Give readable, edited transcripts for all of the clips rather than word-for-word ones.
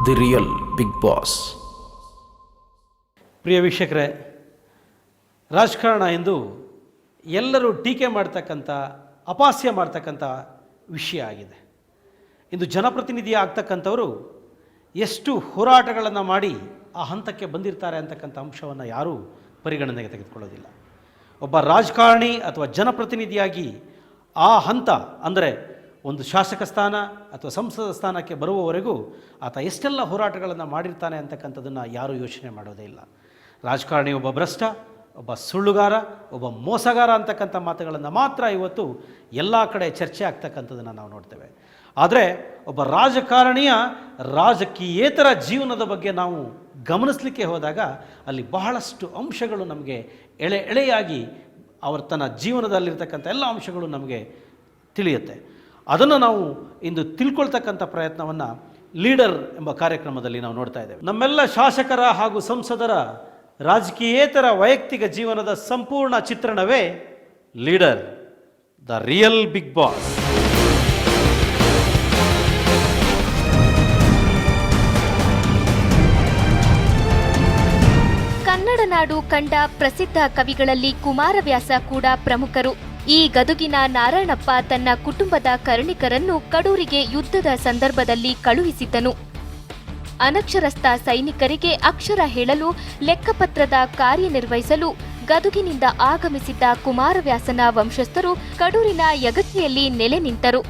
The real big boss. ಪ್ರಿಯ ವೀಕ್ಷಕರೇ, ರಾಜಕಾರಣ ಎಂದು ಎಲ್ಲರೂ ಟೀಕೆ ಮಾಡ್ತಕ್ಕಂಥ, ಅಪಹಾಸ್ಯ ಮಾಡ್ತಕ್ಕಂಥ ವಿಷಯ ಆಗಿದೆ. ಇಂದು ಜನಪ್ರತಿನಿಧಿ ಆಗ್ತಕ್ಕಂಥವರು ಎಷ್ಟು ಹೋರಾಟಗಳನ್ನು ಮಾಡಿ ಆ ಹಂತಕ್ಕೆ ಬಂದಿರ್ತಾರೆ ಅಂತಕ್ಕಂಥ ಅಂಶವನ್ನು ಯಾರೂ ಪರಿಗಣನೆಗೆ ತೆಗೆದುಕೊಳ್ಳೋದಿಲ್ಲ. ಒಬ್ಬ ರಾಜಕಾರಣಿ ಅಥವಾ ಜನಪ್ರತಿನಿಧಿಯಾಗಿ ಆ ಹಂತ ಅಂದರೆ ಒಂದು ಶಾಸಕ ಸ್ಥಾನ ಅಥವಾ ಸಂಸದ ಸ್ಥಾನಕ್ಕೆ ಬರುವವರೆಗೂ ಆತ ಎಷ್ಟೆಲ್ಲ ಹೋರಾಟಗಳನ್ನು ಮಾಡಿರ್ತಾನೆ ಅಂತಕ್ಕಂಥದ್ದನ್ನು ಯಾರೂ ಯೋಚನೆ ಮಾಡೋದೇ ಇಲ್ಲ. ರಾಜಕಾರಣಿ ಒಬ್ಬ ಭ್ರಷ್ಟ, ಒಬ್ಬ ಸುಳ್ಳುಗಾರ, ಒಬ್ಬ ಮೋಸಗಾರ ಅಂತಕ್ಕಂಥ ಮಾತುಗಳನ್ನು ಮಾತ್ರ ಇವತ್ತು ಎಲ್ಲ ಕಡೆ ಚರ್ಚೆ ಆಗ್ತಕ್ಕಂಥದ್ದನ್ನು ನಾವು ನೋಡ್ತೇವೆ. ಆದರೆ ಒಬ್ಬ ರಾಜಕಾರಣಿಯ ರಾಜಕೀಯೇತರ ಜೀವನದ ಬಗ್ಗೆ ನಾವು ಗಮನಿಸಲಿಕ್ಕೆ ಹೋದಾಗ ಅಲ್ಲಿ ಬಹಳಷ್ಟು ಅಂಶಗಳು ನಮಗೆ ಎಳೆಯಾಗಿ ತನ್ನ ಜೀವನದಲ್ಲಿರ್ತಕ್ಕಂಥ ಎಲ್ಲ ಅಂಶಗಳು ನಮಗೆ ತಿಳಿಯುತ್ತೆ. ಅದನ್ನು ನಾವು ಇಂದು ತಿಳ್ಕೊಳ್ತಕ್ಕಂಥ ಪ್ರಯತ್ನವನ್ನು ಲೀಡರ್ ಎಂಬ ಕಾರ್ಯಕ್ರಮದಲ್ಲಿ ನಾವು ನೋಡ್ತಾ ಇದ್ದೇವೆ. ನಮ್ಮೆಲ್ಲ ಶಾಸಕರ ಹಾಗೂ ಸಂಸದರ ರಾಜಕೀಯೇತರ ವೈಯಕ್ತಿಕ ಜೀವನದ ಸಂಪೂರ್ಣ ಚಿತ್ರಣವೇ leader, the real big boss. Kannada ನಾಡು ಕಂಡ ಪ್ರಸಿದ್ಧ ಕವಿಗಳಲ್ಲಿ ಕುಮಾರವ್ಯಾಸ ಕೂಡ ಪ್ರಮುಖರು. ಈ ಗದುಗಿನ ನಾರಾಯಣಪ್ಪ ತನ್ನ ಕುಟುಂಬದ ಕರ್ಣಿಕರನ್ನು ಕಡೂರಿಗೆ ಯುದ್ಧದ ಸಂದರ್ಭದಲ್ಲಿ ಕಳುಹಿಸಿದ್ದನು. ಅನಕ್ಷರಸ್ಥ ಸೈನಿಕರಿಗೆ ಅಕ್ಷರ ಹೇಳಲು, ಲೆಕ್ಕಪತ್ರದ ಕಾರ್ಯನಿರ್ವಹಿಸಲು ಗದುಗಿನಿಂದ ಆಗಮಿಸಿದ್ದ ಕುಮಾರವ್ಯಾಸನ ವಂಶಸ್ಥರು ಕಡೂರಿನ ಯಗಚಿಯಲ್ಲಿ ನೆಲೆ ನಿಂತರು.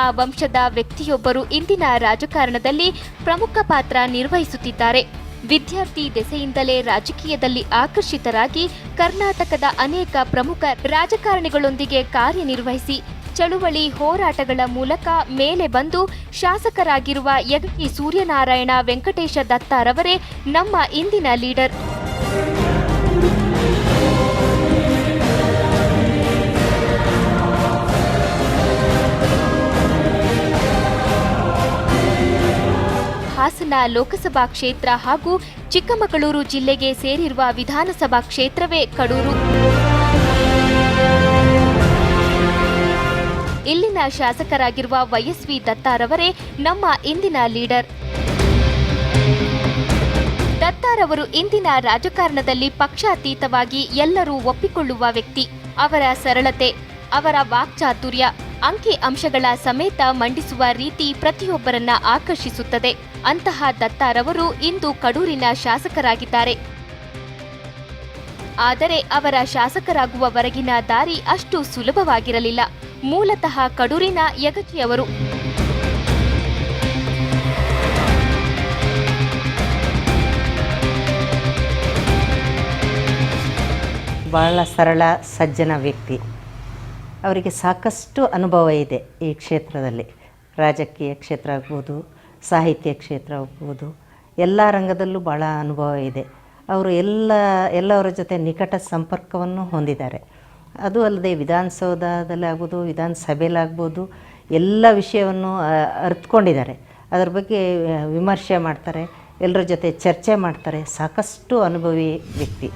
ಆ ವಂಶದ ವ್ಯಕ್ತಿಯೊಬ್ಬರು ಇಂದಿನ ರಾಜಕಾರಣದಲ್ಲಿ ಪ್ರಮುಖ ಪಾತ್ರ ನಿರ್ವಹಿಸುತ್ತಿದ್ದಾರೆ. ವಿದ್ಯಾರ್ಥಿ ದೆಸೆಯಿಂದಲೇ ರಾಜಕೀಯದಲ್ಲಿ ಆಕರ್ಷಿತರಾಗಿ ಕರ್ನಾಟಕದ ಅನೇಕ ಪ್ರಮುಖ ರಾಜಕಾರಣಿಗಳೊಂದಿಗೆ ಕಾರ್ಯನಿರ್ವಹಿಸಿ ಚಳುವಳಿ ಹೋರಾಟಗಳ ಮೂಲಕ ಮೇಲೆ ಬಂದು ಶಾಸಕರಾಗಿರುವ ಯಗಚಿ ಸೂರ್ಯನಾರಾಯಣ ವೆಂಕಟೇಶ ದತ್ತಾರವರೇ ನಮ್ಮ ಇಂದಿನ ಲೀಡರ್. ಹಾಸನ ಲೋಕಸಭಾ ಕ್ಷೇತ್ರ ಹಾಗೂ ಚಿಕ್ಕಮಗಳೂರು ಜಿಲ್ಲೆಗೆ ಸೇರಿರುವ ವಿಧಾನಸಭಾ ಕ್ಷೇತ್ರವೇ ಕಡೂರು. ಇಲ್ಲಿನ ಶಾಸಕರಾಗಿರುವ ವೈಎಸ್ವಿ ದತ್ತಾರವರೇ ನಮ್ಮ ಇಂದಿನ ಲೀಡರ್. ದತ್ತಾರವರು ಇಂದಿನ ರಾಜಕಾರಣದಲ್ಲಿ ಪಕ್ಷಾತೀತವಾಗಿ ಎಲ್ಲರೂ ಒಪ್ಪಿಕೊಳ್ಳುವ ವ್ಯಕ್ತಿ. ಅವರ ಸರಳತೆ, ಅವರ ವಾಕ್ಚಾತುರ್ಯ, ಅಂಕಿ ಅಂಶಗಳ ಸಮೇತ ಮಂಡಿಸುವ ರೀತಿ ಪ್ರತಿಯೊಬ್ಬರನ್ನ ಆಕರ್ಷಿಸುತ್ತದೆ. ಅಂತಹ ದತ್ತಾರವರು ಇಂದು ಕಡೂರಿನ ಶಾಸಕರಾಗಿದ್ದಾರೆ. ಆದರೆ ಅವರ ಶಾಸಕರಾಗುವವರೆಗಿನ ದಾರಿ ಅಷ್ಟು ಸುಲಭವಾಗಿರಲಿಲ್ಲ. ಮೂಲತಃ ಕಡೂರಿನ ಯಗಚಿಯವರು. ಬಹಳ ಸರಳ ಸಜ್ಜನ ವ್ಯಕ್ತಿ. ಅವರಿಗೆ ಸಾಕಷ್ಟು ಅನುಭವ ಇದೆ ಈ ಕ್ಷೇತ್ರದಲ್ಲಿ. ರಾಜಕೀಯ ಕ್ಷೇತ್ರ ಆಗ್ಬೋದು, ಸಾಹಿತ್ಯ ಕ್ಷೇತ್ರ ಆಗ್ಬೋದು, ಎಲ್ಲ ರಂಗದಲ್ಲೂ ಭಾಳ ಅನುಭವ ಇದೆ. ಅವರು ಎಲ್ಲವರ ಜೊತೆ ನಿಕಟ ಸಂಪರ್ಕವನ್ನು ಹೊಂದಿದ್ದಾರೆ. ಅದು ಅಲ್ಲದೆ ವಿಧಾನಸೌಧದಲ್ಲಾಗ್ಬೋದು, ವಿಧಾನಸಭೆಯಲ್ಲಾಗ್ಬೋದು, ಎಲ್ಲ ವಿಷಯವನ್ನು ಅರಿತುಕೊಂಡಿದ್ದಾರೆ. ಅದರ ಬಗ್ಗೆ ವಿಮರ್ಶೆ ಮಾಡ್ತಾರೆ, ಎಲ್ಲರ ಜೊತೆ ಚರ್ಚೆ ಮಾಡ್ತಾರೆ. ಸಾಕಷ್ಟು ಅನುಭವಿ ವ್ಯಕ್ತಿ.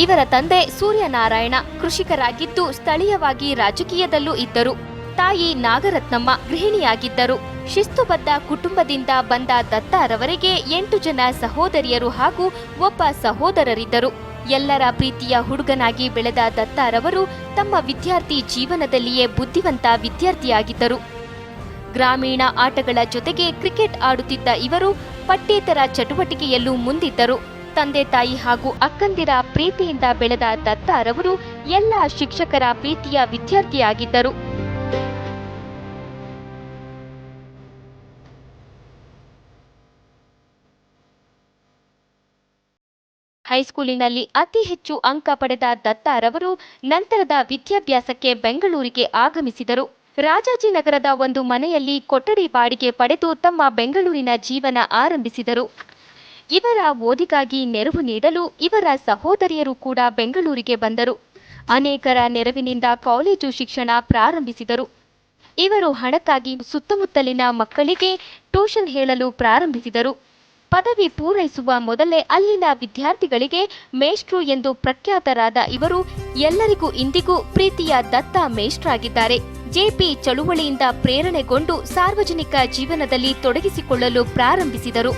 ಇವರ ತಂದೆ ಸೂರ್ಯನಾರಾಯಣ ಕೃಷಿಕರಾಗಿದ್ದು ಸ್ಥಳೀಯವಾಗಿ ರಾಜಕೀಯದಲ್ಲೂ ಇದ್ದರು. ತಾಯಿ ನಾಗರತ್ನಮ್ಮ ಗೃಹಿಣಿಯಾಗಿದ್ದರು. ಶಿಸ್ತುಬದ್ಧ ಕುಟುಂಬದಿಂದ ಬಂದ ದತ್ತಾರವರಿಗೆ 8 ಜನ ಸಹೋದರಿಯರು ಹಾಗೂ ಒಬ್ಬ ಸಹೋದರರಿದ್ದರು. ಎಲ್ಲರ ಪ್ರೀತಿಯ ಹುಡುಗನಾಗಿ ಬೆಳೆದ ದತ್ತಾರವರು ತಮ್ಮ ವಿದ್ಯಾರ್ಥಿ ಜೀವನದಲ್ಲಿಯೇ ಬುದ್ಧಿವಂತ ವಿದ್ಯಾರ್ಥಿಯಾಗಿದ್ದರು. ಗ್ರಾಮೀಣ ಆಟಗಳ ಜೊತೆಗೆ ಕ್ರಿಕೆಟ್ ಆಡುತ್ತಿದ್ದ ಇವರು ಪಠ್ಯೇತರ ಚಟುವಟಿಕೆಯಲ್ಲೂ ಮುಂದಿದ್ದರು. ತಂದೆ ತಾಯಿ ಹಾಗೂ ಅಕ್ಕಂದಿರ ಪ್ರೀತಿಯಿಂದ ಬೆಳೆದ ದತ್ತಾರವರು ಎಲ್ಲ ಶಿಕ್ಷಕರ ಪ್ರೀತಿಯ ವಿದ್ಯಾರ್ಥಿಯಾಗಿದ್ದರು. ಹೈಸ್ಕೂಲಿನಲ್ಲಿ ಅತಿ ಹೆಚ್ಚು ಅಂಕ ಪಡೆದ ದತ್ತಾರವರು ನಂತರದ ವಿದ್ಯಾಭ್ಯಾಸಕ್ಕೆ ಬೆಂಗಳೂರಿಗೆ ಆಗಮಿಸಿದರು. ರಾಜಾಜಿನಗರದ ಒಂದು ಮನೆಯಲ್ಲಿ ಕೊಠಡಿ ಬಾಡಿಗೆ ಪಡೆದು ತಮ್ಮ ಬೆಂಗಳೂರಿನ ಜೀವನ ಆರಂಭಿಸಿದರು. ಇವರ ಓದಿಗಾಗಿ ನೆರವು ನೀಡಲು ಇವರ ಸಹೋದರಿಯರು ಕೂಡ ಬೆಂಗಳೂರಿಗೆ ಬಂದರು. ಅನೇಕರ ನೆರವಿನಿಂದ ಕಾಲೇಜು ಶಿಕ್ಷಣ ಪ್ರಾರಂಭಿಸಿದರು. ಇವರು ಹಣಕ್ಕಾಗಿ ಸುತ್ತಮುತ್ತಲಿನ ಮಕ್ಕಳಿಗೆ ಟ್ಯೂಷನ್ ಹೇಳಲು ಪ್ರಾರಂಭಿಸಿದರು. ಪದವಿ ಪೂರೈಸುವ ಮೊದಲೇ ಅಲ್ಲಿನ ವಿದ್ಯಾರ್ಥಿಗಳಿಗೆ ಮೇಷ್ಟ್ರು ಎಂದು ಪ್ರಖ್ಯಾತರಾದ ಇವರು ಎಲ್ಲರಿಗೂ ಇಂದಿಗೂ ಪ್ರೀತಿಯ ದತ್ತ ಮೇಷ್ಟ್ರಾಗಿದ್ದಾರೆ. ಜೆಪಿ ಚಳುವಳಿಯಿಂದ ಪ್ರೇರಣೆಗೊಂಡು ಸಾರ್ವಜನಿಕ ಜೀವನದಲ್ಲಿ ತೊಡಗಿಸಿಕೊಳ್ಳಲು ಪ್ರಾರಂಭಿಸಿದರು.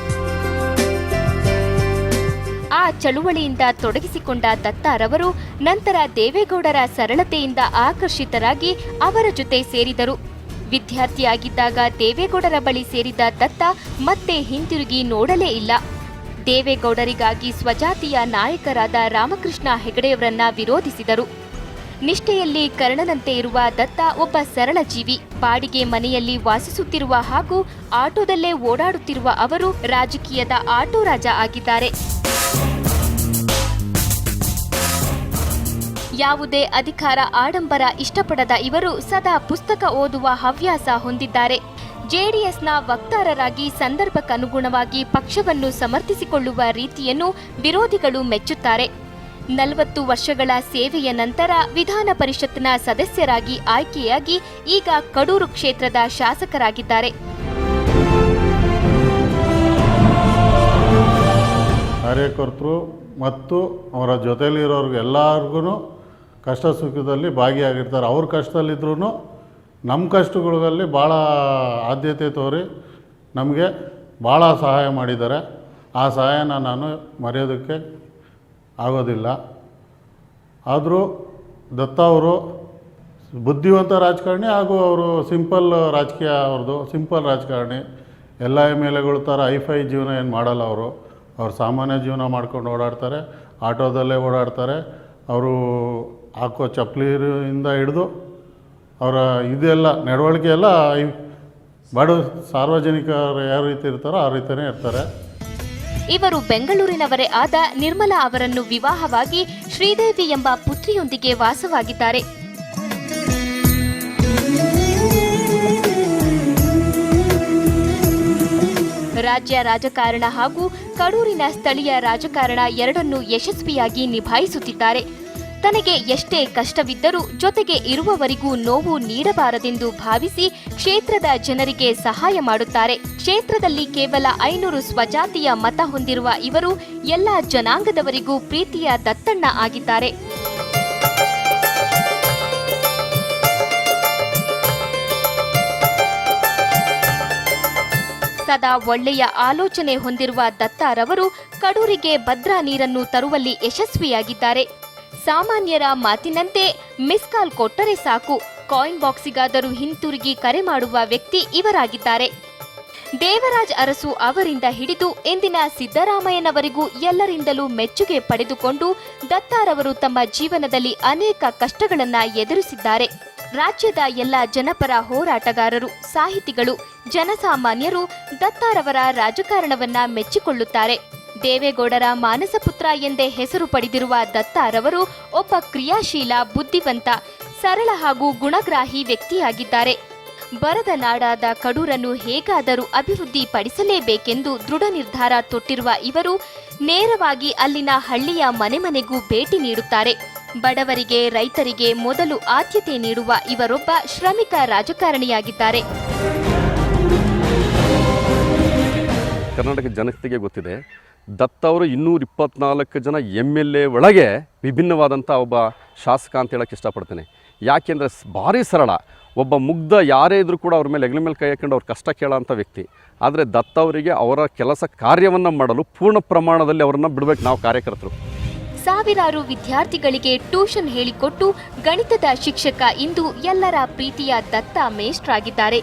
ಆ ಚಳುವಳಿಯಿಂದ ತೊಡಗಿಸಿಕೊಂಡ ದತ್ತಾರವರು ನಂತರ ದೇವೇಗೌಡರ ಸರಳತೆಯಿಂದ ಆಕರ್ಷಿತರಾಗಿ ಅವರ ಜೊತೆ ಸೇರಿದರು. ವಿದ್ಯಾರ್ಥಿಯಾಗಿದ್ದಾಗ ದೇವೇಗೌಡರ ಬಳಿ ಸೇರಿದ ದತ್ತ ಮತ್ತೆ ಹಿಂತಿರುಗಿ ನೋಡಲೇ ಇಲ್ಲ. ದೇವೇಗೌಡರಿಗಾಗಿ ಸ್ವಜಾತಿಯ ನಾಯಕರಾದ ರಾಮಕೃಷ್ಣ ಹೆಗಡೆಯವರನ್ನ ವಿರೋಧಿಸಿದರು. ನಿಷ್ಠೆಯಲ್ಲಿ ಕರ್ಣನಂತೆ ಇರುವ ದತ್ತ ಒಬ್ಬ ಸರಳ ಜೀವಿ. ಬಾಡಿಗೆ ಮನೆಯಲ್ಲಿ ವಾಸಿಸುತ್ತಿರುವ ಹಾಗೂ ಆಟೋದಲ್ಲೇ ಓಡಾಡುತ್ತಿರುವ ಅವರು ರಾಜಕೀಯದ ಆಟೋ ರಾಜ ಆಗಿದ್ದಾರೆ. ಯಾವುದೇ ಅಧಿಕಾರ ಆಡಂಬರ ಇಷ್ಟಪಡದ ಇವರು ಸದಾ ಪುಸ್ತಕ ಓದುವ ಹವ್ಯಾಸ ಹೊಂದಿದ್ದಾರೆ. ಜೆಡಿಎಸ್ನ ವಕ್ತಾರರಾಗಿ ಸಂದರ್ಭಕ್ಕನುಗುಣವಾಗಿ ಪಕ್ಷವನ್ನು ಸಮರ್ಥಿಸಿಕೊಳ್ಳುವ ರೀತಿಯನ್ನು ವಿರೋಧಿಗಳು ಮೆಚ್ಚುತ್ತಾರೆ. 40 ವರ್ಷಗಳ ಸೇವೆಯ ನಂತರ ವಿಧಾನ ಪರಿಷತ್ನ ಸದಸ್ಯರಾಗಿ ಆಯ್ಕೆಯಾಗಿ ಈಗ ಕಡೂರು ಕ್ಷೇತ್ರದ ಶಾಸಕರಾಗಿದ್ದಾರೆ. ಕಾರ್ಯಕರ್ತರು ಮತ್ತು ಅವರ ಜೊತೆಲಿರೋರ್ಗೆ ಎಲ್ಲರಿಗೂ ಕಷ್ಟ ಸುಖದಲ್ಲಿ ಭಾಗಿಯಾಗಿರ್ತಾರೆ. ಅವ್ರ ಕಷ್ಟದಲ್ಲಿದ್ರೂ ನಮ್ಮ ಕಷ್ಟಗಳಲ್ಲಿ ಭಾಳ ಆದ್ಯತೆ ತೋರಿ ನಮಗೆ ಭಾಳ ಸಹಾಯ ಮಾಡಿದ್ದಾರೆ. ಆ ಸಹಾಯನ ನಾನು ಮರೆಯೋದಕ್ಕೆ ಆಗೋದಿಲ್ಲ. ಆದರೂ ದತ್ತ ಅವರು ಬುದ್ಧಿವಂತ ರಾಜಕಾರಣಿ ಹಾಗೂ ಅವರು ಸಿಂಪಲ್ ರಾಜಕೀಯ, ಅವ್ರದ್ದು ಸಿಂಪಲ್ ರಾಜಕಾರಣಿ. ಎಲ್ಲ MLAಗಳ ಥರ ಹೈಫೈ ಜೀವನ ಏನು ಮಾಡಲ್ಲ ಅವರು. ಅವ್ರು ಸಾಮಾನ್ಯ ಜೀವನ ಮಾಡ್ಕೊಂಡು ಓಡಾಡ್ತಾರೆ, ಆಟೋದಲ್ಲೇ ಓಡಾಡ್ತಾರೆ. ಅವರು ಹಾಕೋ ಚಪ್ಪಲಿಯಿಂದ ಹಿಡಿದು ಅವರ ಇದೆಲ್ಲ ನಡವಳಿಕೆ ಎಲ್ಲ ಬಡ ಸಾರ್ವಜನಿಕರು ಯಾವ ರೀತಿ ಇರ್ತಾರೋ ಆ ರೀತಿಯೇ ಇರ್ತಾರೆ. ಇವರು ಬೆಂಗಳೂರಿನವರೇ ಆದ ನಿರ್ಮಲಾ ಅವರನ್ನು ವಿವಾಹವಾಗಿ ಶ್ರೀದೇವಿ ಎಂಬ ಪುತ್ರಿಯೊಂದಿಗೆ ವಾಸವಾಗಿದ್ದಾರೆ. ರಾಜ್ಯ ರಾಜಕಾರಣ ಹಾಗೂ ಕಡೂರಿನ ಸ್ಥಳೀಯ ರಾಜಕಾರಣ ಎರಡನ್ನೂ ಯಶಸ್ವಿಯಾಗಿ ನಿಭಾಯಿಸುತ್ತಿದ್ದಾರೆ. ತನಗೆ ಎಷ್ಟೇ ಕಷ್ಟವಿದ್ದರೂ ಜೊತೆಗೆ ಇರುವವರಿಗೂ ನೋವು ನೀಡಬಾರದೆಂದು ಭಾವಿಸಿ ಕ್ಷೇತ್ರದ ಜನರಿಗೆ ಸಹಾಯ ಮಾಡುತ್ತಾರೆ. ಕ್ಷೇತ್ರದಲ್ಲಿ ಕೇವಲ 500 ಸ್ವಜಾತಿಯ ಮತ ಹೊಂದಿರುವ ಇವರು ಎಲ್ಲ ಜನಾಂಗದವರಿಗೂ ಪ್ರೀತಿಯ ದತ್ತಣ್ಣ ಆಗಿದ್ದಾರೆ. ಸದಾ ಒಳ್ಳೆಯ ಆಲೋಚನೆ ಹೊಂದಿರುವ ದತ್ತಾರವರು ಕಡೂರಿಗೆ ಭದ್ರಾ ನೀರನ್ನು ತರುವಲ್ಲಿ ಯಶಸ್ವಿಯಾಗಿದ್ದಾರೆ. ಸಾಮಾನ್ಯರ ಮಾತಿನಂತೆ ಮಿಸ್ ಕಾಲ್ ಕೊಟ್ಟರೆ ಸಾಕು, ಕಾಯಿನ್ ಬಾಕ್ಸಿಗಾದರೂ ಹಿಂತಿರುಗಿ ಕರೆ ಮಾಡುವ ವ್ಯಕ್ತಿ ಇವರಾಗಿದ್ದಾರೆ. ದೇವರಾಜ್ ಅರಸು ಅವರಿಂದ ಹಿಡಿದು ಇಂದಿನ ಸಿದ್ದರಾಮಯ್ಯನವರಿಗೂ ಎಲ್ಲರಿಂದಲೂ ಮೆಚ್ಚುಗೆ ಪಡೆದುಕೊಂಡು ದತ್ತಾರವರು ತಮ್ಮ ಜೀವನದಲ್ಲಿ ಅನೇಕ ಕಷ್ಟಗಳನ್ನು ಎದುರಿಸಿದ್ದಾರೆ. ರಾಜ್ಯದ ಎಲ್ಲ ಜನಪರ ಹೋರಾಟಗಾರರು, ಸಾಹಿತಿಗಳು, ಜನಸಾಮಾನ್ಯರು ದತ್ತಾರವರ ರಾಜಕಾರಣವನ್ನ ಮೆಚ್ಚಿಕೊಳ್ಳುತ್ತಾರೆ. ದೇವೇಗೌಡರ ಮಾನಸಪುತ್ರ ಎಂದೇ ಹೆಸರು ಪಡೆದಿರುವ ದತ್ತಾರವರು ಒಬ್ಬ ಕ್ರಿಯಾಶೀಲ, ಬುದ್ಧಿವಂತ, ಸರಳ ಹಾಗೂ ಗುಣಗ್ರಾಹಿ ವ್ಯಕ್ತಿಯಾಗಿದ್ದಾರೆ. ಬರದ ನಾಡಾದ ಕಡೂರನ್ನು ಹೇಗಾದರೂ ಅಭಿವೃದ್ಧಿ ಪಡಿಸಲೇಬೇಕೆಂದು ದೃಢ ನಿರ್ಧಾರ ತೊಟ್ಟಿರುವ ಇವರು ನೇರವಾಗಿ ಅಲ್ಲಿನ ಹಳ್ಳಿಯ ಮನೆ ಮನೆಗೂ ಭೇಟಿ ನೀಡುತ್ತಾರೆ. ಬಡವರಿಗೆ, ರೈತರಿಗೆ ಮೊದಲು ಆದ್ಯತೆ ನೀಡುವ ಇವರೊಬ್ಬ ಶ್ರಮಿಕ ರಾಜಕಾರಣಿಯಾಗಿದ್ದಾರೆ. ಕರ್ನಾಟಕ ಜನತೆಗೆ ಗೊತ್ತಿದೆ, ದತ್ತ ಅವರು 224 ಜನ MLA ಒಳಗೆ ವಿಭಿನ್ನವಾದಂಥ ಒಬ್ಬ ಶಾಸಕ ಅಂತ ಹೇಳಕ್ಕೆ ಇಷ್ಟಪಡ್ತೇನೆ. ಯಾಕೆಂದರೆ ಭಾರಿ ಸರಳ, ಒಬ್ಬ ಮುಗ್ಧ ಯಾರೇ ಇದ್ರೂ ಕೂಡ ಅವ್ರ ಮೇಲೆ ಹೆಗಲ ಮೇಲೆ ಕೈ ಹಾಕೊಂಡು ಅವ್ರ ಕಷ್ಟ ಕೇಳೋಂಥ ವ್ಯಕ್ತಿ. ಆದರೆ ದತ್ತ ಅವರಿಗೆ ಅವರ ಕೆಲಸ ಕಾರ್ಯವನ್ನು ಮಾಡಲು ಪೂರ್ಣ ಪ್ರಮಾಣದಲ್ಲಿ ಅವರನ್ನು ಬಿಡಬೇಕು ನಾವು ಕಾರ್ಯಕರ್ತರು. ಸಾವಿರಾರು ವಿದ್ಯಾರ್ಥಿಗಳಿಗೆ ಟ್ಯೂಷನ್ ಹೇಳಿಕೊಟ್ಟು ಗಣಿತದ ಶಿಕ್ಷಕ ಇಂದು ಎಲ್ಲರ ಪ್ರೀತಿಯ ದತ್ತ ಮೇಷ್ಟ್ರಾಗಿದ್ದಾರೆ.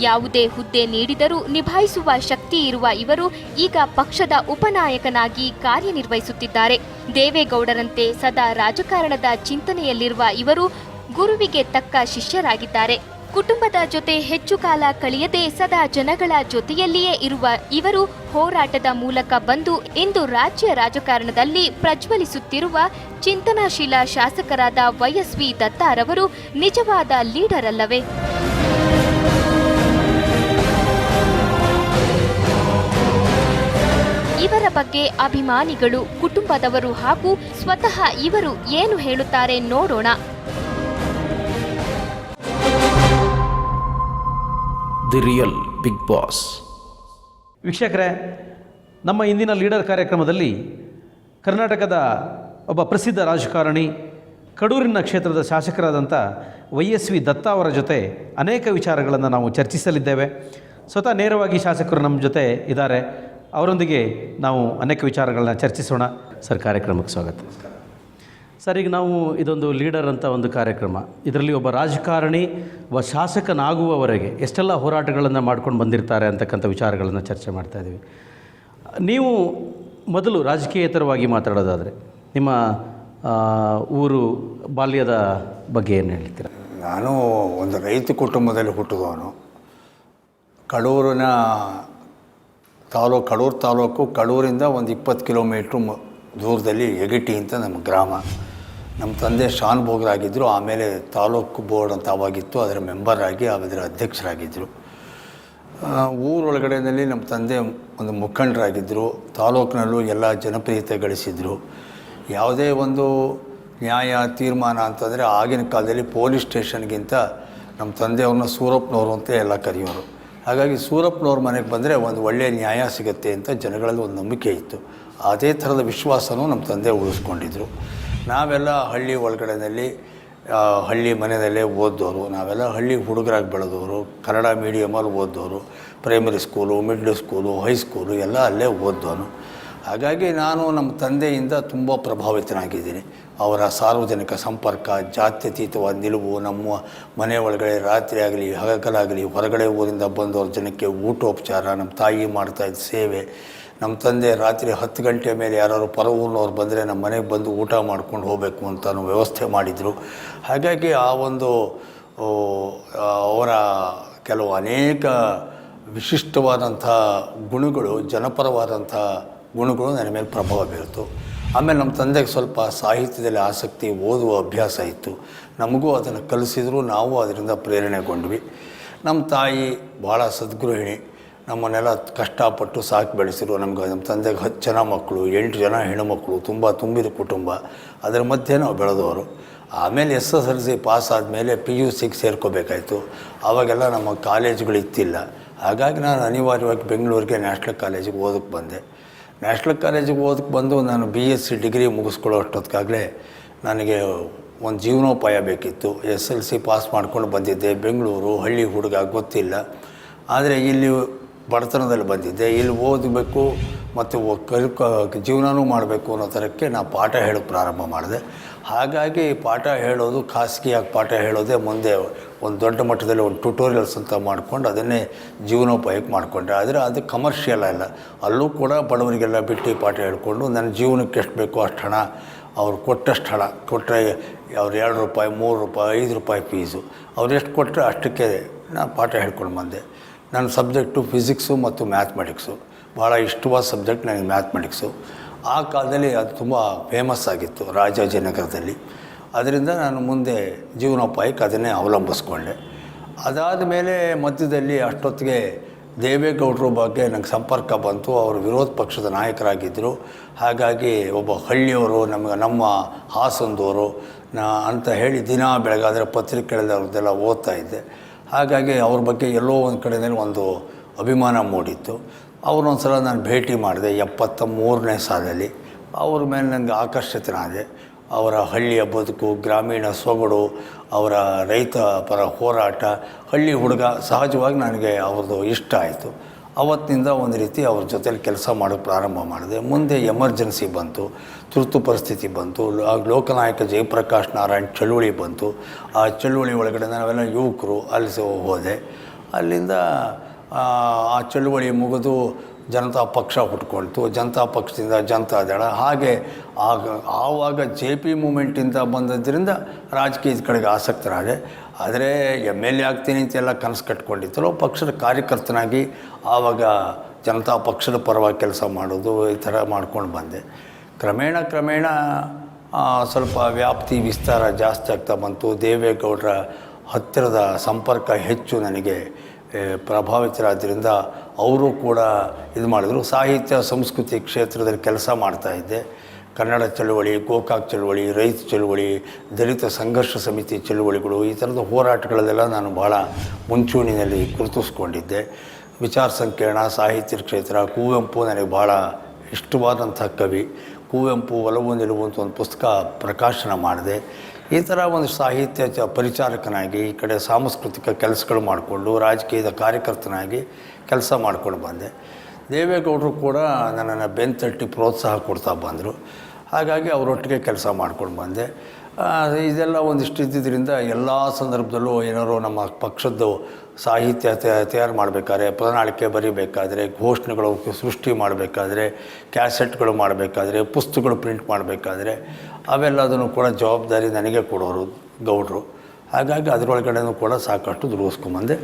ಯಾವುದೇ ಹುದ್ದೆ ನೀಡಿದರೂ ನಿಭಾಯಿಸುವ ಶಕ್ತಿ ಇರುವ ಇವರು ಈಗ ಪಕ್ಷದ ಉಪನಾಯಕನಾಗಿ ಕಾರ್ಯನಿರ್ವಹಿಸುತ್ತಿದ್ದಾರೆ. ದೇವೇಗೌಡರಂತೆ ಸದಾ ರಾಜಕಾರಣದ ಚಿಂತನೆಯಲ್ಲಿರುವ ಇವರು ಗುರುವಿಗೆ ತಕ್ಕ ಶಿಷ್ಯರಾಗಿದ್ದಾರೆ. ಕುಟುಂಬದ ಜೊತೆ ಹೆಚ್ಚು ಕಾಲ ಕಳೆಯದೆ ಸದಾ ಜನಗಳ ಜೊತೆಯಲ್ಲಿಯೇ ಇರುವ ಇವರು ಹೋರಾಟದ ಮೂಲಕ ಬಂದು ಇಂದು ರಾಜ್ಯ ರಾಜಕಾರಣದಲ್ಲಿ ಪ್ರಜ್ವಲಿಸುತ್ತಿರುವ ಚಿಂತನಾಶೀಲ ಶಾಸಕರಾದ YSV ದತ್ತಾರವರು ನಿಜವಾದ ಲೀಡರ್ ಅಲ್ಲವೇ? ಇವರ ಬಗ್ಗೆ ಅಭಿಮಾನಿಗಳು, ಕುಟುಂಬದವರು ಹಾಗೂ ಸ್ವತಃ ಇವರು ಏನು ಹೇಳುತ್ತಾರೆ ನೋಡೋಣ. The real big boss. ವೀಕ್ಷಕರೇ, ನಮ್ಮ ಇಂದಿನ ಲೀಡರ್ ಕಾರ್ಯಕ್ರಮದಲ್ಲಿ ಕರ್ನಾಟಕದ ಒಬ್ಬ ಪ್ರಸಿದ್ಧ ರಾಜಕಾರಣಿ, ಕಡೂರಿನ ಕ್ಷೇತ್ರದ ಶಾಸಕರಾದಂಥ YSV ದತ್ತ ಅವರ ಜೊತೆ ಅನೇಕ ವಿಚಾರಗಳನ್ನು ನಾವು ಚರ್ಚಿಸಲಿದ್ದೇವೆ. ಸ್ವತಃ ನೇರವಾಗಿ ಶಾಸಕರು ನಮ್ಮ ಜೊತೆ ಇದ್ದಾರೆ. ಅವರೊಂದಿಗೆ ನಾವು ಅನೇಕ ವಿಚಾರಗಳನ್ನ ಚರ್ಚಿಸೋಣ. ಸರ್, ಕಾರ್ಯಕ್ರಮಕ್ಕೆ ಸ್ವಾಗತ. ಸರ್, ಈಗ ನಾವು ಇದೊಂದು ಲೀಡರ್ ಅಂತ ಒಂದು ಕಾರ್ಯಕ್ರಮ, ಇದರಲ್ಲಿ ಒಬ್ಬ ರಾಜಕಾರಣಿ ಒಬ್ಬ ಶಾಸಕನಾಗುವವರೆಗೆ ಎಷ್ಟೆಲ್ಲ ಹೋರಾಟಗಳನ್ನು ಮಾಡ್ಕೊಂಡು ಬಂದಿರ್ತಾರೆ ಅಂತಕ್ಕಂಥ ವಿಚಾರಗಳನ್ನು ಚರ್ಚೆ ಮಾಡ್ತಾಯಿದ್ದೀವಿ. ನೀವು ಮೊದಲು ರಾಜಕೀಯೇತರವಾಗಿ ಮಾತಾಡೋದಾದರೆ ನಿಮ್ಮ ಊರು, ಬಾಲ್ಯದ ಬಗ್ಗೆ ಏನು ಹೇಳ್ತೀರ? ನಾನು ಒಂದು ರೈತ ಕುಟುಂಬದಲ್ಲಿ ಹುಟ್ಟಿದವನು. ಕಡೂರಿನ ಕಡೂರು ತಾಲೂಕು, ಕಡೂರಿಂದ ಒಂದು 20 ಕಿಲೋಮೀಟ್ರ್ ದೂರದಲ್ಲಿ ಯಗಟಿ ಅಂತ ನಮ್ಮ ಗ್ರಾಮ. ನಮ್ಮ ತಂದೆ ಶಾನ್ ಭೋಗರಾಗಿದ್ದರು. ಆಮೇಲೆ ತಾಲೂಕು ಬೋರ್ಡ್ ಅಂತ ಅವಾಗಿತ್ತು, ಅದರ ಮೆಂಬರ್ ಆಗಿ ಅದರ ಅಧ್ಯಕ್ಷರಾಗಿದ್ದರು. ಊರೊಳಗಡೆಯಲ್ಲಿ ನಮ್ಮ ತಂದೆ ಒಂದು ಮುಖಂಡರಾಗಿದ್ದರು. ತಾಲೂಕಿನಲ್ಲೂ ಎಲ್ಲ ಜನಪ್ರಿಯತೆ ಗಳಿಸಿದರು. ಯಾವುದೇ ಒಂದು ನ್ಯಾಯ ತೀರ್ಮಾನ ಅಂತಂದರೆ ಆಗಿನ ಕಾಲದಲ್ಲಿ ಪೊಲೀಸ್ ಸ್ಟೇಷನ್ಗಿಂತ ನಮ್ಮ ತಂದೆಯವ್ರನ್ನ ಸೂರಪ್ಪನವರು ಅಂತ ಎಲ್ಲ ಕರೆಯೋರು. ಹಾಗಾಗಿ ಸೂರಪ್ಪನವ್ರ ಮನೆಗೆ ಬಂದರೆ ಒಂದು ಒಳ್ಳೆಯ ನ್ಯಾಯ ಸಿಗುತ್ತೆ ಅಂತ ಜನಗಳಲ್ಲಿ ಒಂದು ನಂಬಿಕೆ ಇತ್ತು. ಅದೇ ಥರದ ವಿಶ್ವಾಸನೂ ನಮ್ಮ ತಂದೆ ಉಳಿಸ್ಕೊಂಡಿದ್ರು. ನಾವೆಲ್ಲ ಹಳ್ಳಿ ಒಳಗಡೆಯಲ್ಲಿ ಹಳ್ಳಿ ಮನೆಯಲ್ಲೇ ಓದ್ದವರು. ನಾವೆಲ್ಲ ಹಳ್ಳಿ ಹುಡುಗರಾಗಿ ಬೆಳೆದವರು. ಕನ್ನಡ ಮೀಡಿಯಮಲ್ಲಿ ಓದ್ದವರು. Primary school, middle school, high school ಎಲ್ಲ ಅಲ್ಲೇ ಓದ್ದವನು. ಹಾಗಾಗಿ ನಾನು ನಮ್ಮ ತಂದೆಯಿಂದ ತುಂಬ ಪ್ರಭಾವಿತನಾಗಿದ್ದೀನಿ. ಅವರ ಸಾರ್ವಜನಿಕ ಸಂಪರ್ಕ, ಜಾತ್ಯತೀತವಾದ ನಿಲುವು, ನಮ್ಮ ಮನೆ ಒಳಗಡೆ ರಾತ್ರಿ ಆಗಲಿ ಹಗಲಾಗಲಿ ಹೊರಗಡೆ ಊರಿಂದ ಬಂದವ್ರ ಜನಕ್ಕೆ ಊಟೋಪಚಾರ, ನಮ್ಮ ತಾಯಿ ಮಾಡ್ತಾಯಿದ್ದ ಸೇವೆ. ನಮ್ಮ ತಂದೆ ರಾತ್ರಿ 10 ಗಂಟೆ ಮೇಲೆ ಯಾರು ಪರ ಊರಿನವ್ರು ಬಂದರೆ ನಮ್ಮ ಮನೆಗೆ ಬಂದು ಊಟ ಮಾಡ್ಕೊಂಡು ಹೋಗಬೇಕು ಅಂತ ವ್ಯವಸ್ಥೆ ಮಾಡಿದರು. ಹಾಗಾಗಿ ಆ ಒಂದು ಅವರ ಕೆಲವು ಅನೇಕ ವಿಶಿಷ್ಟವಾದಂಥ ಗುಣಗಳು, ಜನಪರವಾದಂಥ ಗುಣಗಳು ನನ್ನ ಮೇಲೆ ಪ್ರಭಾವ ಬೀರಿತು. ಆಮೇಲೆ ನಮ್ಮ ತಂದೆಗೆ ಸ್ವಲ್ಪ ಸಾಹಿತ್ಯದಲ್ಲಿ ಆಸಕ್ತಿ, ಓದುವ ಅಭ್ಯಾಸ ಇತ್ತು. ನಮಗೂ ಅದನ್ನು ಕಲಿಸಿದ್ರು, ನಾವು ಅದರಿಂದ ಪ್ರೇರಣೆಗೊಂಡ್ವಿ. ನಮ್ಮ ತಾಯಿ ಭಾಳ ಸದ್ಗೃಹಿಣಿ. ನಮ್ಮನ್ನೆಲ್ಲ ಕಷ್ಟಪಟ್ಟು ಸಾಕಿ ಬೆಳೆಸಿರು. ನಮ್ಮ ತಂದೆಗೆ 10 ಜನ ಮಕ್ಕಳು, 8 ಜನ ಹೆಣ್ಣುಮಕ್ಕಳು, ತುಂಬ ತುಂಬಿದ ಕುಟುಂಬ. ಅದರ ಮಧ್ಯೆ ನಾವು ಬೆಳೆದವರು. ಆಮೇಲೆ SSLC ಪಾಸ್ ಆದಮೇಲೆ PUCಗೆ ಸೇರ್ಕೋಬೇಕಾಯಿತು. ಆವಾಗೆಲ್ಲ ನಮ್ಮ ಕಾಲೇಜುಗಳಿತ್ತಿಲ್ಲ. ಹಾಗಾಗಿ ನಾನು ಅನಿವಾರ್ಯವಾಗಿ ಬೆಂಗಳೂರಿಗೆ ನ್ಯಾಷನಲ್ ಕಾಲೇಜಿಗೆ ಓದಕ್ಕೆ ಬಂದೆ. ನ್ಯಾಷನಲ್ ಕಾಲೇಜಿಗೆ ಓದಕ್ಕೆ ಬಂದು ನಾನು BSc ಡಿಗ್ರಿ ಮುಗಿಸ್ಕೊಳ್ಳೋ ಅಷ್ಟೊತ್ತಿಗಾಗಲೇ ನನಗೆ ಒಂದು ಜೀವನೋಪಾಯ ಬೇಕಿತ್ತು. SSLC ಪಾಸ್ ಮಾಡ್ಕೊಂಡು ಬಂದಿದ್ದೆ. ಬೆಂಗಳೂರು, ಹಳ್ಳಿ ಹುಡುಗ, ಗೊತ್ತಿಲ್ಲ. ಆದರೆ ಇಲ್ಲಿ ಬಡತನದಲ್ಲಿ ಬಂದಿದ್ದೆ. ಇಲ್ಲಿ ಓದಬೇಕು ಮತ್ತು ಜೀವನವೂ ಮಾಡಬೇಕು ಅನ್ನೋ ಥರಕ್ಕೆ ನಾನು ಪಾಠ ಹೇಳೋಕ್ಕೆ ಪ್ರಾರಂಭ ಮಾಡಿದೆ. ಹಾಗಾಗಿ ಪಾಠ ಹೇಳೋದು, ಖಾಸಗಿಯಾಗಿ ಪಾಠ ಹೇಳೋದೇ ಮುಂದೆ ಒಂದು ದೊಡ್ಡ ಮಟ್ಟದಲ್ಲಿ ಒಂದು ಟ್ಯುಟೋರಿಯಲ್ಸ್ ಅಂತ ಮಾಡ್ಕೊಂಡು ಅದನ್ನೇ ಜೀವನೋಪಾಯಕ್ಕೆ ಮಾಡಿಕೊಂಡೆ. ಆದರೆ ಅದು ಕಮರ್ಷಿಯಲ್ ಅಲ್ಲ. ಅಲ್ಲೂ ಕೂಡ ಬಡವರಿಗೆಲ್ಲ ಬಿಟ್ಟು ಪಾಠ ಹೇಳ್ಕೊಂಡು ನನ್ನ ಜೀವನಕ್ಕೆ ಎಷ್ಟು ಬೇಕೋ ಅಷ್ಟು ಹಣ, ಅವ್ರು ಕೊಟ್ಟಷ್ಟು ಹಣ ಕೊಟ್ಟರೆ, ಅವ್ರು 2 ರೂಪಾಯಿ, 3 ರೂಪಾಯಿ, 5 ರೂಪಾಯಿ ಫೀಸು, ಅವ್ರು ಎಷ್ಟು ಕೊಟ್ಟರೆ ಅಷ್ಟಕ್ಕೆ ನಾನು ಪಾಠ ಹೇಳ್ಕೊಂಡು ಬಂದೆ. ನನ್ನ ಸಬ್ಜೆಕ್ಟು ಫಿಸಿಕ್ಸು ಮತ್ತು ಮ್ಯಾಥಮೆಟಿಕ್ಸು. ಭಾಳ ಇಷ್ಟವಾದ ಸಬ್ಜೆಕ್ಟ್ ನನಗೆ ಮ್ಯಾಥಮೆಟಿಕ್ಸು. ಆ ಕಾಲದಲ್ಲಿ ಅದು ತುಂಬ ಫೇಮಸ್ ಆಗಿತ್ತು ರಾಜಾಜಿನಗರದಲ್ಲಿ. ಅದರಿಂದ ನಾನು ಮುಂದೆ ಜೀವನೋಪಾಯಕ್ಕೆ ಅದನ್ನೇ ಅವಲಂಬಿಸ್ಕೊಂಡೆ. ಅದಾದ ಮೇಲೆ ಮಧ್ಯದಲ್ಲಿ ಅಷ್ಟೊತ್ತಿಗೆ ದೇವೇಗೌಡರ ಬಗ್ಗೆ ನನಗೆ ಸಂಪರ್ಕ ಬಂತು. ಅವರು ವಿರೋಧ ಪಕ್ಷದ ನಾಯಕರಾಗಿದ್ದರು. ಹಾಗಾಗಿ ಒಬ್ಬ ಹಳ್ಳಿಯವರು, ನಮ್ಮ ಹಾಸನದವರು ಅಂತ ಹೇಳಿ ದಿನ ಬೆಳಗಾದರೆ ಪತ್ರಿಕೆಗಳಲ್ಲಿ ಅವ್ರದ್ದೆಲ್ಲ ಓದ್ತಾ ಇದ್ದೆ. ಹಾಗಾಗಿ ಅವ್ರ ಬಗ್ಗೆ ಎಲ್ಲೋ ಒಂದು ಕಡೆಯಲ್ಲಿ ಒಂದು ಅಭಿಮಾನ ಮೂಡಿತ್ತು. ಅವ್ರನ್ನೊಂದು ಸಲ ನಾನು ಭೇಟಿ ಮಾಡಿದೆ 73ನೇ ಸಾಲಲ್ಲಿ. ಅವ್ರ ಮೇಲೆ ನನಗೆ ಆಕರ್ಷಿತನಾದೆ. ಅವರ ಹಳ್ಳಿಯ ಬದುಕು, ಗ್ರಾಮೀಣ ಸೊಗಡು, ಅವರ ರೈತ ಪರ ಹೋರಾಟ, ಹಳ್ಳಿ ಹುಡುಗ, ಸಹಜವಾಗಿ ನನಗೆ ಅವ್ರದ್ದು ಇಷ್ಟ ಆಯಿತು. ಅವತ್ತಿನಿಂದ ಒಂದು ರೀತಿ ಅವ್ರ ಜೊತೆಲಿ ಕೆಲಸ ಮಾಡೋಕ್ಕೆ ಪ್ರಾರಂಭ ಮಾಡಿದೆ. ಮುಂದೆ ಎಮರ್ಜೆನ್ಸಿ ಬಂತು, ತುರ್ತು ಪರಿಸ್ಥಿತಿ ಬಂತು. ಲೋಕನಾಯಕ ಜಯಪ್ರಕಾಶ್ ನಾರಾಯಣ್ ಚಳುವಳಿ ಬಂತು. ಆ ಚಳುವಳಿ ಒಳಗಡೆ ನಾವೆಲ್ಲ ಯುವಕರು ಅಲ್ಲಿ ಹೋದೆ. ಅಲ್ಲಿಂದ ಆ ಚಳುವಳಿ ಮುಗಿದು ಜನತಾ ಪಕ್ಷ ಹುಟ್ಕೊಳ್ತು. ಜನತಾ ಪಕ್ಷದಿಂದ ಜನತಾದಳ. ಹಾಗೆ ಆವಾಗ JP ಮೂಮೆಂಟಿಂದ ಬಂದದ್ದರಿಂದ ರಾಜಕೀಯದ ಕಡೆಗೆ ಆಸಕ್ತರಾದೆ. ಆದರೆ MLA ಆಗ್ತೀನಿ ಅಂತೆಲ್ಲ ಕನಸು ಕಟ್ಕೊಂಡಿದ್ದರೋ ಪಕ್ಷದ ಕಾರ್ಯಕರ್ತನಾಗಿ ಆವಾಗ ಜನತಾ ಪಕ್ಷದ ಪರವಾಗಿ ಕೆಲಸ ಮಾಡೋದು, ಈ ಥರ ಮಾಡ್ಕೊಂಡು ಬಂದೆ. ಕ್ರಮೇಣ ಸ್ವಲ್ಪ ವ್ಯಾಪ್ತಿ ವಿಸ್ತಾರ ಜಾಸ್ತಿ ಆಗ್ತಾ ಬಂತು. ದೇವೇಗೌಡರ ಹತ್ತಿರದ ಸಂಪರ್ಕ ಹೆಚ್ಚು ನನಗೆ ಪ್ರಭಾವಿತರಾದ್ದರಿಂದ ಅವರು ಕೂಡ ಇದು ಮಾಡಿದ್ರು. ಸಾಹಿತ್ಯ ಸಂಸ್ಕೃತಿ ಕ್ಷೇತ್ರದಲ್ಲಿ ಕೆಲಸ ಮಾಡ್ತಾಯಿದ್ದೆ. ಕನ್ನಡ ಚಳುವಳಿ, ಗೋಕಾಕ್ ಚಳುವಳಿ, ರೈತ ಚಳುವಳಿ, ದಲಿತ ಸಂಘರ್ಷ ಸಮಿತಿ ಚಳುವಳಿಗಳು, ಈ ಥರದ ಹೋರಾಟಗಳಲ್ಲೆಲ್ಲ ನಾನು ಭಾಳ ಮುಂಚೂಣಿನಲ್ಲಿ ಗುರುತಿಸ್ಕೊಂಡಿದ್ದೆ. ವಿಚಾರ ಸಂಕಿರಣ, ಸಾಹಿತ್ಯ ಕ್ಷೇತ್ರ, ಕುವೆಂಪು ನನಗೆ ಭಾಳ ಇಷ್ಟವಾದಂಥ ಕವಿ. ಕುವೆಂಪು ಒಲವು ನಿಲುವು ಅಂತ ಒಂದು ಪುಸ್ತಕ ಪ್ರಕಾಶನ ಮಾಡಿದೆ. ಈ ಥರ ಒಂದು ಸಾಹಿತ್ಯ ಪರಿಚಾರಕನಾಗಿ, ಈ ಕಡೆ ಸಾಂಸ್ಕೃತಿಕ ಕೆಲಸಗಳು ಮಾಡಿಕೊಂಡು ರಾಜಕೀಯದ ಕಾರ್ಯಕರ್ತನಾಗಿ ಕೆಲಸ ಮಾಡ್ಕೊಂಡು ಬಂದೆ. ದೇವೇಗೌಡರು ಕೂಡ ನನ್ನನ್ನು ಬೆಂತಟ್ಟಿ ಪ್ರೋತ್ಸಾಹ ಕೊಡ್ತಾ ಬಂದರು. ಹಾಗಾಗಿ ಅವರೊಟ್ಟಿಗೆ ಕೆಲಸ ಮಾಡ್ಕೊಂಡು ಬಂದೆ. ಇದೆಲ್ಲ ಒಂದಿಷ್ಟು ಇದ್ದಿದ್ದರಿಂದ ಎಲ್ಲ ಸಂದರ್ಭದಲ್ಲೂ ಏನಾದ್ರು ನಮ್ಮ ಪಕ್ಷದ್ದು ಸಾಹಿತ್ಯ ತಯಾರು ಮಾಡಬೇಕಾದ್ರೆ, ಪ್ರಣಾಳಿಕೆ ಬರೀಬೇಕಾದ್ರೆ, ಘೋಷಣೆಗಳು ಸೃಷ್ಟಿ ಮಾಡಬೇಕಾದ್ರೆ, ಕ್ಯಾಸೆಟ್ಗಳು ಮಾಡಬೇಕಾದ್ರೆ, ಪುಸ್ತಕಗಳು ಪ್ರಿಂಟ್ ಮಾಡಬೇಕಾದ್ರೆ ಅವೆಲ್ಲದನ್ನು ಕೂಡ ಜವಾಬ್ದಾರಿ ನನಗೆ ಕೊಡೋರು ಗೌಡರು. ಹಾಗಾಗಿ ಅದರೊಳಗಡೆನೂ ಕೂಡ ಸಾಕಷ್ಟು ದುಡಿಸ್ಕೊಂಬಂದೆ.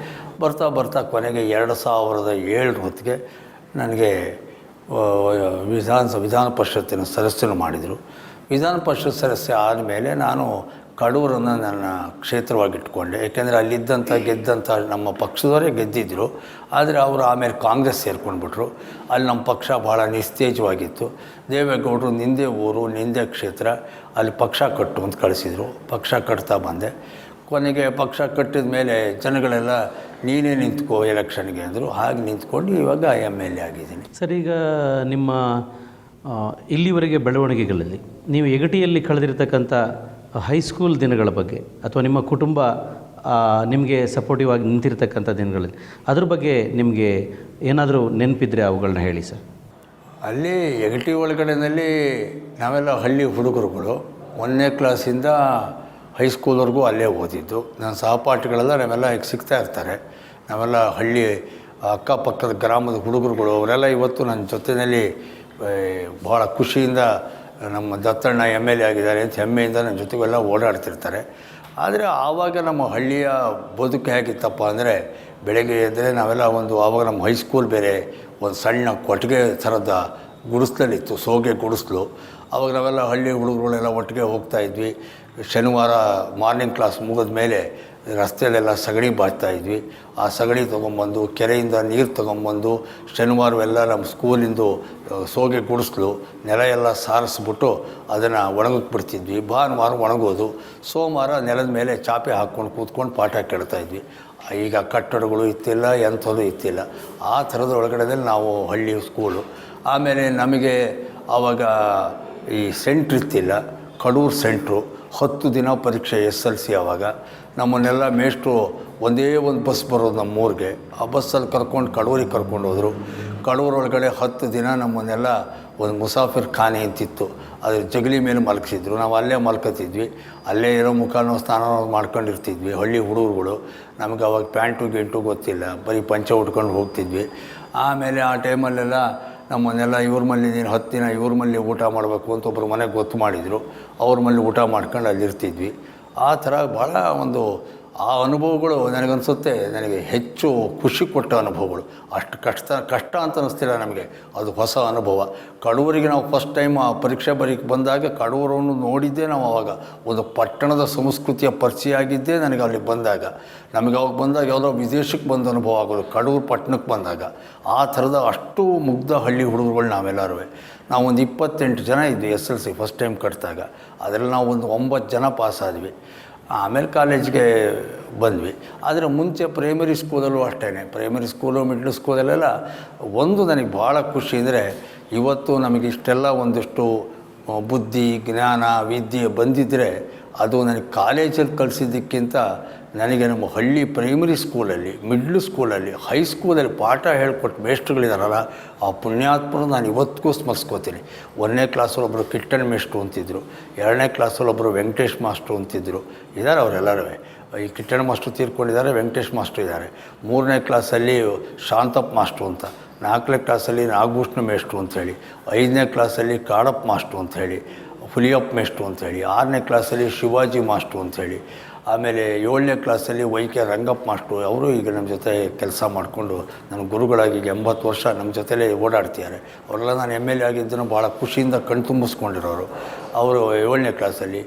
ಬರ್ತಾ ಕೊನೆಗೆ 2007 ಹೊತ್ತಿಗೆ ನನಗೆ ವಿಧಾನ ಪರಿಷತ್ತಿನ ಸದಸ್ಯರು ಮಾಡಿದರು. ವಿಧಾನ ಪರಿಷತ್ ಸದಸ್ಯ ಆದಮೇಲೆ ನಾನು ಕಡೂರನ್ನು ನನ್ನ ಕ್ಷೇತ್ರವಾಗಿಟ್ಕೊಂಡೆ. ಏಕೆಂದರೆ ಗೆದ್ದಂಥ ನಮ್ಮ ಪಕ್ಷದವರೇ ಗೆದ್ದಿದ್ದರು. ಆದರೆ ಅವರು ಆಮೇಲೆ ಕಾಂಗ್ರೆಸ್ ಸೇರ್ಕೊಂಡ್ಬಿಟ್ರು. ಅಲ್ಲಿ ನಮ್ಮ ಪಕ್ಷ ಭಾಳ ನಿಸ್ತೇಜವಾಗಿತ್ತು. ದೇವೇಗೌಡರು ನಿಂದೆ ಊರು, ನಿಂದೆ ಕ್ಷೇತ್ರ, ಅಲ್ಲಿ ಪಕ್ಷ ಕಟ್ಟು ಅಂತ ಕಳಿಸಿದರು. ಪಕ್ಷ ಕಟ್ತಾ ಬಂದೆ. ಕೊನೆಗೆ ಪಕ್ಷ ಕಟ್ಟಿದ ಮೇಲೆ ಜನಗಳೆಲ್ಲ ನೀನೇ ನಿಂತ್ಕೋ ಎಲೆಕ್ಷನ್ಗೆ ಅಂದರು. ಹಾಗೆ ನಿಂತ್ಕೊಂಡು ಇವಾಗ MLA ಆಗಿದ್ದೀನಿ. ಸರ್, ಈಗ ನಿಮ್ಮ ಇಲ್ಲಿವರೆಗೆ ಬೆಳವಣಿಗೆಗಳಲ್ಲಿ ನೀವು ಯಗಟಿಯಲ್ಲಿ ಕಳೆದಿರ್ತಕ್ಕಂಥ ಹೈಸ್ಕೂಲ್ ದಿನಗಳ ಬಗ್ಗೆ ಅಥವಾ ನಿಮ್ಮ ಕುಟುಂಬ ನಿಮಗೆ ಸಪೋರ್ಟಿವ್ ಆಗಿ ನಿಂತಿರ್ತಕ್ಕಂಥ ದಿನಗಳಲ್ಲಿ ಅದ್ರ ಬಗ್ಗೆ ನಿಮಗೆ ಏನಾದರೂ ನೆನಪಿದ್ರೆ ಅವುಗಳನ್ನ ಹೇಳಿ ಸರ್. ಅಲ್ಲಿ ಯಗಟಿ ಒಳಗಡೆಯಲ್ಲಿ ನಾವೆಲ್ಲ ಹಳ್ಳಿ ಹುಡುಗರುಗಳು 1ನೇ ಕ್ಲಾಸಿಂದ ಹೈಸ್ಕೂಲ್ವರೆಗೂ ಅಲ್ಲೇ ಓದಿದ್ದು. ನನ್ನ ಸಹಪಾಠಿಗಳೆಲ್ಲ ನಾವೆಲ್ಲ ಈಗ ಸಿಗ್ತಾ ಇರ್ತಾರೆ. ನಾವೆಲ್ಲ ಹಳ್ಳಿ ಅಕ್ಕಪಕ್ಕದ ಗ್ರಾಮದ ಹುಡುಗರುಗಳು, ಅವರೆಲ್ಲ ಇವತ್ತು ನನ್ನ ಜೊತೆಯಲ್ಲಿ ಭಾಳ ಖುಷಿಯಿಂದ ನಮ್ಮ ದತ್ತಣ್ಣ MLA ಆಗಿದ್ದಾರೆ ಅಂತ ಹೆಮ್ಮೆಯಿಂದ ನನ್ನ ಜೊತೆಗೆಲ್ಲ ಓಡಾಡ್ತಿರ್ತಾರೆ. ಆದರೆ ಆವಾಗ ನಮ್ಮ ಹಳ್ಳಿಯ ಬದುಕು ಹೇಗಿತ್ತಪ್ಪ ಅಂದರೆ, ಬೆಳಗ್ಗೆ ಎದ್ದರೆ ನಾವೆಲ್ಲ ಆವಾಗ ನಮ್ಮ ಹೈಸ್ಕೂಲ್ ಬೇರೆ ಒಂದು ಸಣ್ಣ ಕೊಟ್ಟಿಗೆ ಥರದ ಗುಡಿಸ್ಲಲ್ಲಿತ್ತು, ಸೋಗೆ ಗುಡಿಸ್ಲು. ಆವಾಗ ನಾವೆಲ್ಲ ಹಳ್ಳಿ ಹುಡುಗರುಗಳೆಲ್ಲ ಒಟ್ಟಿಗೆ ಹೋಗ್ತಾಯಿದ್ವಿ. ಶನಿವಾರ ಮಾರ್ನಿಂಗ್ ಕ್ಲಾಸ್ ಮುಗಿದ ಮೇಲೆ ರಸ್ತೆಯಲ್ಲೆಲ್ಲ ಸಗಣಿ ಬಾಚ್ತಾಯಿದ್ವಿ. ಆ ಸಗಣಿ ತೊಗೊಂಬಂದು ಕೆರೆಯಿಂದ ನೀರು ತೊಗೊಂಬಂದು ಶನಿವಾರವೆಲ್ಲ ನಮ್ಮ ಸ್ಕೂಲಿಂದು ಸೋಗೆ ಗುಡಿಸ್ಲು ನೆಲ ಎಲ್ಲ ಸಾರಿಸ್ಬಿಟ್ಟು ಅದನ್ನು ಒಣಗಕ್ಕೆ ಬಿಡ್ತಿದ್ವಿ. ಭಾನುವಾರ ಒಣಗೋದು, ಸೋಮವಾರ ನೆಲದ ಮೇಲೆ ಚಾಪೆ ಹಾಕ್ಕೊಂಡು ಕೂತ್ಕೊಂಡು ಪಾಠ ಕೇಳ್ತಾಯಿದ್ವಿ. ಈಗ ಕಟ್ಟಡಗಳು ಇತ್ತಿಲ್ಲ, ಎಂಥದ್ದು ಇತ್ತಿಲ್ಲ. ಆ ಥರದ ಒಳಗಡೆದಲ್ಲಿ ನಾವು ಹಳ್ಳಿ ಸ್ಕೂಲು. ಆಮೇಲೆ ನಮಗೆ ಆವಾಗ ಈ ಸೆಂಟ್ರ್ ಇತ್ತಿಲ್ಲ, ಕಡೂರು ಸೆಂಟ್ರು. 10 ದಿನ ಪರೀಕ್ಷೆ SLC. ಆವಾಗ ನಮ್ಮನ್ನೆಲ್ಲ ಮೇಷ್ಟ್ರು ಒಂದೇ ಒಂದು ಬಸ್ ಬರೋದು ನಮ್ಮೂರಿಗೆ. ಆ ಬಸ್ಸಲ್ಲಿ ಕಡೂರಿಗೆ ಕರ್ಕೊಂಡು ಹೋದರು. ಕಡೂರೊಳಗಡೆ 10 ದಿನ ನಮ್ಮನ್ನೆಲ್ಲ ಒಂದು ಮುಸಾಫಿರ್ ಖಾನೆ ಅಂತಿತ್ತು, ಅದ್ರ ಜಗಲಿ ಮೇಲೆ ಮಲಗಿಸಿದ್ರು. ನಾವು ಅಲ್ಲೇ ಮಲ್ಕೋತಿದ್ವಿ. ಅಲ್ಲೇ ಇರೋ ಮುಖಾನೋ ಸ್ನಾನ ಮಾಡ್ಕೊಂಡಿರ್ತಿದ್ವಿ ಹಳ್ಳಿ ಹುಡುಗರುಗಳು. ನಮಗೆ ಅವಾಗ ಪ್ಯಾಂಟು ಗೊತ್ತಿಲ್ಲ, ಬರೀ ಪಂಚೆ ಉಟ್ಕೊಂಡು ಹೋಗ್ತಿದ್ವಿ. ಆಮೇಲೆ ಆ ಟೈಮಲ್ಲೆಲ್ಲ ನಮ್ಮನ್ನೆಲ್ಲ ಇವ್ರ ಮನೇಲಿ ನೀನು 10 ದಿನ ಇವ್ರ ಮನೇಲಿ ಊಟ ಮಾಡಬೇಕು ಅಂತ ಒಬ್ಬರು ಮನೆಗೆ ಗೊತ್ತು ಮಾಡಿದರು. ಅವ್ರ ಮನೇಲಿ ಊಟ ಮಾಡ್ಕೊಂಡು ಅಲ್ಲಿರ್ತಿದ್ವಿ. ಆ ಥರ ಭಾಳ ಒಂದು ಆ ಅನುಭವಗಳು ನನಗನ್ಸುತ್ತೆ ನನಗೆ ಹೆಚ್ಚು ಖುಷಿ ಕೊಟ್ಟ ಅನುಭವಗಳು. ಅಷ್ಟು ಕಷ್ಟ ಅಂತ ಅನ್ನಿಸ್ತಿಲ್ಲ ನಮಗೆ, ಅದು ಹೊಸ ಅನುಭವ. ಕಡೂರಿಗೆ ನಾವು ಫಸ್ಟ್ ಟೈಮ್ ಆ ಪರೀಕ್ಷೆ ಬಂದಾಗ ಕಡೂರನ್ನು ನೋಡಿದ್ದೇ ನಾವು. ಆವಾಗ ಒಂದು ಪಟ್ಟಣದ ಸಂಸ್ಕೃತಿಯ ಪರಿಚಯ ಆಗಿದ್ದೇ ನನಗೆ ಅಲ್ಲಿ ಬಂದಾಗ. ನಮಗೆ ಅವಾಗ ಬಂದಾಗ ಯಾವುದೋ ವಿದೇಶಕ್ಕೆ ಬಂದ ಅನುಭವ ಆಗೋದು ಕಡೂರು ಪಟ್ಟಣಕ್ಕೆ ಬಂದಾಗ. ಆ ಥರದ ಅಷ್ಟು ಮುಗ್ಧ ಹಳ್ಳಿ ಹುಡುಗರುಗಳು ನಾವೆಲ್ಲರೂ. ನಾವೊಂದು 28 ಜನ ಇದ್ವಿ SLC ಫಸ್ಟ್ ಟೈಮ್ ಕಟ್ಟಿದಾಗ. ಅದರಲ್ಲಿ ನಾವು ಒಂದು 9 ಜನ ಪಾಸ್ ಆದ್ವಿ. ಆಮೇಲೆ ಕಾಲೇಜ್ಗೆ ಬಂದ್ವಿ. ಆದರೆ ಮುಂಚೆ ಪ್ರೈಮರಿ ಸ್ಕೂಲಲ್ಲೂ ಅಷ್ಟೇ, ಪ್ರೈಮರಿ ಸ್ಕೂಲು ಮಿಡ್ಲ್ ಸ್ಕೂಲಲ್ಲೆಲ್ಲ ಒಂದು ನನಗೆ ಭಾಳ ಖುಷಿ ಅಂದರೆ, ಇವತ್ತು ನಮಗೆ ಇಷ್ಟೆಲ್ಲ ಒಂದಿಷ್ಟು ಬುದ್ಧಿ ಜ್ಞಾನ ವಿದ್ಯೆ ಬಂದಿದ್ದರೆ ಅದು ನನಗೆ ಕಾಲೇಜಲ್ಲಿ ಕಲಿಸಿದ್ದಕ್ಕಿಂತ ನನಗೆ ನಮ್ಮ ಹಳ್ಳಿ ಪ್ರೈಮರಿ ಸ್ಕೂಲಲ್ಲಿ, ಮಿಡ್ಲ್ ಸ್ಕೂಲಲ್ಲಿ, ಹೈಸ್ಕೂಲಲ್ಲಿ ಪಾಠ ಹೇಳ್ಕೊಟ್ಟು ಮೇಷ್ಟ್ರುಗಳಿದಾರಲ್ಲ, ಆ ಪುಣ್ಯಾತ್ಮರು ನಾನು ಇವತ್ತಿಗೂ ಸ್ಮರಿಸ್ಕೋತೀನಿ. 1ನೇ ಕ್ಲಾಸಲ್ಲಿ ಒಬ್ಬರು ಕಿಟ್ಟಣ್ಣ ಮೇಷ್ಟ್ರು ಅಂತಿದ್ದರು, 2ನೇ ಕ್ಲಾಸಲ್ಲಿ ಒಬ್ಬರು ವೆಂಕಟೇಶ್ ಮಾಸ್ಟ್ರು ಅಂತಿದ್ದರು. ಇದ್ದಾರೆ ಅವರೆಲ್ಲರೂ. ಈ ಕಿಟ್ಟಣ್ಣ ಮಾಸ್ಟ್ರು ತೀರ್ಕೊಂಡಿದ್ದಾರೆ, ವೆಂಕಟೇಶ್ ಮಾಸ್ಟ್ರು ಇದ್ದಾರೆ. 3ನೇ ಕ್ಲಾಸಲ್ಲಿ ಶಾಂತಪ್ಪ ಮಾಸ್ಟ್ರು ಅಂತ, 4ನೇ ಕ್ಲಾಸಲ್ಲಿ ನಾಗಭೂಷಣ ಮೇಷ್ಟ್ರು ಅಂಥೇಳಿ, 5ನೇ ಕ್ಲಾಸಲ್ಲಿ ಕಾಡಪ್ಪ ಮಾಸ್ಟ್ರು ಅಂಥೇಳಿ, ಹುಲಿಯಪ್ಪ ಮೇಷ್ಟ್ರು ಅಂಥೇಳಿ, 6ನೇ ಕ್ಲಾಸಲ್ಲಿ ಶಿವಾಜಿ ಮಾಸ್ಟ್ರು ಅಂಥೇಳಿ, ಆಮೇಲೆ 7ನೇ ಕ್ಲಾಸಲ್ಲಿ YK ರಂಗಪ್ಪ ಮಾಸ್ಟ್ರು. ಅವರು ಈಗ ನಮ್ಮ ಜೊತೆ ಕೆಲಸ ಮಾಡಿಕೊಂಡು ನನ್ನ ಗುರುಗಳಾಗಿ ಈಗ 80 ವರ್ಷ ನಮ್ಮ ಜೊತೆಲೇ ಓಡಾಡ್ತಿದ್ದಾರೆ. ಅವರೆಲ್ಲ ನಾನು MLA ಆಗಿದ್ದನ್ನು ಭಾಳ ಖುಷಿಯಿಂದ ಕಣ್ತುಂಬಿಸ್ಕೊಂಡಿರೋರು. ಅವರು 7ನೇ ಕ್ಲಾಸಲ್ಲಿ.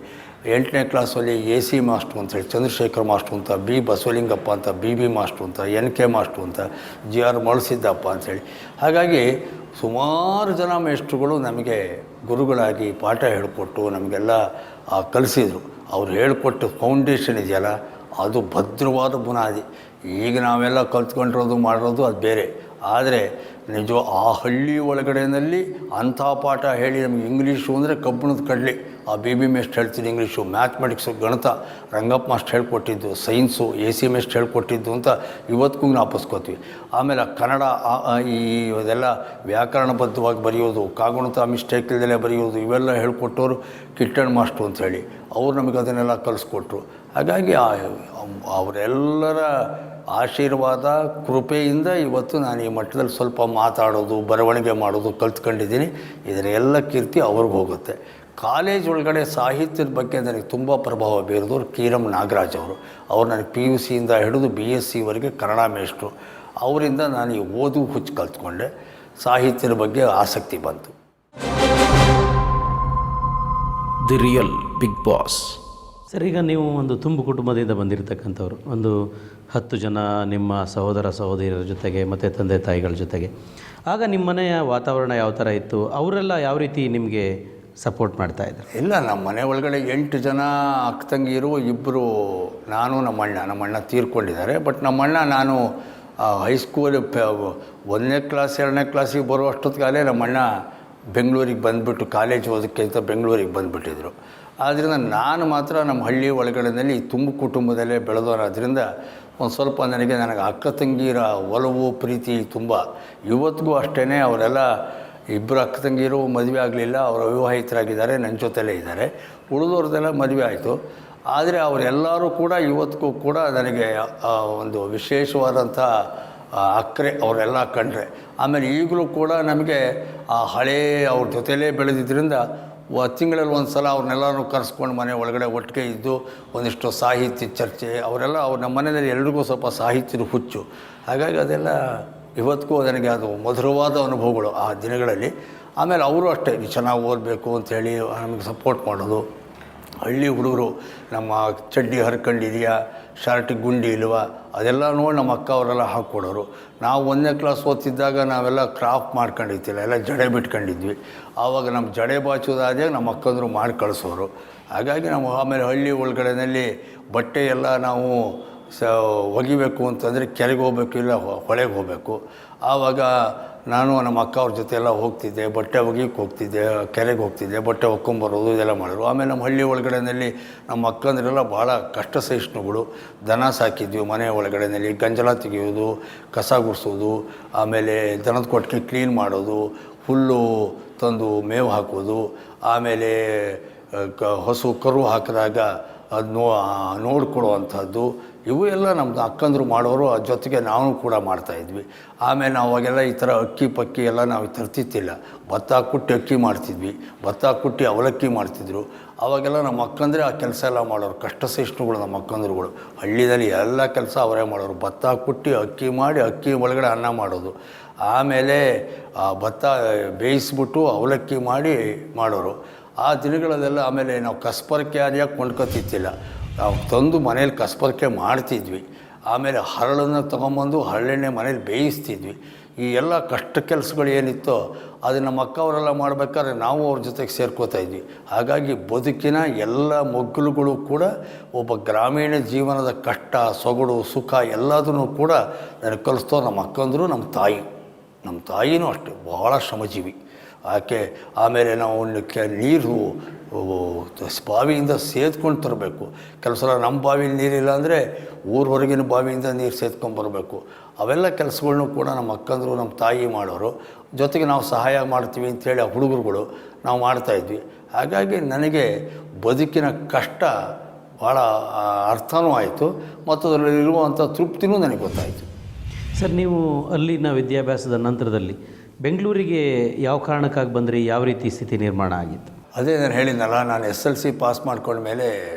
8ನೇ ಕ್ಲಾಸಲ್ಲಿ AC ಮಾಸ್ಟ್ರು ಅಂಥೇಳಿ ಚಂದ್ರಶೇಖರ್ ಮಾಸ್ಟ್ರು ಅಂತ, B ಬಸವಲಿಂಗಪ್ಪ ಅಂತ, BB ಮಾಸ್ಟ್ರು ಅಂತ, NK ಮಾಸ್ಟ್ರು ಅಂತ, GR ಮಳಸಿದ್ದಪ್ಪ ಅಂಥೇಳಿ. ಹಾಗಾಗಿ ಸುಮಾರು ಜನ ಮೇಷ್ಟ್ರುಗಳು ನಮಗೆ ಗುರುಗಳಾಗಿ ಪಾಠ ಹೇಳಿಕೊಟ್ಟು ನಮಗೆಲ್ಲ ಕಲಿಸಿದರು. ಅವ್ರು ಹೇಳಿಕೊಟ್ಟು ಫೌಂಡೇಶನ್ ಇದೆಯಲ್ಲ, ಅದು ಭದ್ರವಾದ ಬುನಾದಿ. ಈಗ ನಾವೆಲ್ಲ ಕಲ್ತ್ಕೊಂಡಿರೋದು ಮಾಡಿರೋದು ಅದು ಬೇರೆ. ಆದರೆ ನಿಜ ಆ ಹಳ್ಳಿ ಒಳಗಡೆಯಲ್ಲಿ ಅಂಥ ಪಾಠ ಹೇಳಿ ನಮಗೆ ಇಂಗ್ಲೀಷು ಅಂದರೆ ಕಬ್ಬಣದ ಕಡಲೆ, ಆ ಬಿ ಮೇಸ್ಟ್ ಹೇಳ್ತಿದ್ದು ಇಂಗ್ಲೀಷು, ಮ್ಯಾಥ್ಮೆಟಿಕ್ಸು, ಗಣಿತ ರಂಗಪ್ಪ ಮಾಸ್ಟರ್ ಹೇಳ್ಕೊಟ್ಟಿದ್ದು, ಸೈನ್ಸು AC ಮೇಸ್ಟ್ ಹೇಳ್ಕೊಟ್ಟಿದ್ದು ಅಂತ ಇವತ್ತಿಗೂ ಜ್ಞಾಪಿಸ್ಕೋತೀವಿ. ಆಮೇಲೆ ಕನ್ನಡ ಇದೆಲ್ಲ ವ್ಯಾಕರಣಬದ್ಧವಾಗಿ ಬರೆಯೋದು, ಕಾಗುಣಿತ ಮಿಸ್ಟೇಕ್ ಇಲ್ಲದೆ ಬರೆಯೋದು, ಇವೆಲ್ಲ ಹೇಳ್ಕೊಟ್ಟವರು ಕಿಟ್ಟಣ್ಣ ಮಾಸ್ಟ್ರು ಅಂಥೇಳಿ ಅವ್ರು ನಮಗೆ ಅದನ್ನೆಲ್ಲ ಕಲಿಸ್ಕೊಟ್ರು. ಹಾಗಾಗಿ ಅವರೆಲ್ಲರ ಆಶೀರ್ವಾದ ಕೃಪೆಯಿಂದ ಇವತ್ತು ನಾನು ಈ ಮಟ್ಟದಲ್ಲಿ ಸ್ವಲ್ಪ ಮಾತಾಡೋದು, ಬರವಣಿಗೆ ಮಾಡೋದು ಕಲ್ತ್ಕೊಂಡಿದ್ದೀನಿ. ಇದರ ಎಲ್ಲ ಕೀರ್ತಿ ಅವ್ರಿಗೆ ಹೋಗುತ್ತೆ. ಕಾಲೇಜ್ ಒಳಗಡೆ ಸಾಹಿತ್ಯದ ಬಗ್ಗೆ ನನಗೆ ತುಂಬ ಪ್ರಭಾವ ಬೀರಿದವರು ಕೀರಂ ನಾಗರಾಜ್ ಅವರು ನನಗೆ PUC ಇಂದ ಹಿಡಿದು BSc ಕನ್ನಡ ಮೇಷ್ಟ್ರು. ಅವರಿಂದ ನಾನು ಈ ಓದು ಹುಚ್ಚು ಕಲ್ತ್ಕೊಂಡೆ, ಸಾಹಿತ್ಯದ ಬಗ್ಗೆ ಆಸಕ್ತಿ ಬಂತು. The real big boss. Sir, ಈಗ ನೀವು ಒಂದು ತುಂಬು ಕುಟುಂಬದಿಂದ ಬಂದಿರತಕ್ಕಂಥವ್ರು, ಒಂದು 10 ಜನ ನಿಮ್ಮ ಸಹೋದರ ಸಹೋದರಿಯರ ಜೊತೆಗೆ ಮತ್ತು ತಂದೆ ತಾಯಿಗಳ ಜೊತೆಗೆ, ಆಗ ನಿಮ್ಮ ಮನೆಯ ವಾತಾವರಣ ಯಾವ ಥರ ಇತ್ತು? ಅವರೆಲ್ಲ ಯಾವ ರೀತಿ ನಿಮಗೆ ಸಪೋರ್ಟ್ ಮಾಡ್ತಾಯಿದ್ರು? ಇಲ್ಲ, ನಮ್ಮ ಮನೆ ಒಳಗಡೆ 8 ಜನ ಅಕ್ಕ ತಂಗಿರು, 2 ನಾನು ನಮ್ಮಣ್ಣ ತೀರ್ಕೊಂಡಿದ್ದಾರೆ. ಬಟ್ ನಮ್ಮಣ್ಣ ನಾನು ಹೈಸ್ಕೂಲ್ 1ನೇ ಕ್ಲಾಸ್ 2ನೇ ಕ್ಲಾಸಿಗೆ ಬರುವಷ್ಟೊತ್ತಿಗಾಲೇ ನಮ್ಮಣ್ಣ ಬೆಂಗಳೂರಿಗೆ ಬಂದುಬಿಟ್ಟು ಕಾಲೇಜ್ ಓದೋಕ್ಕೆ ಅಂತ ಬೆಂಗಳೂರಿಗೆ ಬಂದುಬಿಟ್ಟಿದ್ರು. ಆದ್ದರಿಂದ ನಾನು ಮಾತ್ರ ನಮ್ಮ ಹಳ್ಳಿ ಒಳಗಡೆಯಲ್ಲಿ ತುಂಬು ಕುಟುಂಬದಲ್ಲೇ ಬೆಳೆದವರಾದ್ರಿಂದ ಒಂದು ಸ್ವಲ್ಪ ನನಗೆ ಅಕ್ಕ ತಂಗಿರ ಒಲವು ಪ್ರೀತಿ ತುಂಬ. ಇವತ್ತಿಗೂ ಅಷ್ಟೇ. ಅವರೆಲ್ಲ 2 ಅಕ್ಕ ತಂಗಿರು ಮದುವೆ ಆಗಲಿಲ್ಲ, ಅವರು ಅವಿವಾಹಿತರಾಗಿದ್ದಾರೆ, ನನ್ನ ಜೊತೆಲೇ ಇದ್ದಾರೆ. ಉಳಿದವ್ರದ್ದೆಲ್ಲ ಮದುವೆ ಆಯಿತು. ಆದರೆ ಅವರೆಲ್ಲರೂ ಕೂಡ ಇವತ್ತಿಗೂ ಕೂಡ ನನಗೆ ಒಂದು ವಿಶೇಷವಾದಂಥ ಅಕ್ಕರೆ ಅವರೆಲ್ಲ ಕಂಡ್ರೆ. ಆಮೇಲೆ ಈಗಲೂ ಕೂಡ ನಮಗೆ ಆ ಹಳೇ ಅವ್ರ ಜೊತೆಲೇ ಬೆಳೆದಿದ್ದರಿಂದ ತಿಂಗಳಲ್ಲಿ ಒಂದು ಸಲ ಅವ್ರನ್ನೆಲ್ಲರೂ ಕರೆಸ್ಕೊಂಡು ಮನೆ ಒಳಗಡೆ ಒಟ್ಟಿಗೆ ಇದ್ದು ಒಂದಿಷ್ಟು ಸಾಹಿತ್ಯ ಚರ್ಚೆ ಅವರೆಲ್ಲ ನಮ್ಮ ಮನೆಯಲ್ಲಿ ಎಲ್ರಿಗೂ ಸ್ವಲ್ಪ ಸಾಹಿತ್ಯದ ಹುಚ್ಚು. ಹಾಗಾಗಿ ಅದೆಲ್ಲ ಇವತ್ತಿಗೂ ನನಗೆ ಅದು ಮಧುರವಾದ ಅನುಭವಗಳು ಆ ದಿನಗಳಲ್ಲಿ. ಆಮೇಲೆ ಅವರು ಅಷ್ಟೇ ಚೆನ್ನಾಗಿ ಓದಬೇಕು ಅಂಥೇಳಿ ನಮಗೆ ಸಪೋರ್ಟ್ ಮಾಡೋದು. ಹಳ್ಳಿ ಹುಡುಗರು ನಮ್ಮ ಚಡ್ಡಿ ಹರ್ಕೊಂಡಿದೆಯಾ, ಶರ್ಟಿಗೆ ಗುಂಡಿ ಇಲ್ವಾ, ಅದೆಲ್ಲ ನೋಡಿ ನಮ್ಮ ಅಕ್ಕ ಅವರೆಲ್ಲ ಹಾಕ್ಕೊಡೋರು. ನಾವು 1ನೇ ಕ್ಲಾಸ್ ಓದ್ತಿದ್ದಾಗ ನಾವೆಲ್ಲ ಕ್ರಾಫ್ಟ್ ಮಾಡ್ಕೊಂಡಿರ್ತಿಲ್ಲ, ಎಲ್ಲ ಜಡೆ ಬಿಟ್ಕೊಂಡಿದ್ವಿ. ಆವಾಗ ನಮ್ಮ ಜಡೆ ಬಾಚೋದಾದಾಗ ನಮ್ಮ ಅಕ್ಕಂದರು ಮಾಡಿ ಕಳಿಸೋರು. ಹಾಗಾಗಿ ನಾವು ಆಮೇಲೆ ಹಳ್ಳಿ ಒಳಗಡೆಯಲ್ಲಿ ಬಟ್ಟೆ ಎಲ್ಲ ನಾವು ಒಗಿಬೇಕು ಅಂತಂದರೆ ಕೆರೆಗೆ ಹೋಗ್ಬೇಕು, ಇಲ್ಲ ಹೊಳೆಗೆ ಹೋಗಬೇಕು. ಆವಾಗ ನಾನು ನಮ್ಮ ಅಕ್ಕ ಅವ್ರ ಜೊತೆ ಎಲ್ಲ ಹೋಗ್ತಿದ್ದೆ, ಬಟ್ಟೆ ಒಗಿಯಕ್ಕೆ ಹೋಗ್ತಿದ್ದೆ, ಕೆರೆಗೆ ಹೋಗ್ತಿದ್ದೆ, ಬಟ್ಟೆ ಒಕ್ಕೊಂಬರೋದು ಇದೆಲ್ಲ ಮಾಡೋರು. ಆಮೇಲೆ ನಮ್ಮ ಹಳ್ಳಿ ಒಳಗಡೆಯಲ್ಲಿ ನಮ್ಮ ಅಕ್ಕಂದ್ರೆಲ್ಲ ಭಾಳ ಕಷ್ಟ ಸಹಿಷ್ಣುಗಳು. ದನ ಸಾಕಿದ್ವಿ ಮನೆ ಒಳಗಡೆಯಲ್ಲಿ, ಗಂಜಲ ತೆಗೆಯೋದು, ಕಸ ಗುಡಿಸೋದು, ಆಮೇಲೆ ದನದ ಕೊಟ್ಟಿಗೆ ಕ್ಲೀನ್ ಮಾಡೋದು, ಹುಲ್ಲು ತಂದು ಮೇವು ಹಾಕೋದು, ಆಮೇಲೆ ಹಸು ಕರು ಹಾಕಿದಾಗ ಅದು ನೋಡ್ಕೊಡುವಂಥದ್ದು, ಇವು ಎಲ್ಲ ನಮ್ಮದು ಅಕ್ಕಂದರು ಮಾಡೋರು. ಅದ್ರ ಜೊತೆಗೆ ನಾವು ಕೂಡ ಮಾಡ್ತಾಯಿದ್ವಿ. ಆಮೇಲೆ ನಾವು ಅವಾಗೆಲ್ಲ ಈ ಥರ ಅಕ್ಕಿ ಪಕ್ಕಿ ಎಲ್ಲ ನಾವು ತರ್ತಿತ್ತಿಲ್ಲ. ಭತ್ತ ಕುಟ್ಟಿ ಅಕ್ಕಿ ಮಾಡ್ತಿದ್ವಿ, ಭತ್ತ ಕುಟ್ಟಿ ಅವಲಕ್ಕಿ ಮಾಡ್ತಿದ್ರು. ಅವಾಗೆಲ್ಲ ನಮ್ಮ ಅಕ್ಕಂದರೆ ಆ ಕೆಲಸ ಎಲ್ಲ ಮಾಡೋರು. ಕಷ್ಟ ಸಹಿಷ್ಣುಗಳು ನಮ್ಮ ಅಕ್ಕಂದ್ರುಗಳು. ಹಳ್ಳಿಯಲ್ಲಿ ಎಲ್ಲ ಕೆಲಸ ಅವರೇ ಮಾಡೋರು. ಭತ್ತ ಕುಟ್ಟಿ ಅಕ್ಕಿ ಮಾಡಿ ಅಕ್ಕಿ ಒಳಗಡೆ ಅನ್ನ ಮಾಡೋದು, ಆಮೇಲೆ ಆ ಭತ್ತ ಬೇಯಿಸ್ಬಿಟ್ಟು ಅವಲಕ್ಕಿ ಮಾಡಿ ಮಾಡೋರು. ಆ ದಿನಗಳಲ್ಲೆಲ್ಲ ಆಮೇಲೆ ನಾವು ಕಸ್ಪರ್ಕೆ ಆದಿಯಾಗಿ ಕೊಂಡ್ಕೊತಿತ್ತಿಲ್ಲ, ನಾವು ತಂದು ಮನೇಲಿ ಕಸ್ಪರ್ಕೆ ಮಾಡ್ತಿದ್ವಿ. ಆಮೇಲೆ ಹರಳನ್ನು ತೊಗೊಂಬಂದು ಹರಳೆಣ್ಣೆ ಮನೇಲಿ ಬೇಯಿಸ್ತಿದ್ವಿ. ಈ ಎಲ್ಲ ಕಷ್ಟ ಕೆಲಸಗಳು ಏನಿತ್ತೋ ಅದು ನಮ್ಮ ಅಕ್ಕ ಅವರೆಲ್ಲ ಮಾಡಬೇಕಾದ್ರೆ ನಾವು ಅವ್ರ ಜೊತೆಗೆ ಸೇರ್ಕೋತಾ ಇದ್ವಿ. ಹಾಗಾಗಿ ಬದುಕಿನ ಎಲ್ಲ ಮಗ್ಗುಲುಗಳು ಕೂಡ ಒಬ್ಬ ಗ್ರಾಮೀಣ ಜೀವನದ ಕಷ್ಟ ಸೊಗಡು ಸುಖ ಎಲ್ಲದನ್ನೂ ಕೂಡ ನನಗೆ ಕಲಿಸ್ತೋ ನಮ್ಮ ಅಕ್ಕಂದರು. ನಮ್ಮ ತಾಯಿನೂ ಅಷ್ಟೇ ಭಾಳ ಶ್ರಮಜೀವಿ ಆಕೆ. ಆಮೇಲೆ ನಾವು ನೀರು ಬಾವಿಯಿಂದ ಸೇದ್ಕೊಂಡು ತರಬೇಕು. ಕೆಲವು ಸಲ ನಮ್ಮ ಬಾವಿಲಿ ನೀರಿಲ್ಲ ಅಂದರೆ ಊರ ಹೊರಗಿನ ಬಾವಿಯಿಂದ ನೀರು ಸೇದ್ಕೊಂಡ್ಬರ್ಬೇಕು. ಅವೆಲ್ಲ ಕೆಲಸಗಳ್ನೂ ಕೂಡ ನಮ್ಮ ಅಕ್ಕಂದರು ನಮ್ಮ ತಾಯಿ ಮಾಡೋರು. ಜೊತೆಗೆ ನಾವು ಸಹಾಯ ಮಾಡ್ತೀವಿ ಅಂಥೇಳಿ ಆ ಹುಡುಗರುಗಳು ನಾವು ಮಾಡ್ತಾಯಿದ್ವಿ. ಹಾಗಾಗಿ ನನಗೆ ಬದುಕಿನ ಕಷ್ಟ ಭಾಳ ಅರ್ಥವೂ ಆಯಿತು ಮತ್ತು ಅದರಲ್ಲಿರುವಂಥ ತೃಪ್ತಿನೂ ನನಗೆ ಗೊತ್ತಾಯಿತು. ಸರ್, ನೀವು ಅಲ್ಲಿನ ವಿದ್ಯಾಭ್ಯಾಸದ ನಂತರದಲ್ಲಿ ಬೆಂಗಳೂರಿಗೆ ಯಾವ ಕಾರಣಕ್ಕಾಗಿ ಬಂದ್ರಿ? ಯಾವ ರೀತಿ ಸ್ಥಿತಿ ನಿರ್ಮಾಣ ಆಗಿತ್ತು? ಅದೇ ನಾನು ಹೇಳಿದ್ನಲ್ಲ, ನಾನು SLC ಪಾಸ್ ಮಾಡ್ಕೊಂಡ್ಮೇಲೆ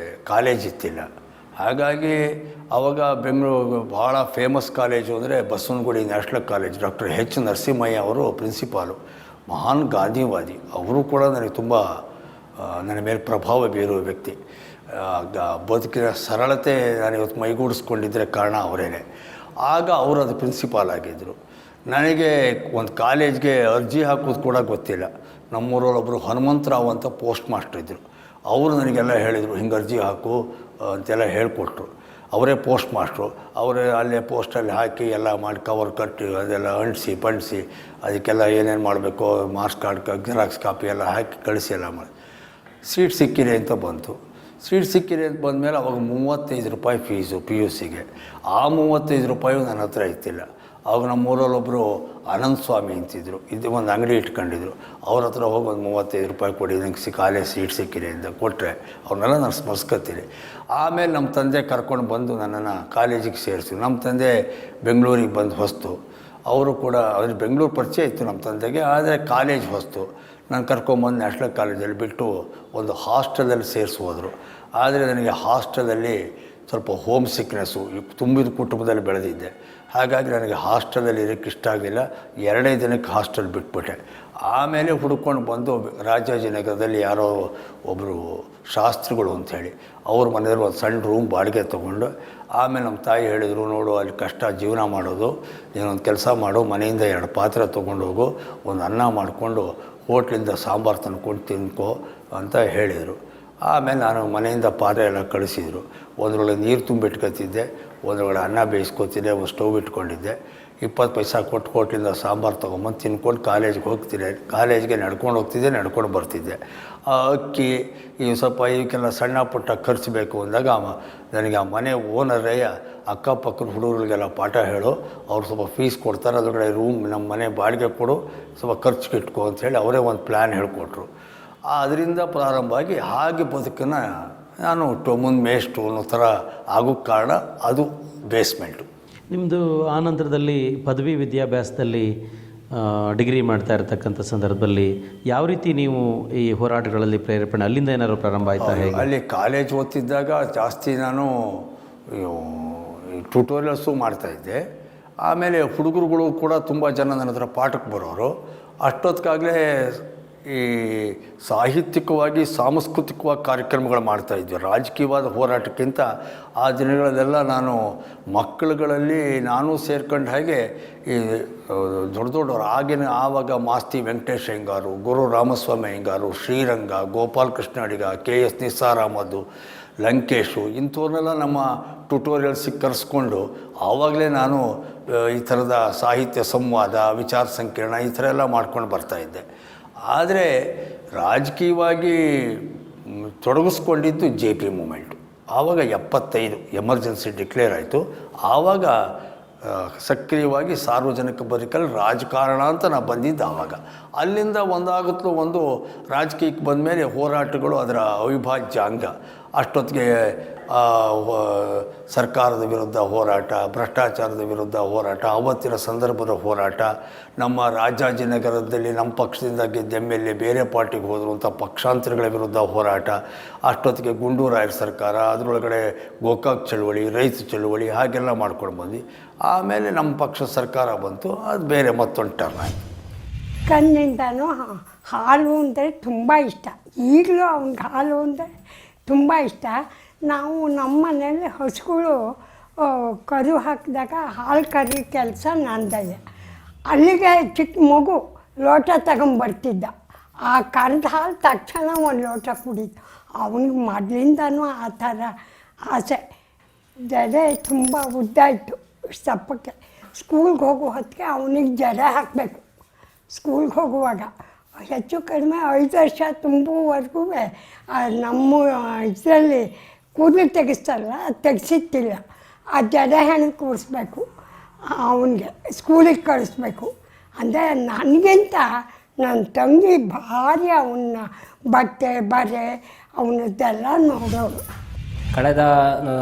ಕಾಲೇಜ್ ಇತ್ತಿಲ್ಲ. ಹಾಗಾಗಿ ಆವಾಗ ಬೆಂಗಳೂರು ಭಾಳ ಫೇಮಸ್ ಕಾಲೇಜು ಅಂದರೆ Basavanagudi national college. Doctor H. Narasimhaiah ಅವರು ಪ್ರಿನ್ಸಿಪಾಲು, ಮಹಾನ್ ಗಾಂಧಿವಾದಿ. ಅವರು ಕೂಡ ನನಗೆ ತುಂಬ ನನ್ನ ಮೇಲೆ ಪ್ರಭಾವ ಬೀರುವ ವ್ಯಕ್ತಿ. ಬದುಕಿನ ಸರಳತೆ ನಾನು ಇವತ್ತು ಮೈಗೂಡಿಸ್ಕೊಂಡಿದ್ದರೆ ಕಾರಣ ಅವರೇನೆ. ಆಗ ಅವರು ಅದು ಪ್ರಿನ್ಸಿಪಾಲ್ ಆಗಿದ್ದರು. ನನಗೆ ಒಂದು ಕಾಲೇಜ್ಗೆ ಅರ್ಜಿ ಹಾಕೋದು ಕೂಡ ಗೊತ್ತಿಲ್ಲ. ನಮ್ಮೂರಲ್ಲೊಬ್ಬರು ಹನುಮಂತರಾವ್ ಅಂತ ಪೋಸ್ಟ್ ಮಾಸ್ಟರ್ ಇದ್ದರು. ಅವರು ನನಗೆಲ್ಲ ಹೇಳಿದರು, ಹಿಂಗೆ ಅರ್ಜಿ ಹಾಕು ಅಂತೆಲ್ಲ ಹೇಳಿಕೊಟ್ರು. ಅವರೇ ಪೋಸ್ಟ್ ಮಾಸ್ಟ್ರು, ಅವರೇ ಅಲ್ಲೇ ಪೋಸ್ಟಲ್ಲಿ ಹಾಕಿ ಎಲ್ಲ ಮಾಡಿ ಕವರ್ ಕಟ್ಟಿ ಅದೆಲ್ಲ ಅಂಟಿಸಿ ಪಂಟಿಸಿ ಅದಕ್ಕೆಲ್ಲ ಏನೇನು ಮಾಡಬೇಕು ಮಾರ್ಕ್ಸ್ ಕಾರ್ಡ್ ಜೆರಾಕ್ಸ್ ಕಾಪಿ ಎಲ್ಲ ಹಾಕಿ ಕಳಿಸಿ ಎಲ್ಲ ಮಾಡಿ ಸೀಟ್ ಸಿಕ್ಕಿದೆ ಅಂತ ಬಂತು. ಸೀಟ್ ಸಿಕ್ಕಿದೆ ಅಂತ ಬಂದಮೇಲೆ ಅವಾಗ 35 ರೂಪಾಯಿ ಫೀಸು PUCಗೆ. ಆ 35 ರೂಪಾಯು ನನ್ನ ಹತ್ರ ಇತ್ತಿಲ್ಲ. ಆವಾಗ ನಮ್ಮ ಊರಲ್ಲೊಬ್ಬರು ಅನಂತ ಸ್ವಾಮಿ ಅಂತಿದ್ರು, ಇದು ಒಂದು ಅಂಗಡಿ ಇಟ್ಕೊಂಡಿದ್ರು. ಅವ್ರ ಹತ್ರ ಹೋಗಿ ಒಂದು 35 ರೂಪಾಯಿ ಕೊಡಿ ನಂಗೆ ಕಾಲೇಜ್ ಸೀಟ್ ಸಿಕ್ಕಿದೆ ಅಂತ ಕೊಟ್ಟರೆ ಅವ್ರನ್ನೆಲ್ಲ ನಾನು ಸ್ಮರಿಸ್ಕೊತೀನಿ. ಆಮೇಲೆ ನಮ್ಮ ತಂದೆ ಕರ್ಕೊಂಡು ಬಂದು ನನ್ನನ್ನು ಕಾಲೇಜಿಗೆ ಸೇರಿಸಿದ್ರು. ನಮ್ಮ ತಂದೆ ಬೆಂಗಳೂರಿಗೆ ಬಂದು ಹೊಸ್ತು, ಅವರು ಕೂಡ ಅವ್ರಿಗೆ ಬೆಂಗಳೂರು ಪರಿಚಯ ಇತ್ತು ನಮ್ಮ ತಂದೆಗೆ, ಆದರೆ ಕಾಲೇಜ್ ಹೊಸ್ತು. ನಾನು ಕರ್ಕೊಂಬಂದು ನ್ಯಾಷನಲ್ ಕಾಲೇಜಲ್ಲಿ ಬಿಟ್ಟು ಒಂದು ಹಾಸ್ಟೆಲಲ್ಲಿ ಸೇರಿಸೋದ್ರು. ಆದರೆ ನನಗೆ ಹಾಸ್ಟೆಲಲ್ಲಿ ಸ್ವಲ್ಪ ಹೋಮ್ ಸಿಕ್ನೆಸ್ಸು, ತುಂಬಿದ ಕುಟುಂಬದಲ್ಲಿ ಬೆಳೆದಿದ್ದೆ. ಹಾಗಾಗಿ ನನಗೆ ಹಾಸ್ಟೆಲಲ್ಲಿ ಇರೋಕ್ಕೆ ಇಷ್ಟ ಆಗಲಿಲ್ಲ. 2 ದಿನಕ್ಕೆ ಹಾಸ್ಟೆಲ್ ಬಿಟ್ಬಿಟ್ಟೆ. ಆಮೇಲೆ ಹುಡ್ಕೊಂಡು ಬಂದು ರಾಜಾಜಿನಗರದಲ್ಲಿ ಯಾರೋ ಒಬ್ಬರು ಶಾಸ್ತ್ರಿಗಳು ಅಂಥೇಳಿ ಅವ್ರ ಮನೆಯಲ್ಲಿ ಒಂದು ಸಣ್ಣ ರೂಮ್ ಬಾಡಿಗೆ ತೊಗೊಂಡು, ಆಮೇಲೆ ನಮ್ಮ ತಾಯಿ ಹೇಳಿದರು, ನೋಡು ಅಲ್ಲಿ ಕಷ್ಟ ಜೀವನ ಮಾಡೋದು, ನೀನೊಂದು ಕೆಲಸ ಮಾಡು, ಮನೆಯಿಂದ 2 ಪಾತ್ರೆ ತೊಗೊಂಡು ಹೋಗು, ಒಂದು ಅನ್ನ ಮಾಡಿಕೊಂಡು ಹೋಟ್ಲಿಂದ ಸಾಂಬಾರು ತಂದ್ಕೊಂಡು ತಿನ್ಕೋ ಅಂತ ಹೇಳಿದರು. ಆಮೇಲೆ ನಾನು ಮನೆಯಿಂದ ಪಾತ್ರೆ ಎಲ್ಲ ಕಳಿಸಿದರು. ಒಂದರೊಳಗೆ ನೀರು ತುಂಬಿಟ್ಕೊತಿದ್ದೆ, ಒಂದರೊಳಗೆ ಅನ್ನ ಬೇಯಿಸ್ಕೊತಿದ್ದೆ, ಒಂದು ಸ್ಟವ್ ಇಟ್ಕೊಂಡಿದ್ದೆ. 20 ಪೈಸೆ ಕೊಟ್ಟು ಹೋಟ್ಲಿಂದ ಸಾಂಬಾರು ತೊಗೊಂಬಂದು ತಿನ್ಕೊಂಡು ಕಾಲೇಜ್ಗೆ ಹೋಗ್ತಿದ್ದೆ. ಕಾಲೇಜ್ಗೆ ನಡ್ಕೊಂಡು ಹೋಗ್ತಿದ್ದೆ, ನಡ್ಕೊಂಡು ಬರ್ತಿದ್ದೆ. ಆ ಅಕ್ಕಿ ಈ ಸ್ವಲ್ಪ ಇವಕ್ಕೆಲ್ಲ ಸಣ್ಣ ಪುಟ್ಟ ಖರ್ಚು ಬೇಕು ಅಂದಾಗ ನನಗೆ ಆ ಮನೆ ಓನರೇ ಅಕ್ಕಪಕ್ಕದ ಹುಡುಗರಿಗೆಲ್ಲ ಪಾಠ ಹೇಳು, ಅವ್ರು ಸ್ವಲ್ಪ ಫೀಸ್ ಕೊಡ್ತಾರೆ, ಅದರೊಳಗಡೆ ರೂಮ್ ನಮ್ಮ ಮನೆ ಬಾಡಿಗೆ ಕೊಡು, ಸ್ವಲ್ಪ ಖರ್ಚಿಗೆ ಇಟ್ಕೋ ಅಂಥೇಳಿ ಅವರೇ ಒಂದು ಪ್ಲ್ಯಾನ್ ಹೇಳಿಕೊಟ್ರು. ಅದರಿಂದ ಪ್ರಾರಂಭ ಆಗಿ ಹಾಗೆ ಬದುಕನ್ನು ನಾನು ಮುಂದೆ ಮೇಷ್ಟ್ರು ಅನ್ನೋ ಥರ ಆಗೋಕ್ಕೆ ಕಾರಣ ಅದು ಬೇಸ್ಮೆಂಟು. ನಿಮ್ಮದು ಆ ನಂತರದಲ್ಲಿ ಪದವಿ ವಿದ್ಯಾಭ್ಯಾಸದಲ್ಲಿ ಡಿಗ್ರಿ ಮಾಡ್ತಾ ಇರತಕ್ಕಂಥ ಸಂದರ್ಭದಲ್ಲಿ ಯಾವ ರೀತಿ ನೀವು ಈ ಹೋರಾಟಗಳಲ್ಲಿ ಪ್ರೇರೇಪಣೆ ಅಲ್ಲಿಂದ ಏನಾದ್ರು ಪ್ರಾರಂಭ ಆಯಿತಾ? ಹೇಗೆ? ಅಲ್ಲಿ ಕಾಲೇಜ್ ಓದ್ತಿದ್ದಾಗ ಜಾಸ್ತಿ ನಾನು ಟ್ಯುಟೋರಿಯಲ್ಸು ಮಾಡ್ತಾಯಿದ್ದೆ. ಆಮೇಲೆ ಹುಡುಗರುಗಳು ಕೂಡ ತುಂಬ ಜನ ನನ್ನ ಹತ್ರ ಪಾಠಕ್ಕೆ ಬರೋರು. ಅಷ್ಟೊತ್ತಿಗಾಗಲೇ ಈ ಸಾಹಿತ್ಯಿಕವಾಗಿ ಸಾಂಸ್ಕೃತಿಕವಾಗಿ ಕಾರ್ಯಕ್ರಮಗಳು ಮಾಡ್ತಾಯಿದ್ವಿ. ರಾಜಕೀಯವಾದ ಹೋರಾಟಕ್ಕಿಂತ ಆ ದಿನಗಳಲ್ಲೆಲ್ಲ ನಾನು ಮಕ್ಕಳುಗಳಲ್ಲಿ ನಾನು ಸೇರ್ಕೊಂಡು ಹಾಗೆ ಈ ದೊಡ್ಡ ದೊಡ್ಡವರು ಆವಾಗ ಮಾಸ್ತಿ ವೆಂಕಟೇಶ್ ಅಯ್ಯಂಗಾರು, ಗುರು ರಾಮಸ್ವಾಮಿ ಅಯ್ಯಂಗಾರು, ಶ್ರೀರಂಗ, ಗೋಪಾಲಕೃಷ್ಣ ಅಡಿಗ, KS ನಿಸಾರ್ ಅಹಮದ್, ಲಂಕೇಶು ಇಂಥವ್ರನ್ನೆಲ್ಲ ನಮ್ಮ ಟ್ಯುಟೋರಿಯಲ್ಸಿಗೆ ಕರೆಸ್ಕೊಂಡು ಆವಾಗಲೇ ನಾನು ಈ ಥರದ ಸಾಹಿತ್ಯ ಸಂವಾದ, ವಿಚಾರ ಸಂಕಿರಣ ಈ ಥರ ಎಲ್ಲ ಮಾಡ್ಕೊಂಡು ಬರ್ತಾಯಿದ್ದೆ. ಆದರೆ ರಾಜಕೀಯವಾಗಿ ತೊಡಗಿಸ್ಕೊಂಡಿದ್ದು JP ಮೂಮೆಂಟು. ಆವಾಗ 75 ಎಮರ್ಜೆನ್ಸಿ ಡಿಕ್ಲೇರ್ ಆಯಿತು. ಆವಾಗ ಸಕ್ರಿಯವಾಗಿ ಸಾರ್ವಜನಿಕ ಬದುಕಲ್ಲಿ ರಾಜಕಾರಣ ಅಂತ ನಾನು ಬಂದಿದ್ದು ಆವಾಗ. ಅಲ್ಲಿಂದ ಒಂದಾಗುತ್ತಲೂ ಒಂದು ರಾಜಕೀಯಕ್ಕೆ ಬಂದ ಮೇಲೆ ಹೋರಾಟಗಳು ಅದರ ಅವಿಭಾಜ್ಯ ಅಂಗ. ಅಷ್ಟೊತ್ತಿಗೆ ಸರ್ಕಾರದ ವಿರುದ್ಧ ಹೋರಾಟ, ಭ್ರಷ್ಟಾಚಾರದ ವಿರುದ್ಧ ಹೋರಾಟ, ಅವತ್ತಿನ ಸಂದರ್ಭದ ಹೋರಾಟ, ನಮ್ಮ ರಾಜಾಜಿನಗರದಲ್ಲಿ ನಮ್ಮ ಪಕ್ಷದಿಂದ ಗೆದ್ದ MLA ಬೇರೆ ಪಾರ್ಟಿಗೆ ಹೋದರು ಅಂತ ಪಕ್ಷಾಂತರಗಳ ವಿರುದ್ಧ ಹೋರಾಟ, ಅಷ್ಟೊತ್ತಿಗೆ ಗುಂಡೂರಾಯರ ಸರ್ಕಾರ, ಅದರೊಳಗಡೆ ಗೋಕಾಕ್ ಚಳುವಳಿ, ರೈತ ಚಳುವಳಿ ಹಾಗೆಲ್ಲ ಮಾಡ್ಕೊಂಡು ಬಂದು ಆಮೇಲೆ ನಮ್ಮ ಪಕ್ಷ ಸರ್ಕಾರ ಬಂತು. ಅದು ಬೇರೆ ಮತ್ತೊಂದು ಟರ್ನ್ ಆಯಿತು. ಕಣ್ಣಿಂದನೂ ಹಾಲು ಅಂದರೆ ತುಂಬ ಇಷ್ಟ. ಈಗಲೂ ಅವ್ನಿಗೆ ಹಾಲು ಅಂದರೆ ತುಂಬ ಇಷ್ಟ. ನಾವು ನಮ್ಮ ಮನೇಲಿ ಹಸುಗಳು ಕರು ಹಾಕಿದಾಗ ಹಾಲು ಕರಿ ಕೆಲಸ ನಂದಯ್ಯ. ಅಲ್ಲಿಗೆ ಚಿಕ್ಕ ಮಗು ಲೋಟ ತಗೊಂಬರ್ತಿದ್ದ. ಆ ಕರೆದ ಹಾಲು ತಕ್ಷಣ ಒಂದು ಲೋಟ ಕುಡಿತು. ಅವನಿಗೆ ಮೊದಲಿಂದನೂ ಆ ಥರ ಆಸೆ. ಜಡೆ ತುಂಬ ಉದ್ದ ಇತ್ತು ಸಪ್ಪಕ್ಕೆ. ಸ್ಕೂಲ್ಗೆ ಹೋಗೋ ಹೊತ್ತಿಗೆ ಅವನಿಗೆ ಜಡೆ ಹಾಕಬೇಕು. ಸ್ಕೂಲ್ಗೆ ಹೋಗುವಾಗ ಹೆಚ್ಚು ಕಡಿಮೆ 5 ವರ್ಷ ತುಂಬುವರೆಗೂ ನಮ್ಮ ಇದರಲ್ಲಿ ಕೂದಲು ತೆಗೆಸ್ತಾರಲ್ಲ, ಅದು ತೆಗೆಸಿತ್ತಿಲ್ಲ. ಆ ಜಡೆ ಹೆಣ್ಣು ಕೂರಿಸ್ಬೇಕು, ಅವನಿಗೆ ಸ್ಕೂಲಿಗೆ ಕಳಿಸ್ಬೇಕು. ಅಂದರೆ ನನಗಿಂತ ನನ್ನ ತಂಗಿ ಭಾರಿ ಅವನ್ನ ಬಟ್ಟೆ ಬರೆ ಅವನದ್ದೆಲ್ಲ ನೋಡೋರು. ಕಳೆದ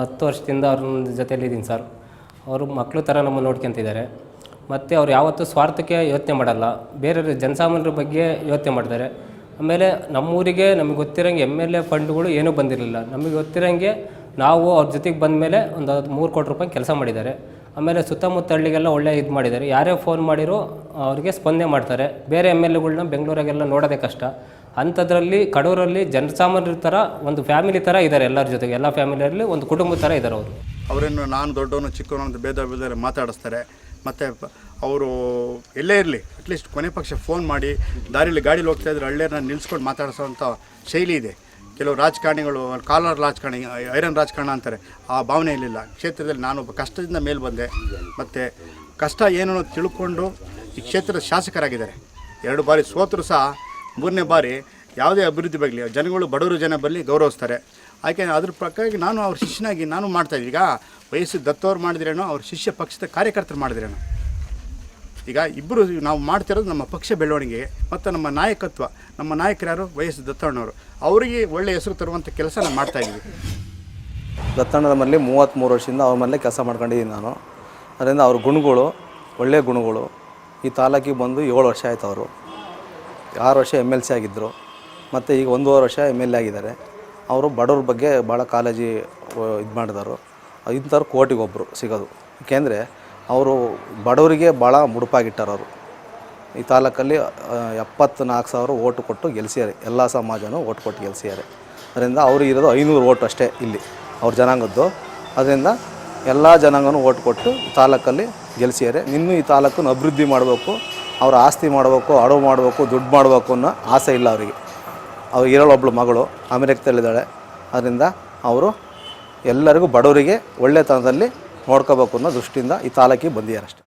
10 ವರ್ಷದಿಂದ ಅವ್ರ ಜೊತೆಯಲ್ಲಿದ್ದೀನಿ ಸರ್. ಅವರು ಮಕ್ಕಳು ಥರ ನಮ್ಮನ್ನು ನೋಡ್ಕೊತಿದ್ದಾರೆ. ಮತ್ತು ಅವ್ರು ಯಾವತ್ತೂ ಸ್ವಾರ್ಥಕ್ಕೆ ಯೋಚನೆ ಮಾಡಲ್ಲ, ಬೇರೆ ಜನಸಾಮಾನ್ಯರ ಬಗ್ಗೆ ಯೋಚನೆ ಮಾಡ್ತಾರೆ. ಆಮೇಲೆ ನಮ್ಮೂರಿಗೆ ನಮಗೆ ಗೊತ್ತಿರೋಂಗೆ MLA ಫಂಡ್ಗಳು ಏನೂ ಬಂದಿರಲಿಲ್ಲ. ನಮಗೆ ಗೊತ್ತಿರೋಂಗೆ ನಾವು ಅವ್ರ ಜೊತೆಗೆ ಬಂದ ಮೇಲೆ ಒಂದು 3 ಕೋಟಿ ರೂಪಾಯಿ ಕೆಲಸ ಮಾಡಿದ್ದಾರೆ. ಆಮೇಲೆ ಸುತ್ತಮುತ್ತ ಹಳ್ಳಿಗೆಲ್ಲ ಒಳ್ಳೆ ಇದು ಮಾಡಿದ್ದಾರೆ. ಯಾರೇ ಫೋನ್ ಮಾಡಿರೋ ಅವರಿಗೆ ಸ್ಪಂದನೆ ಮಾಡ್ತಾರೆ. ಬೇರೆ MLAಗಳನ್ನ ಬೆಂಗಳೂರಾಗೆಲ್ಲ ನೋಡೋದೇ ಕಷ್ಟ. ಅಂಥದ್ರಲ್ಲಿ ಕಡೂರಲ್ಲಿ ಜನಸಾಮಾನ್ಯರ ಥರ ಒಂದು ಫ್ಯಾಮಿಲಿ ಥರ ಇದ್ದಾರೆ. ಎಲ್ಲರ ಜೊತೆಗೆ ಎಲ್ಲ ಫ್ಯಾಮಿಲಿಯಲ್ಲಿ ಒಂದು ಕುಟುಂಬದ ಥರ ಇದ್ದಾರೆ ಅವರು. ಅವರೇನು ನಾನು ದೊಡ್ಡವನು ಚಿಕ್ಕವನು ಅಂತ ಭೇದ ಮಾತಾಡಿಸ್ತಾರೆ. ಮತ್ತು ಅವರು ಎಲ್ಲೇ ಇರಲಿ ಅಟ್ಲೀಸ್ಟ್ ಕೊನೆ ಪಕ್ಷ ಫೋನ್ ಮಾಡಿ ದಾರಿಯಲ್ಲಿ ಗಾಡೀಲಿ ಹೋಗ್ತಾಯಿದ್ರೆ ಹಳ್ಳಿಯನ್ನ ನಿಲ್ಲಿಸ್ಕೊಂಡು ಮಾತಾಡಿಸೋವಂಥ ಶೈಲಿ ಇದೆ. ಕೆಲವು ರಾಜಕಾರಣಿಗಳು ಕಾಲರ್ ರಾಜಕಾರಣಿ, ಐರನ್ ರಾಜಕಾರಣ ಅಂತಾರೆ, ಆ ಭಾವನೆ ಇರಲಿಲ್ಲ. ಕ್ಷೇತ್ರದಲ್ಲಿ ನಾನೊಬ್ಬ ಕಷ್ಟದಿಂದ ಮೇಲೆ ಬಂದೆ, ಮತ್ತು ಕಷ್ಟ ಏನು ತಿಳ್ಕೊಂಡು ಈ ಕ್ಷೇತ್ರದ ಶಾಸಕರಾಗಿದ್ದಾರೆ. 2 ಬಾರಿ ಸೋತರು ಸಹ 3ನೇ ಬಾರಿ ಯಾವುದೇ ಅಭಿವೃದ್ಧಿ ಬರಲಿ, ಜನಗಳು ಬಡವರು ಜನ ಬರಲಿ ಗೌರವಿಸ್ತಾರೆ. ಯಾಕೆ ಅದ್ರ ಪ್ರಕಾರ ನಾನು ಅವ್ರ ಶಿಷ್ಯನಾಗಿ ನಾನು ಮಾಡ್ತಾಯಿದ್ದೆ. ಈಗ ವಯಸ್ಸು ದತ್ತವ್ರು ಮಾಡಿದ್ರೇನೋ, ಅವ್ರ ಶಿಷ್ಯ ಪಕ್ಷದ ಕಾರ್ಯಕರ್ತರು ಮಾಡಿದ್ರೇನೋ. ಈಗ ಇಬ್ಬರು ನಾವು ಮಾಡ್ತಿರೋದು ನಮ್ಮ ಪಕ್ಷ ಬೆಳವಣಿಗೆಗೆ ಮತ್ತು ನಮ್ಮ ನಾಯಕತ್ವ. ನಮ್ಮ ನಾಯಕರು ಯಾರು? ವಯಸ್ಸು ದತ್ತಣ್ಣವರು. ಅವರಿಗೆ ಒಳ್ಳೆಯ ಹೆಸರು ತರುವಂಥ ಕೆಲಸ ನಾವು ಮಾಡ್ತಾಯಿದ್ವಿ. ದತ್ತಣ್ಣನ ಮನೇಲಿ 33 ವರ್ಷದಿಂದ ಅವ್ರ ಮನೇಲೆ ಕೆಲಸ ಮಾಡ್ಕೊಂಡಿದ್ದೀನಿ ನಾನು. ಅದರಿಂದ ಅವ್ರ ಗುಣಗಳು ಒಳ್ಳೆಯ ಗುಣಗಳು. ಈ ತಾಲೂಕಿಗೆ ಬಂದು 7 ವರ್ಷ ಆಯ್ತು. ಅವರು 6 ವರ್ಷ MLC ಆಗಿದ್ದರು, ಮತ್ತು ಈಗ 1.5 ವರ್ಷ MLA ಆಗಿದ್ದಾರೆ. ಅವರು ಬಡವ್ರ ಬಗ್ಗೆ ಭಾಳ ಕಾಳಜಿ ಇದು ಮಾಡಿದರು. ಇಂಥವ್ರು ಕೋಟಿಗೆ ಒಬ್ಬರು ಸಿಗೋದು. ಏಕೆಂದರೆ ಅವರು ಬಡವರಿಗೆ ಭಾಳ ಮುಡುಪಾಗಿಟ್ಟಾರವರು. ಈ ತಾಲೂಕಲ್ಲಿ 74,000 ಓಟು ಕೊಟ್ಟು ಗೆಲ್ಸಿದ್ದಾರೆ. ಎಲ್ಲ ಸಮಾಜನೂ ಓಟ್ ಕೊಟ್ಟು ಗೆಲ್ಸಿದ್ದಾರೆ. ಅದರಿಂದ ಅವ್ರಿಗೆ ಇರೋದು 500 ಓಟು ಅಷ್ಟೇ ಇಲ್ಲಿ ಅವ್ರ ಜನಾಂಗದ್ದು. ಅದರಿಂದ ಎಲ್ಲ ಜನಾಂಗನೂ ಓಟ್ ಕೊಟ್ಟು ತಾಲೂಕಲ್ಲಿ ಗೆಲ್ಸಿದ್ದಾರೆ. ಇನ್ನೂ ಈ ತಾಲೂಕನ್ನು ಅಭಿವೃದ್ಧಿ ಮಾಡಬೇಕು, ಅವ್ರ ಆಸ್ತಿ ಮಾಡಬೇಕು, ಅಡವು ಮಾಡಬೇಕು, ದುಡ್ಡು ಮಾಡಬೇಕು ಅನ್ನೋ ಆಸೆ ಇಲ್ಲ ಅವರಿಗೆ. ಅವ್ರಿಗೆ ಇರೋಳು ಒಬ್ಬಳು ಮಗಳು ಅಮೆರಿಕದಲ್ಲಿದ್ದಾಳೆ. ಅದರಿಂದ ಅವರು ಎಲ್ಲರಿಗೂ ಬಡವರಿಗೆ ಒಳ್ಳೆತನದಲ್ಲಿ ನೋಡ್ಕೋಬೇಕು ಅನ್ನೋ ದೃಷ್ಟಿಯಿಂದ ಈ ತಾಲೂಕಿಗೆ ಬಂದಿದ್ದಾರೆ ಅಷ್ಟೇ.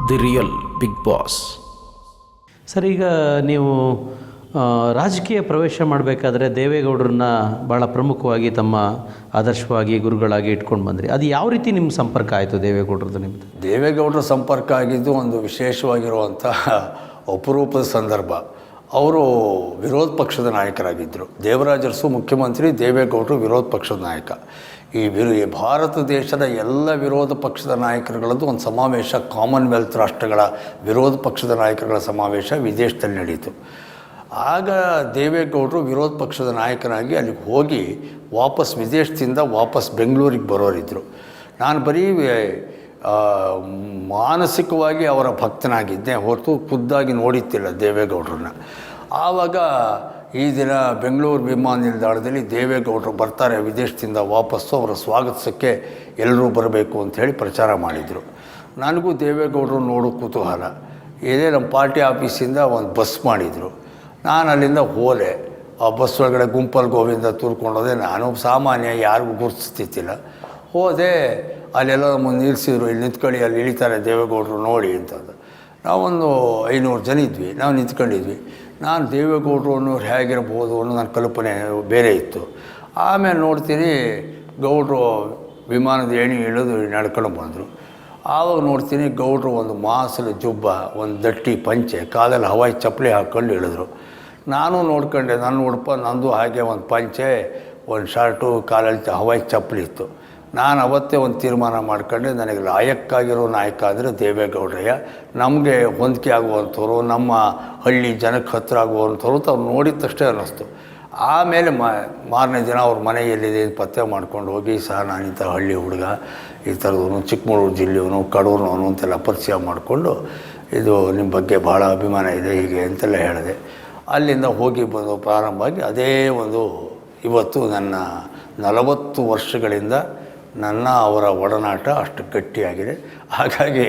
The real big boss. Sir, ಈಗ ನೀವು ರಾಜಕೀಯ ಪ್ರವೇಶ ಮಾಡಬೇಕಾದ್ರೆ ದೇವೇಗೌಡರನ್ನ ಭಾಳ ಪ್ರಮುಖವಾಗಿ ತಮ್ಮ ಆದರ್ಶವಾಗಿ ಗುರುಗಳಾಗಿ ಇಟ್ಕೊಂಡು ಬಂದ್ರಿ. ಅದು ಯಾವ ರೀತಿ ನಿಮ್ಮ ಸಂಪರ್ಕ ಆಯಿತು ದೇವೇಗೌಡರದ್ದು ನಿಮ್ಮದು? ದೇವೇಗೌಡರ ಸಂಪರ್ಕ ಆಗಿದ್ದು ಒಂದು ವಿಶೇಷವಾಗಿರುವಂಥ ಅಪರೂಪದ ಸಂದರ್ಭ. ಅವರು ವಿರೋಧ ಪಕ್ಷದ ನಾಯಕರಾಗಿದ್ದರು. ದೇವರಾಜ ಅರಸು ಮುಖ್ಯಮಂತ್ರಿ, ದೇವೇಗೌಡರು ವಿರೋಧ ಪಕ್ಷದ ನಾಯಕ. ಈ ಭಾರತ ದೇಶದ ಎಲ್ಲ ವಿರೋಧ ಪಕ್ಷದ ನಾಯಕರುಗಳದ್ದು ಒಂದು ಸಮಾವೇಶ, ಕಾಮನ್ವೆಲ್ತ್ ರಾಷ್ಟ್ರಗಳ ವಿರೋಧ ಪಕ್ಷದ ನಾಯಕರುಗಳ ಸಮಾವೇಶ ವಿದೇಶದಲ್ಲಿ ನಡೆಯಿತು. ಆಗ ದೇವೇಗೌಡರು ವಿರೋಧ ಪಕ್ಷದ ನಾಯಕನಾಗಿ ಅಲ್ಲಿಗೆ ಹೋಗಿ ವಾಪಸ್ ವಿದೇಶದಿಂದ ವಾಪಸ್ ಬೆಂಗಳೂರಿಗೆ ಬರೋರಿದ್ದರು. ನಾನು ಬರೀ ಮಾನಸಿಕವಾಗಿ ಅವರ ಭಕ್ತನಾಗಿದ್ದೆ ಹೊರತು ಖುದ್ದಾಗಿ ನೋಡಿತ್ತಿಲ್ಲ ದೇವೇಗೌಡರನ್ನ. ಆವಾಗ ಈ ದಿನ ಬೆಂಗಳೂರು ವಿಮಾನ ನಿಲ್ದಾಣದಲ್ಲಿ ದೇವೇಗೌಡರು ಬರ್ತಾರೆ ವಿದೇಶದಿಂದ ವಾಪಸ್ಸು, ಅವರ ಸ್ವಾಗತಿಸೋಕ್ಕೆ ಎಲ್ಲರೂ ಬರಬೇಕು ಅಂಥೇಳಿ ಪ್ರಚಾರ ಮಾಡಿದರು. ನನಗೂ ದೇವೇಗೌಡರು ನೋಡೋ ಕುತೂಹಲ. ಇದೇ ನಮ್ಮ ಪಾರ್ಟಿ ಆಫೀಸಿಂದ ಒಂದು ಬಸ್ ಮಾಡಿದರು. ನಾನು ಅಲ್ಲಿಂದ ಹೋದೆ. ಆ ಬಸ್ ಒಳಗಡೆ ಗುಂಪಲ್ಲಿ ಗೋವಿಂದ ತೂರ್ಕೊಂಡೋದೆ. ನಾನು ಸಾಮಾನ್ಯ, ಯಾರಿಗೂ ಗುರುತಿಸ್ತಿದ್ದಿಲ್ಲ. ಹೋದೆ, ಅಲ್ಲೆಲ್ಲ ನಮ್ಮನ್ನು ನಿಲ್ಲಿಸಿದ್ರು. ಇಲ್ಲಿ ನಿಂತ್ಕೊಳ್ಳಿ, ಅಲ್ಲಿ ಇಳಿತಾರೆ ದೇವೇಗೌಡರು ನೋಡಿ ಅಂತಂದು. ನಾವೊಂದು 500 ಜನ ಇದ್ವಿ. ನಾವು ನಿಂತ್ಕೊಂಡಿದ್ವಿ. ನಾನು ದೇವೇಗೌಡರು ಅನ್ನೋರು ಹೇಗಿರ್ಬೋದು ಅನ್ನೋ ನನ್ನ ಕಲ್ಪನೆ ಬೇರೆ ಇತ್ತು. ಆಮೇಲೆ ನೋಡ್ತೀನಿ ಗೌಡರು ವಿಮಾನದ ಏಣಿ ಇಳಿದು ನಡ್ಕೊಂಡು ಬಂದರು. ಆವಾಗ ನೋಡ್ತೀನಿ ಗೌಡರು ಒಂದು ಮಾಸಲು ಜುಬ್ಬ, ಒಂದು ದಟ್ಟಿ ಪಂಚೆ, ಕಾಲಲ್ಲಿ ಹವಾಯಿ ಚಪ್ಪಲಿ ಹಾಕ್ಕೊಂಡು ಇಳಿದ್ರು. ನಾನು ನೋಡ್ಕೊಂಡೆ, ನನ್ನ ಉಡುಪ ನಂದು ಹಾಗೆ ಒಂದು ಪಂಚೆ, ಒಂದು ಶರ್ಟು, ಕಾಲಲ್ಲಿ ಹವಾಯಿ ಚಪ್ಪಲಿ ಇತ್ತು. ನಾನು ಅವತ್ತೇ ಒಂದು ತೀರ್ಮಾನ ಮಾಡ್ಕೊಂಡೆ, ನನಗೆ ಲಾಯಕ್ಕಾಗಿರೋ ನಾಯಕ ಅಂದರೆ ದೇವೇಗೌಡರಯ್ಯ. ನಮಗೆ ಹೊಂದಿಕೆ ಆಗುವಂಥವ್ರು, ನಮ್ಮ ಹಳ್ಳಿ ಜನಕ್ಕೆ ಹತ್ತಿರ ಆಗುವಂಥವ್ರು ಅಂತ ಅವ್ರು ನೋಡಿದ ತಕ್ಷಣ ಅನ್ನಿಸ್ತು. ಆಮೇಲೆ ಮಾರನೇ ದಿನ ಅವ್ರ ಮನೆ ಎಲ್ಲಿದೆ ಪತ್ತೆ ಮಾಡ್ಕೊಂಡು ಹೋಗಿ, ಸಹ ನಾನಿಂಥ ಹಳ್ಳಿ ಹುಡುಗ, ಈ ಥರದವನು, ಚಿಕ್ಕಮಗಳೂರು ಜಿಲ್ಲೆಯವನು, ಕಡೂರಿನವನು ಅಂತೆಲ್ಲ ಪರಿಚಯ ಮಾಡಿಕೊಂಡು, ಇದು ನಿಮ್ಮ ಬಗ್ಗೆ ಭಾಳ ಅಭಿಮಾನ ಇದೆ ಹೀಗೆ ಅಂತೆಲ್ಲ ಹೇಳಿದೆ. ಅಲ್ಲಿಂದ ಹೋಗಿ ಬಂದು ಪ್ರಾರಂಭ ಆಗಿ ಅದೇ ಒಂದು ಇವತ್ತು ನನ್ನ 40 ವರ್ಷಗಳಿಂದ ನನ್ನ ಅವರ ಒಡನಾಟ ಅಷ್ಟು ಗಟ್ಟಿಯಾಗಿದೆ. ಹಾಗಾಗಿ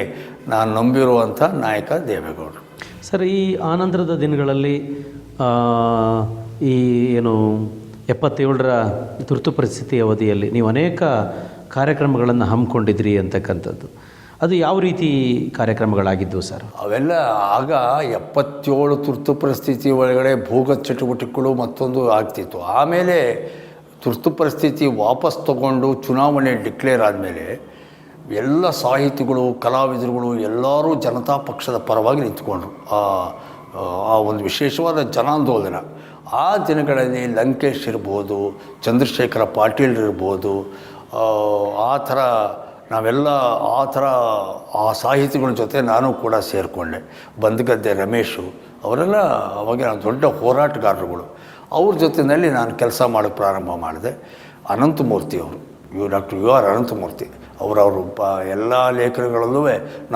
ನಾನು ನಂಬಿರುವಂಥ ನಾಯಕ ದೇವೇಗೌಡರು. ಸರ್, ಈ ಆನಂತರದ ದಿನಗಳಲ್ಲಿ ಈ ಏನು 77ರ ತುರ್ತು ಪರಿಸ್ಥಿತಿ ಅವಧಿಯಲ್ಲಿ ನೀವು ಅನೇಕ ಕಾರ್ಯಕ್ರಮಗಳನ್ನು ಹಮ್ಮಿಕೊಂಡಿದ್ರಿ ಅಂತಕ್ಕಂಥದ್ದು, ಅದು ಯಾವ ರೀತಿ ಕಾರ್ಯಕ್ರಮಗಳಾಗಿದ್ದವು ಸರ್? ಅವೆಲ್ಲ ಆಗ 77 ತುರ್ತು ಪರಿಸ್ಥಿತಿ ಒಳಗಡೆ ಭೂಗತ ಚಟುವಟಿಕೆಗಳು ಮತ್ತೊಂದು ಆಗ್ತಿತ್ತು. ಆಮೇಲೆ ತುರ್ತು ಪರಿಸ್ಥಿತಿ ವಾಪಸ್ ತಗೊಂಡು ಚುನಾವಣೆ ಡಿಕ್ಲೇರ್ ಆದಮೇಲೆ ಎಲ್ಲ ಸಾಹಿತಿಗಳು, ಕಲಾವಿದರುಗಳು ಎಲ್ಲರೂ ಜನತಾ ಪಕ್ಷದ ಪರವಾಗಿ ನಿಂತ್ಕೊಂಡ್ರು. ಆ ಒಂದು ವಿಶೇಷವಾದ ಜನಾಂದೋಲನ. ಆ ದಿನಗಳಲ್ಲಿ ಲಂಕೇಶ್ ಇರ್ಬೋದು, ಚಂದ್ರಶೇಖರ ಪಾಟೀಲ್ ಇರ್ಬೋದು, ಆ ಥರ ನಾವೆಲ್ಲ ಆ ಸಾಹಿತಿಗಳ ಜೊತೆ ನಾನು ಕೂಡ ಸೇರಿಕೊಂಡೆ. ಬಂದಗದ್ದೆ ರಮೇಶು ಅವರೆಲ್ಲ ಅವಾಗ ದೊಡ್ಡ ಹೋರಾಟಗಾರರುಗಳು. ಅವ್ರ ಜೊತೆಯಲ್ಲಿ ನಾನು ಕೆಲಸ ಮಾಡೋಕ್ಕೆ ಪ್ರಾರಂಭ ಮಾಡಿದೆ. ಅನಂತಮೂರ್ತಿ ಅವರು, ಡಾಕ್ಟರ್ UR ಅನಂತಮೂರ್ತಿ ಅವರವರು ಎಲ್ಲ ಲೇಖನಗಳಲ್ಲೂ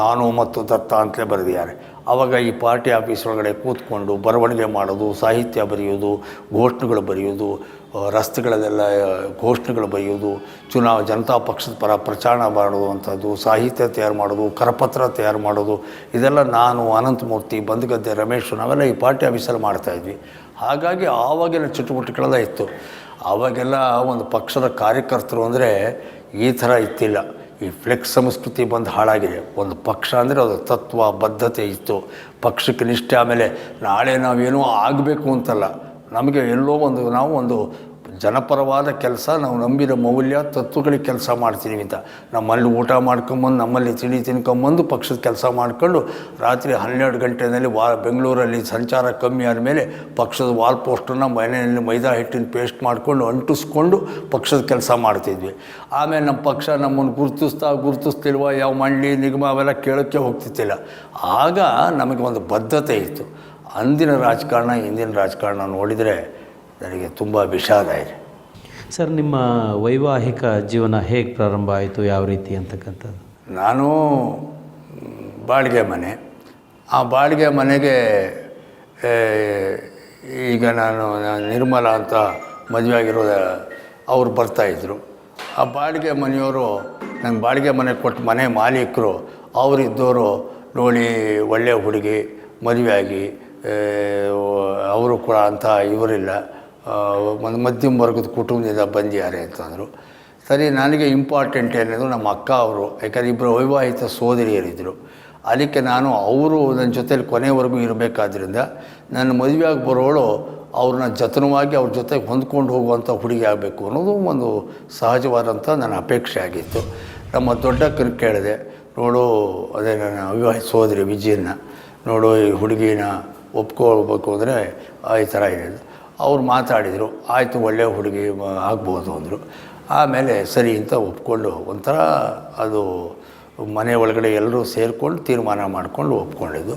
ನಾನು ಮತ್ತು ದತ್ತ ಅಂತಲೇ ಬರೆದಿದ್ದಾರೆ. ಆವಾಗ ಈ ಪಾರ್ಟಿ ಆಫೀಸ್ ಒಳಗಡೆ ಕೂತ್ಕೊಂಡು ಬರವಣಿಗೆ ಮಾಡೋದು, ಸಾಹಿತ್ಯ ಬರೆಯೋದು, ಘೋಷಣೆಗಳು ಬರೆಯೋದು, ರಸ್ತೆಗಳಲ್ಲೆಲ್ಲ ಘೋಷಣೆಗಳು ಬರೆಯೋದು, ಜನತಾ ಪಕ್ಷದ ಪರ ಪ್ರಚಾರ ಮಾಡುವಂಥದ್ದು, ಸಾಹಿತ್ಯ ತಯಾರು ಮಾಡೋದು, ಕರಪತ್ರ ತಯಾರು ಮಾಡೋದು, ಇದೆಲ್ಲ ನಾನು, ಅನಂತಮೂರ್ತಿ, ಬಂದಗದ್ದೆ ರಮೇಶ್ ನಾವೆಲ್ಲ ಈ ಪಾರ್ಟಿ ಆಫೀಸಲ್ಲಿ ಮಾಡ್ತಾಯಿದ್ವಿ. ಹಾಗಾಗಿ ಆವಾಗೆಲ್ಲ ಚಟುವಟಿಕೆಗಳೆಲ್ಲ ಇತ್ತು. ಆವಾಗೆಲ್ಲ ಒಂದು ಪಕ್ಷದ ಕಾರ್ಯಕರ್ತರು ಅಂದರೆ ಈ ಥರ ಇತ್ತಿಲ್ಲ. ಈ ಫ್ಲೆಕ್ಸ್ ಸಂಸ್ಕೃತಿ ಬಂದು ಹಾಳಾಗಿದೆ. ಒಂದು ಪಕ್ಷ ಅಂದರೆ ಅದು ತತ್ವ ಬದ್ಧತೆ ಇತ್ತು, ಪಕ್ಷಕ್ಕೆ ನಿಷ್ಠೆ. ಆಮೇಲೆ ನಾಳೆ ನಾವೇನೋ ಆಗಬೇಕು ಅಂತಲ್ಲ, ನಮಗೆ ಎಲ್ಲೋ ನಾವು ಒಂದು ಜನಪರವಾದ ಕೆಲಸ, ನಾವು ನಂಬಿದ ಮೌಲ್ಯ ತತ್ವಗಳಿಗೆ ಕೆಲಸ ಮಾಡ್ತೀವಿ ಅಂತ. ನಮ್ಮಲ್ಲಿ ಊಟ ಮಾಡ್ಕೊಂಬಂದು, ನಮ್ಮಲ್ಲಿ ತಿಂಡಿ ತಿನ್ಕೊಂಬಂದು ಪಕ್ಷದ ಕೆಲಸ ಮಾಡ್ಕೊಂಡು ರಾತ್ರಿ 12 ಗಂಟೆಯಲ್ಲಿ ಬೆಂಗಳೂರಲ್ಲಿ ಸಂಚಾರ ಕಮ್ಮಿ ಆದಮೇಲೆ ಪಕ್ಷದ ವಾಲ್ ಪೋಸ್ಟನ್ನು ಮನೆಯಲ್ಲಿ ಮೈದಾ ಹಿಟ್ಟಿನ ಪೇಸ್ಟ್ ಮಾಡಿಕೊಂಡು ಅಂಟಿಸ್ಕೊಂಡು ಪಕ್ಷದ ಕೆಲಸ ಮಾಡ್ತಿದ್ವಿ. ಆಮೇಲೆ ನಮ್ಮ ಪಕ್ಷ ನಮ್ಮನ್ನು ಗುರುತಿಸ್ತಿಲ್ವ, ಯಾವ ಮಂಡಳಿ ನಿಗಮ ಅವೆಲ್ಲ ಕೇಳೋಕ್ಕೆ ಹೋಗ್ತಿದ್ದಿಲ್ಲ. ಆಗ ನಮಗೆ ಒಂದು ಬದ್ಧತೆ ಇತ್ತು. ಅಂದಿನ ರಾಜಕಾರಣ ಇಂದಿನ ರಾಜಕಾರಣ ನೋಡಿದರೆ ನನಗೆ ತುಂಬ ವಿಷಾದ ಇದೆ. ಸರ್, ನಿಮ್ಮ ವೈವಾಹಿಕ ಜೀವನ ಹೇಗೆ ಪ್ರಾರಂಭ ಆಯಿತು, ಯಾವ ರೀತಿ ಅಂತಕ್ಕಂಥದ್ದು? ನಾನು ಬಾಡಿಗೆ ಮನೆ, ಆ ಬಾಡಿಗೆ ಮನೆಗೆ ಈಗ ನಾನು ನಿರ್ಮಲಾ ಅಂತ ಮದುವೆ ಆಗಿರೋ ಅವ್ರು ಬರ್ತಾಯಿದ್ರು. ಆ ಬಾಡಿಗೆ ಮನೆಯವರು ನಂಗೆ ಬಾಡಿಗೆ ಮನೆ ಕೊಟ್ಟು ಮನೆ ಮಾಲೀಕರು ಅವರಿದ್ದವರು ನೋಡಿ ಒಳ್ಳೆಯ ಹುಡುಗಿ ಮದುವೆ ಆಗಿ ಅವರು ಕೂಡ ಅಂತ ಇವರಿಲ್ಲ, ಒಂದು ಮಧ್ಯಮ ವರ್ಗದ ಕುಟುಂಬದಿಂದ ಬಂದಿದ್ದಾರೆ ಅಂತಂದರು. ಸರಿ, ನನಗೆ ಇಂಪಾರ್ಟೆಂಟ್ ಏನಿದ್ರು ನಮ್ಮ ಅಕ್ಕ ಅವರು, ಯಾಕಂದರೆ ಇಬ್ಬರು ಅವಿವಾಹಿತ ಸೋದರಿಯರಿದ್ದರು. ಅದಕ್ಕೆ ನಾನು ಅವರು ನನ್ನ ಜೊತೇಲಿ ಕೊನೆವರೆಗೂ ಇರಬೇಕಾದ್ರಿಂದ ನನ್ನ ಮದುವೆಯಾಗಿ ಬರೋಳು ಅವ್ರನ್ನ ಜತನವಾಗಿ ಅವ್ರ ಜೊತೆಗೆ ಹೊಂದ್ಕೊಂಡು ಹೋಗುವಂಥ ಹುಡುಗಿ ಆಗಬೇಕು ಅನ್ನೋದು ಒಂದು ಸಹಜವಾದಂಥ ನನ್ನ ಅಪೇಕ್ಷೆ ಆಗಿತ್ತು. ನಮ್ಮ ದೊಡ್ಡಕ್ಕನ ಕೇಳಿದೆ, ನೋಡು ಅದೇ ನನ್ನ ಅವಿವಾಹಿತ ಸೋದರಿ ವಿಜಯನ್ನ ನೋಡು, ಈ ಹುಡುಗಿನ ಒಪ್ಕೊಳ್ಬೇಕು ಅಂದರೆ ಈ ಥರ ಇದೆ. ಅವ್ರು ಮಾತಾಡಿದರು, ಆಯಿತು ಒಳ್ಳೆಯ ಹುಡುಗಿ ಆಗ್ಬೋದು ಅಂದರು. ಆಮೇಲೆ ಸರಿ ಅಂತ ಒಪ್ಕೊಂಡು ಒಂಥರ ಅದು ಮನೆ ಒಳಗಡೆ ಎಲ್ಲರೂ ಸೇರಿಕೊಂಡು ತೀರ್ಮಾನ ಮಾಡಿಕೊಂಡು ಒಪ್ಕೊಂಡಿದ್ದು.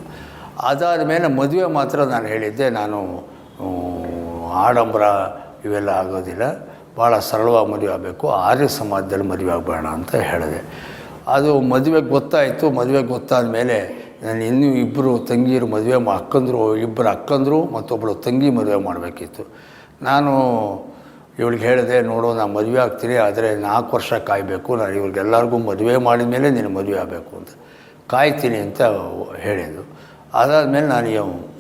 ಅದಾದ ಮೇಲೆ ಮದುವೆ ಮಾತ್ರ ನಾನು ಹೇಳಿದ್ದೆ, ನಾನು ಆಡಂಬರ ಇವೆಲ್ಲ ಆಗೋದಿಲ್ಲ, ಭಾಳ ಸರಳವಾಗಿ ಮದುವೆ ಆಗಬೇಕು, ಆರ್ಯ ಸಮಾಜದಲ್ಲಿ ಮದುವೆ ಆಗಬೇಡ ಅಂತ ಹೇಳಿದೆ. ಅದು ಮದುವೆಗೆ ಗೊತ್ತಾಯಿತು. ಮದುವೆಗೆ ಗೊತ್ತಾದ ಮೇಲೆ ನಾನು ಇನ್ನೂ ಇಬ್ಬರು ತಂಗಿಯರು ಮದುವೆ ಇಬ್ಬರು ಅಕ್ಕಂದರು ಮತ್ತೊಬ್ಬಳು ತಂಗಿ ಮದುವೆ ಮಾಡಬೇಕಿತ್ತು. ನಾನು ಇವಳಿಗೆ ಹೇಳಿದೆ, ನೋಡು ನಾನು ಮದುವೆ ಆಗ್ತೀನಿ, ಆದರೆ 4 ವರ್ಷ ಕಾಯಬೇಕು, ನಾನು ಇವ್ರಿಗೆಲ್ಲರಿಗೂ ಮದುವೆ ಮಾಡಿದ ಮೇಲೆ ನೀನು ಮದುವೆ ಆಗಬೇಕು ಅಂತ ಕಾಯ್ತೀನಿ ಅಂತ ಹೇಳಿದ್ದು. ಅದಾದಮೇಲೆ ನಾನು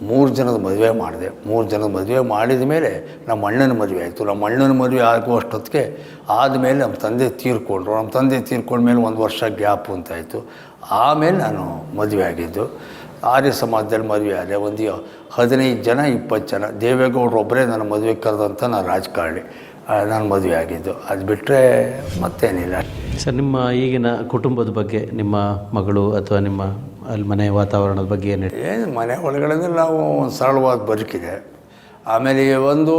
3 ಜನದ ಮದುವೆ ಮಾಡಿದೆ. 3 ಜನದ ಮದುವೆ ಮಾಡಿದ ಮೇಲೆ ನಮ್ಮ ಅಣ್ಣನ ಮದುವೆ ಆಯಿತು. ನಮ್ಮ ಅಣ್ಣನ ಮದುವೆ ಆಗುವಷ್ಟೊತ್ತಿಗೆ ಆದಮೇಲೆ ನಮ್ಮ ತಂದೆ ತೀರ್ಕೊಂಡ್ರು. ನಮ್ಮ ತಂದೆ ತೀರ್ಕೊಂಡ್ಮೇಲೆ 1 ವರ್ಷ ಗ್ಯಾಪು ಅಂತಾಯಿತು. ಆಮೇಲೆ ನಾನು ಮದುವೆ ಆಗಿದ್ದು. ಆರ್ಯ ಸಮಾಜದಲ್ಲಿ ಮದುವೆ ಆದೆ. ಒಂದು 15 ಜನ 20 ಜನ ದೇವೇಗೌಡರು ಒಬ್ಬರೇ ನನ್ನ ಮದುವೆಗೆ ಕರೆದಂಥ ನಾನು ರಾಜಕಾರಣಿ. ನಾನು ಮದುವೆ ಆಗಿದ್ದು. ಅದು ಬಿಟ್ಟರೆ ಮತ್ತೇನಿಲ್ಲ. ಸರ್, ನಿಮ್ಮ ಈಗಿನ ಕುಟುಂಬದ ಬಗ್ಗೆ, ನಿಮ್ಮ ಮಗಳು ಅಥವಾ ನಿಮ್ಮ ಅಲ್ಲಿ ಮನೆ ವಾತಾವರಣದ ಬಗ್ಗೆ ಏನು ಮನೆ ಒಳಗಡೆ ನಾವು ಒಂದು ಸರಳವಾದ ಬದುಕಿದೆ. ಆಮೇಲೆ ಒಂದು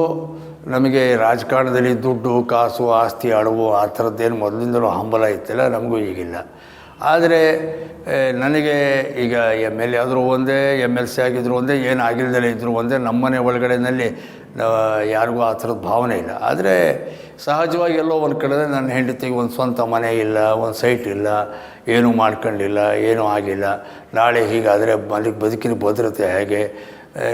ನಮಗೆ ರಾಜಕಾರಣದಲ್ಲಿ ದುಡ್ಡು ಕಾಸು ಆಸ್ತಿ ಅಡವು ಆ ಥರದ್ದೇನು ಮೊದಲಿಂದಲೂ ಹಂಬಲ ಇತ್ತಿಲ್ಲ, ನಮಗೂ ಈಗಿಲ್ಲ. ಆದರೆ ನನಗೆ ಈಗ MLA ಆದರೂ ಒಂದೇ, MLC ಆಗಿದ್ರು ಒಂದೇ, ಏನು ಆಗಿಲ್ದಲೇ ಇದ್ದರೂ ಒಂದೇ, ನಮ್ಮನೆ ಒಳಗಡೆಯಲ್ಲಿ ಯಾರಿಗೂ ಆ ಥರದ ಭಾವನೆ ಇಲ್ಲ. ಆದರೆ ಸಹಜವಾಗಿ ಎಲ್ಲೋ ಒಂದು ಕಡೆ ನನ್ನ ಹೆಂಡತಿಗೆ ಒಂದು ಸ್ವಂತ ಮನೆ ಇಲ್ಲ, ಒಂದು ಸೈಟ್ ಇಲ್ಲ, ಏನೂ ಮಾಡ್ಕೊಂಡಿಲ್ಲ, ಏನೂ ಆಗಿಲ್ಲ. ನಾಳೆ ಹೀಗಾದರೆ ಬದುಕಿನ ಭದ್ರತೆ ಹೇಗೆ?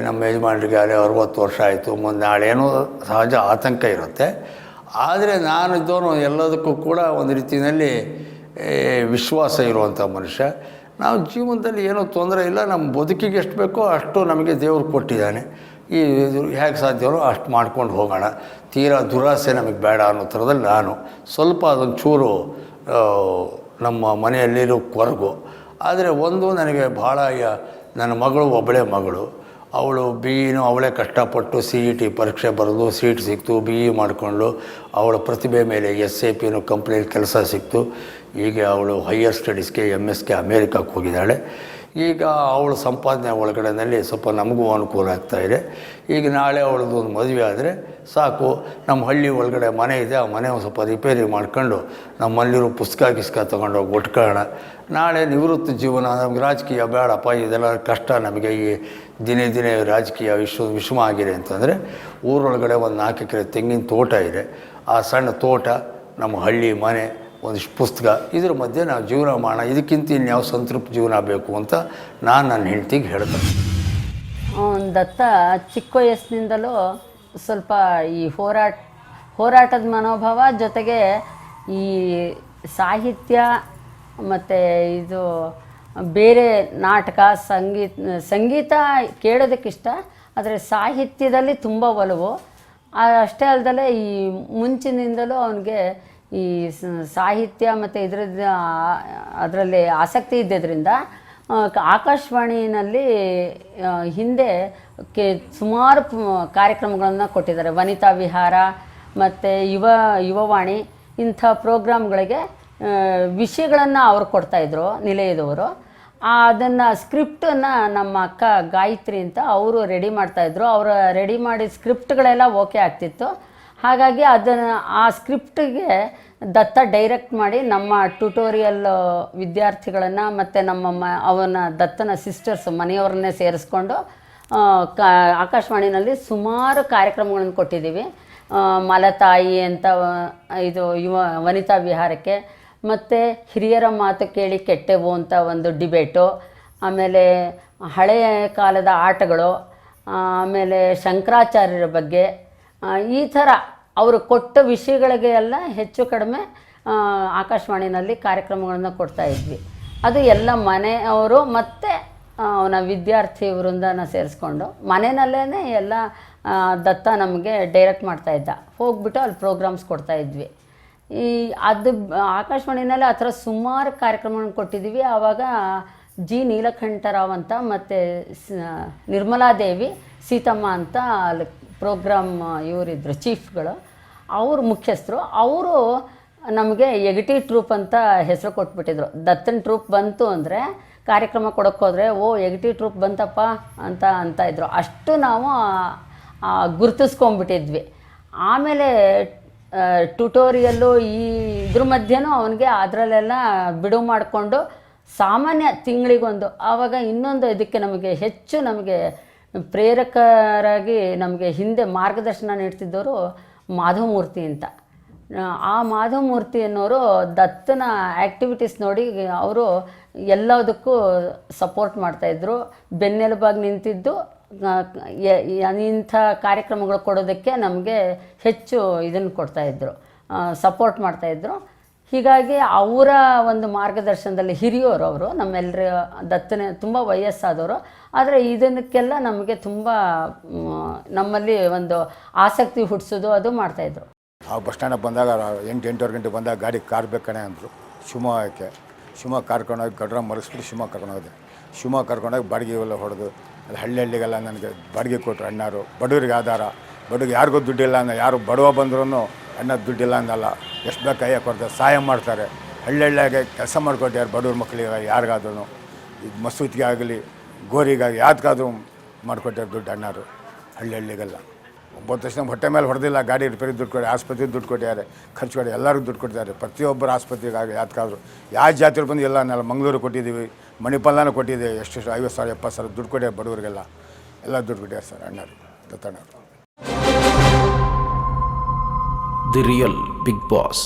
ನಮ್ಮ ಯಜಮಾನರಿಗೆ ಅಲ್ಲೇ 60 ವರ್ಷ ಆಯಿತು, ಮುಂದೆ ನಾಳೆ ಏನೋ ಸಹಜ ಆತಂಕ ಇರುತ್ತೆ. ಆದರೆ ನಾನಿದ್ದವನು ಎಲ್ಲದಕ್ಕೂ ಕೂಡ ಒಂದು ರೀತಿಯಲ್ಲಿ ವಿಶ್ವಾಸ ಇರುವಂಥ ಮನುಷ್ಯ. ನಾವು ಜೀವನದಲ್ಲಿ ಏನೂ ತೊಂದರೆ ಇಲ್ಲ, ನಮ್ಮ ಬದುಕಿಗೆ ಎಷ್ಟು ಬೇಕೋ ಅಷ್ಟು ನಮಗೆ ದೇವರು ಕೊಟ್ಟಿದ್ದಾನೆ. ಈ ಹೇಗೆ ಸಾಧ್ಯವೋ ಅಷ್ಟು ಮಾಡ್ಕೊಂಡು ಹೋಗೋಣ, ತೀರಾ ದುರಾಸೆ ನಮಗೆ ಬೇಡ ಅನ್ನೋ ಥರದಲ್ಲಿ ನಾನು ಸ್ವಲ್ಪ ಅದೊಂದು ಚೂರು ನಮ್ಮ ಮನೆಯಲ್ಲಿರೋ ಕೊರಗು. ಆದರೆ ಒಂದು ನನಗೆ ಭಾಳ ನನ್ನ ಮಗಳು ಒಬ್ಬಳೇ ಮಗಳು, ಅವಳು BEನೂ ಅವಳೇ ಕಷ್ಟಪಟ್ಟು CET ಪರೀಕ್ಷೆ ಬರೆದು ಸೀಟ್ ಸಿಕ್ತು, BE ಮಾಡಿಕೊಂಡು ಅವಳ ಪ್ರತಿಭೆ ಮೇಲೆ SAPನೂ ಕಂಪ್ನಿಯಲ್ಲಿ ಕೆಲಸ ಸಿಕ್ತು. ಈಗ ಅವಳು ಹೈಯರ್ ಸ್ಟಡೀಸ್ಗೆ MSಗೆ ಅಮೇರಿಕಕ್ಕೆ ಹೋಗಿದ್ದಾಳೆ. ಈಗ ಅವಳ ಸಂಪಾದನೆ ಒಳಗಡೆಯಲ್ಲಿ ಸ್ವಲ್ಪ ನಮಗೂ ಅನುಕೂಲ ಆಗ್ತಾಯಿದೆ. ಈಗ ನಾಳೆ ಅವಳದ್ದು ಒಂದು ಮದುವೆ ಆದರೆ ಸಾಕು, ನಮ್ಮ ಹಳ್ಳಿ ಒಳಗಡೆ ಮನೆ ಇದೆ, ಆ ಮನೆ ಒಂದು ಸ್ವಲ್ಪ ರಿಪೇರಿ ಮಾಡ್ಕೊಂಡು ನಮ್ಮಲ್ಲಿರೋ ಪುಸ್ತಕ ತೊಗೊಂಡೋಗಿ ಒಟ್ಕೊಳ್ಳೋಣ. ನಾಳೆ ನಿವೃತ್ತಿ ಜೀವನ, ನಮ್ಗೆ ರಾಜಕೀಯ ಬೇಡಪ್ಪ, ಇದೆಲ್ಲ ಕಷ್ಟ ನಮಗೆ, ಈ ದಿನೇ ದಿನೇ ರಾಜಕೀಯ ವಿಷಮ ಆಗಿದೆ ಅಂತಂದರೆ ಊರೊಳಗಡೆ ಒಂದು 4 ಎಕರೆ ತೆಂಗಿನ ತೋಟ ಇದೆ. ಆ ಸಣ್ಣ ತೋಟ, ನಮ್ಮ ಹಳ್ಳಿ ಮನೆ, ಒಂದಿಷ್ಟು ಪುಸ್ತಕ, ಇದ್ರ ಮಧ್ಯೆ ನಾವು ಜೀವನ ಮಾಡೋಣ, ಇದಕ್ಕಿಂತ ಇನ್ಯಾವ ಸಂತೃಪ್ತಿ ಜೀವನ ಬೇಕು ಅಂತ ನಾನು ನನ್ನ ಹೆಂಡತಿಗೆ ಹೇಳಿದೆ. ದತ್ತ ಚಿಕ್ಕ ವಯಸ್ಸಿನಿಂದಲೂ ಸ್ವಲ್ಪ ಈ ಹೋರಾಟದ ಮನೋಭಾವ ಜೊತೆಗೆ ಈ ಸಾಹಿತ್ಯ ಮತ್ತು ಇದು ಬೇರೆ ನಾಟಕ ಸಂಗೀತ ಕೇಳೋದಕ್ಕಿಷ್ಟ. ಆದರೆ ಸಾಹಿತ್ಯದಲ್ಲಿ ತುಂಬ ಒಲವು. ಅಷ್ಟೇ ಅಲ್ಲದೆ ಈ ಮುಂಚಿನಿಂದಲೂ ಅವನಿಗೆ ಈ ಸಾಹಿತ್ಯ ಮತ್ತು ಅದರಲ್ಲಿ ಆಸಕ್ತಿ ಇದ್ದಿದ್ದರಿಂದ ಆಕಾಶವಾಣಿಯಲ್ಲಿ ಹಿಂದೆ ಸುಮಾರು ಕಾರ್ಯಕ್ರಮಗಳನ್ನು ಕೊಟ್ಟಿದ್ದಾರೆ. ವನಿತಾ ವಿಹಾರ ಮತ್ತು ಯುವವಾಣಿ ಇಂಥ ಪ್ರೋಗ್ರಾಮ್ಗಳಿಗೆ ವಿಷಯಗಳನ್ನು ಅವ್ರು ಕೊಡ್ತಾಯಿದ್ರು ನಿಲಯದವರು. ಅದನ್ನು ಸ್ಕ್ರಿಪ್ಟನ್ನು ನಮ್ಮ ಅಕ್ಕ ಗಾಯತ್ರಿ ಅಂತ ಅವರು ರೆಡಿ ಮಾಡ್ತಾಯಿದ್ರು. ಅವರು ರೆಡಿ ಮಾಡಿದ ಸ್ಕ್ರಿಪ್ಟ್ಗಳೆಲ್ಲ ಓಕೆ ಆಗ್ತಿತ್ತು. ಹಾಗಾಗಿ ಆ ಸ್ಕ್ರಿಪ್ಟಿಗೆ ದತ್ತ ಡೈರೆಕ್ಟ್ ಮಾಡಿ ನಮ್ಮ ಟ್ಯುಟೋರಿಯಲ್ ವಿದ್ಯಾರ್ಥಿಗಳನ್ನು ಮತ್ತು ಅವನ ದತ್ತನ ಸಿಸ್ಟರ್ಸ್ ಮನೆಯವ್ರನ್ನೇ ಸೇರಿಸ್ಕೊಂಡು ಆಕಾಶವಾಣಿನಲ್ಲಿ ಸುಮಾರು ಕಾರ್ಯಕ್ರಮಗಳನ್ನು ಕೊಟ್ಟಿದ್ದೀವಿ. ಮಲತಾಯಿ ಅಂತ ಇದು ವನಿತಾ ವಿಹಾರಕ್ಕೆ, ಮತ್ತು ಹಿರಿಯರ ಮಾತು ಕೇಳಿ ಕೆಟ್ಟೆವು ಅಂತ ಒಂದು ಡಿಬೇಟು, ಆಮೇಲೆ ಹಳೆಯ ಕಾಲದ ಆಟಗಳು, ಆಮೇಲೆ ಶಂಕರಾಚಾರ್ಯರ ಬಗ್ಗೆ, ಈ ಥರ ಅವರು ಕೊಟ್ಟ ವಿಷಯಗಳಿಗೆ ಎಲ್ಲ ಹೆಚ್ಚು ಕಡಿಮೆ ಆಕಾಶವಾಣಿನಲ್ಲಿ ಕಾರ್ಯಕ್ರಮಗಳನ್ನು ಕೊಡ್ತಾಯಿದ್ವಿ. ಅದು ಎಲ್ಲ ಮನೆಯವರು ಮತ್ತು ಅವನ ವಿದ್ಯಾರ್ಥಿ ವೃಂದನ ಸೇರಿಸ್ಕೊಂಡು ಮನೆಯಲ್ಲೇ ಎಲ್ಲ ದತ್ತ ನಮಗೆ ಡೈರೆಕ್ಟ್ ಮಾಡ್ತಾಯಿದ್ದ. ಹೋಗ್ಬಿಟ್ಟು ಅಲ್ಲಿ ಪ್ರೋಗ್ರಾಮ್ಸ್ ಕೊಡ್ತಾಯಿದ್ವಿ. ಅದು ಆಕಾಶವಾಣಿನಲ್ಲಿ ಆ ಥರ ಸುಮಾರು ಕಾರ್ಯಕ್ರಮಗಳನ್ನು ಕೊಟ್ಟಿದ್ದೀವಿ. ಆವಾಗ ಜಿ ನೀಲಕಂಠರಾವ್ ಅಂತ ಮತ್ತು ನಿರ್ಮಲಾದೇವಿ ಸೀತಮ್ಮ ಅಂತ ಅಲ್ಲಿ ಪ್ರೋಗ್ರಾಮ್ ಇವರಿದ್ದರು ಚೀಫ್ಗಳು, ಅವರು ಮುಖ್ಯಸ್ಥರು. ಅವರು ನಮಗೆ ಎಗಟಿ ಟ್ರೂಪ್ ಅಂತ ಹೆಸರು ಕೊಟ್ಬಿಟ್ಟಿದ್ರು. ದತ್ತನ ಟ್ರೂಪ್ ಬಂತು ಅಂದರೆ ಕಾರ್ಯಕ್ರಮ ಕೊಡೋಕ್ಕೋದ್ರೆ ಎಗಟಿ ಟ್ರೂಪ್ ಬಂತಪ್ಪ ಅಂತ ಇದ್ರು. ಅಷ್ಟು ನಾವು ಗುರುತಿಸ್ಕೊಂಡ್ಬಿಟ್ಟಿದ್ವಿ. ಆಮೇಲೆ ಟ್ಯುಟೋರಿಯಲ್ಲು ಇದ್ರ ಮಧ್ಯೆನೂ ಅವನಿಗೆ ಅದರಲ್ಲೆಲ್ಲ ಬಿಡುವು ಮಾಡಿಕೊಂಡು ಸಾಮಾನ್ಯ ತಿಂಗಳಿಗೊಂದು. ಆವಾಗ ಇನ್ನೊಂದು ಇದಕ್ಕೆ ನಮಗೆ ಪ್ರೇರಕರಾಗಿ ನಮಗೆ ಹಿಂದೆ ಮಾರ್ಗದರ್ಶನ ನೀಡ್ತಿದ್ದವರು ಮಾಧವಮೂರ್ತಿ ಅಂತ. ಆ ಮಾಧವಮೂರ್ತಿ ಅನ್ನೋರು ದತ್ತನ ಆ್ಯಕ್ಟಿವಿಟೀಸ್ ನೋಡಿ ಅವರು ಎಲ್ಲದಕ್ಕೂ ಸಪೋರ್ಟ್ ಮಾಡ್ತಾಯಿದ್ರು. ಬೆನ್ನೆಲುಬಾಗಿ ನಿಂತಿದ್ದು ಇಂಥ ಕಾರ್ಯಕ್ರಮಗಳು ಕೊಡೋದಕ್ಕೆ ನಮಗೆ ಹೆಚ್ಚು ಇದನ್ನು ಕೊಡ್ತಾಯಿದ್ರು, ಸಪೋರ್ಟ್ ಮಾಡ್ತಾಯಿದ್ರು. ಹೀಗಾಗಿ ಅವರ ಒಂದು ಮಾರ್ಗದರ್ಶನದಲ್ಲಿ ಹಿರಿಯೋರು ಅವರು ನಮ್ಮೆಲ್ಲರ ದತ್ತನೇ ತುಂಬ ವಯಸ್ಸಾದವರು. ಆದರೆ ಇದಕ್ಕೆಲ್ಲ ನಮಗೆ ತುಂಬ ನಮ್ಮಲ್ಲಿ ಒಂದು ಆಸಕ್ತಿ ಹುಟ್ಟಿಸೋದು ಅದು ಮಾಡ್ತಾಯಿದ್ರು. ಆ ಬಸ್ ಸ್ಟ್ಯಾಂಡಿಗೆ ಬಂದಾಗ 8-8:30 ಗಂಟೆ ಬಂದಾಗ ಗಾಡಿ ಕಾರ್ ಬೇಕಣೆ ಅಂದರು. ಶಿವಮೊಗ್ಗಕ್ಕೆ ಕರ್ಕೊಂಡೋಗಿ ಗಡ್ರ ಮರೆಸ್ಬಿಟ್ಟು ಶಿವಮೊಗ್ಗ ಕರ್ಕೊಂಡೋದೆ. ಶಿವಮೊಗ್ಗ ಕರ್ಕೊಂಡೋಗಿ ಬಾಡಿಗೆ ಎಲ್ಲ ಹೊಡೆದು ಅಲ್ಲಿ ಹಳ್ಳಿಗೆಲ್ಲ ನನಗೆ ಬಾಡಿಗೆ ಕೊಟ್ಟರು ಅಣ್ಣಾರು. ಬಡವರಿಗೆ ಆಧಾರ, ಬಡವ್ರಿಗೆ ಯಾರಿಗೂ ದುಡ್ಡಿಲ್ಲ ಅನ್ನೋ, ಯಾರು ಬಡವ ಬಂದ್ರೂ ಅಣ್ಣ ದುಡ್ಡಿಲ್ಲ ಅನ್ನಲ್ಲ, ಎಷ್ಟು ಬೇಕು ಕೈಯಾಗ ಕೊಡ್ತಾರೆ, ಸಹಾಯ ಮಾಡ್ತಾರೆ. ಹಳ್ಳಿಯಾಗೆ ಕೆಲಸ ಮಾಡಿಕೊಟ್ಟಾರೆ ಬಡವ್ರ ಮಕ್ಕಳಿಗೆ, ಯಾರಿಗಾದ್ರೂ ಈಗ ಮಸೂತಿಗೆ ಆಗಲಿ ಗೋರಿಗಾಗಿ ಯಾವ್ದಕ್ಕಾದ್ರೂ ಮಾಡಿಕೊಟ್ಟಾರೆ ದುಡ್ಡು ಅಣ್ಣಾರು. ಹಳ್ಳಿಗೆಲ್ಲ 9 ವರ್ಷ ಹೊಟ್ಟೆ ಮೇಲೆ ಹೊಡೆದಿಲ್ಲ. ಗಾಡಿ ರಿಪೇರಿ ದುಡ್ಡು ಕೊಡಿ, ಆಸ್ಪತ್ರೆಗೆ ದುಡ್ಡು ಕೊಟ್ಟಿದ್ದಾರೆ, ಖರ್ಚು ಕೊಡಿ, ಎಲ್ಲರಿಗೂ ದುಡ್ಡು ಕೊಟ್ಟಿದ್ದಾರೆ. ಪ್ರತಿಯೊಬ್ಬರು ಆಸ್ಪತ್ರೆಗಾಗಿ ಯಾವ್ದಕ್ಕಾದ್ರೂ ಯಾವ ಜಾತಿಯವ್ರು ಬಂದು ಎಲ್ಲ ಮಂಗಳೂರು ಕೊಟ್ಟಿದ್ದೀವಿ, ಮಣಿಪಾಲನೂ ಕೊಟ್ಟಿದ್ದೀವಿ. ಎಷ್ಟು 50,000 70,000 ದುಡ್ಡು ಕೊಟ್ಟಿದ್ದಾರೆ ಬಡವರಿಗೆಲ್ಲ, ಎಲ್ಲ ದುಡ್ಡು ಕೊಟ್ಟಿದ್ದಾರೆ ಸರ್ ಅಣ್ಣರು, ದತ್ತಣ್ಣರು. The real big boss.